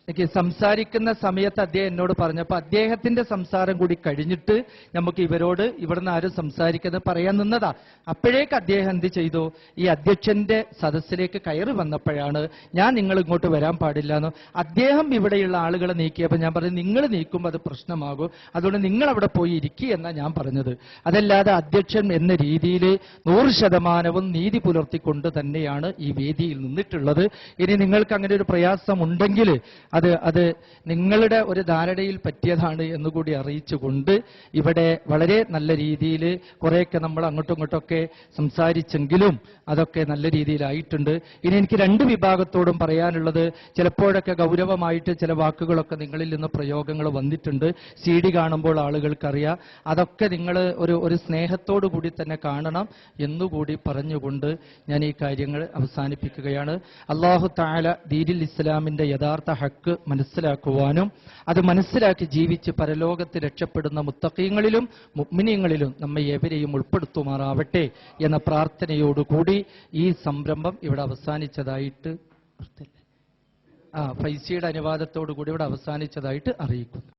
C: എനിക്ക് സംസാരിക്കുന്ന സമയത്ത് അദ്ദേഹം എന്നോട് പറഞ്ഞപ്പോൾ അദ്ദേഹത്തിന്റെ സംസാരം കൂടി കഴിഞ്ഞിട്ട് നമുക്ക് ഇവരോട് ഇവിടുന്ന് ആരും സംസാരിക്കുന്നത് പറയാൻ നിന്നതാ. അപ്പോഴേക്ക് അദ്ദേഹം എന്ത് ചെയ്തു, ഈ അധ്യക്ഷന്റെ സദസ്സിലേക്ക് കയറി വന്നപ്പോഴാണ് ഞാൻ നിങ്ങൾ ഇങ്ങോട്ട് വരാൻ പാടില്ല എന്ന് അദ്ദേഹം ഇവിടെയുള്ള ആളുകളെ നീക്കിയപ്പോൾ ഞാൻ പറഞ്ഞു നിങ്ങൾ നീക്കുമ്പോൾ അത് പ്രശ്നമാകും, അതുകൊണ്ട് നിങ്ങൾ അവിടെ പോയി ഇരിക്കുക എന്നാ ഞാൻ പറഞ്ഞത്. അതല്ലാതെ അധ്യക്ഷൻ എന്ന രീതിയിൽ 100% നീതി പുലർത്തിക്കൊണ്ട് തന്നെയാണ് ഈ വേദിയിൽ നിന്നിട്ടുള്ളത്. ഇനി നിങ്ങൾക്ക് അങ്ങനെ ഒരു പ്രയാസം ഉണ്ടെങ്കിൽ അത് നിങ്ങളുടെ ഒരു ധാരണയിൽ പറ്റിയതാണ് എന്നുകൂടി അറിയിച്ചുകൊണ്ട് ഇവിടെ വളരെ നല്ല രീതിയിൽ കുറേയൊക്കെ നമ്മൾ അങ്ങോട്ടും ഇങ്ങോട്ടൊക്കെ സംസാരിച്ചെങ്കിലും അതൊക്കെ നല്ല രീതിയിലായിട്ടുണ്ട്. ഇനി എനിക്ക് 2 വിഭാഗത്തോടും പറയാനുള്ളത്, ചിലപ്പോഴൊക്കെ ഗൗരവമായിട്ട് ചില വാക്കുകളൊക്കെ നിങ്ങളിൽ നിന്ന് പ്രയോഗങ്ങൾ വന്നിട്ടുണ്ട്. CD കാണുമ്പോൾ ആളുകൾക്കറിയാം. അതൊക്കെ നിങ്ങൾ ഒരു സ്നേഹത്തോടു കൂടി തന്നെ കാണണം എന്നുകൂടി പറഞ്ഞുകൊണ്ട് ഞാൻ ഈ കാര്യങ്ങൾ അവസാനിപ്പിക്കുകയാണ്. അല്ലാഹു തആല ദീനുൽ ഇസ്ലാമിന്റെ യഥാർത്ഥ ഹക്ക് മനസ്സിലാക്കുവാനും അത് മനസ്സിലാക്കി ജീവിച്ച് പരലോകത്ത് രക്ഷപ്പെടുന്ന മുത്തഖീങ്ങളിലും മുഅ്മിനീങ്ങളിലും നമ്മെ ഏവരെയും ഉൾപ്പെടുത്തുമാറാവട്ടെ എന്ന പ്രാർത്ഥനയോടുകൂടി ഈ സംരംഭം ഇവിടെ അവസാനിച്ചതായിട്ട് ഫൈസിയുടെ അനുവാദത്തോടു കൂടി ഇവിടെ അവസാനിച്ചതായിട്ട് അറിയിക്കുന്നു.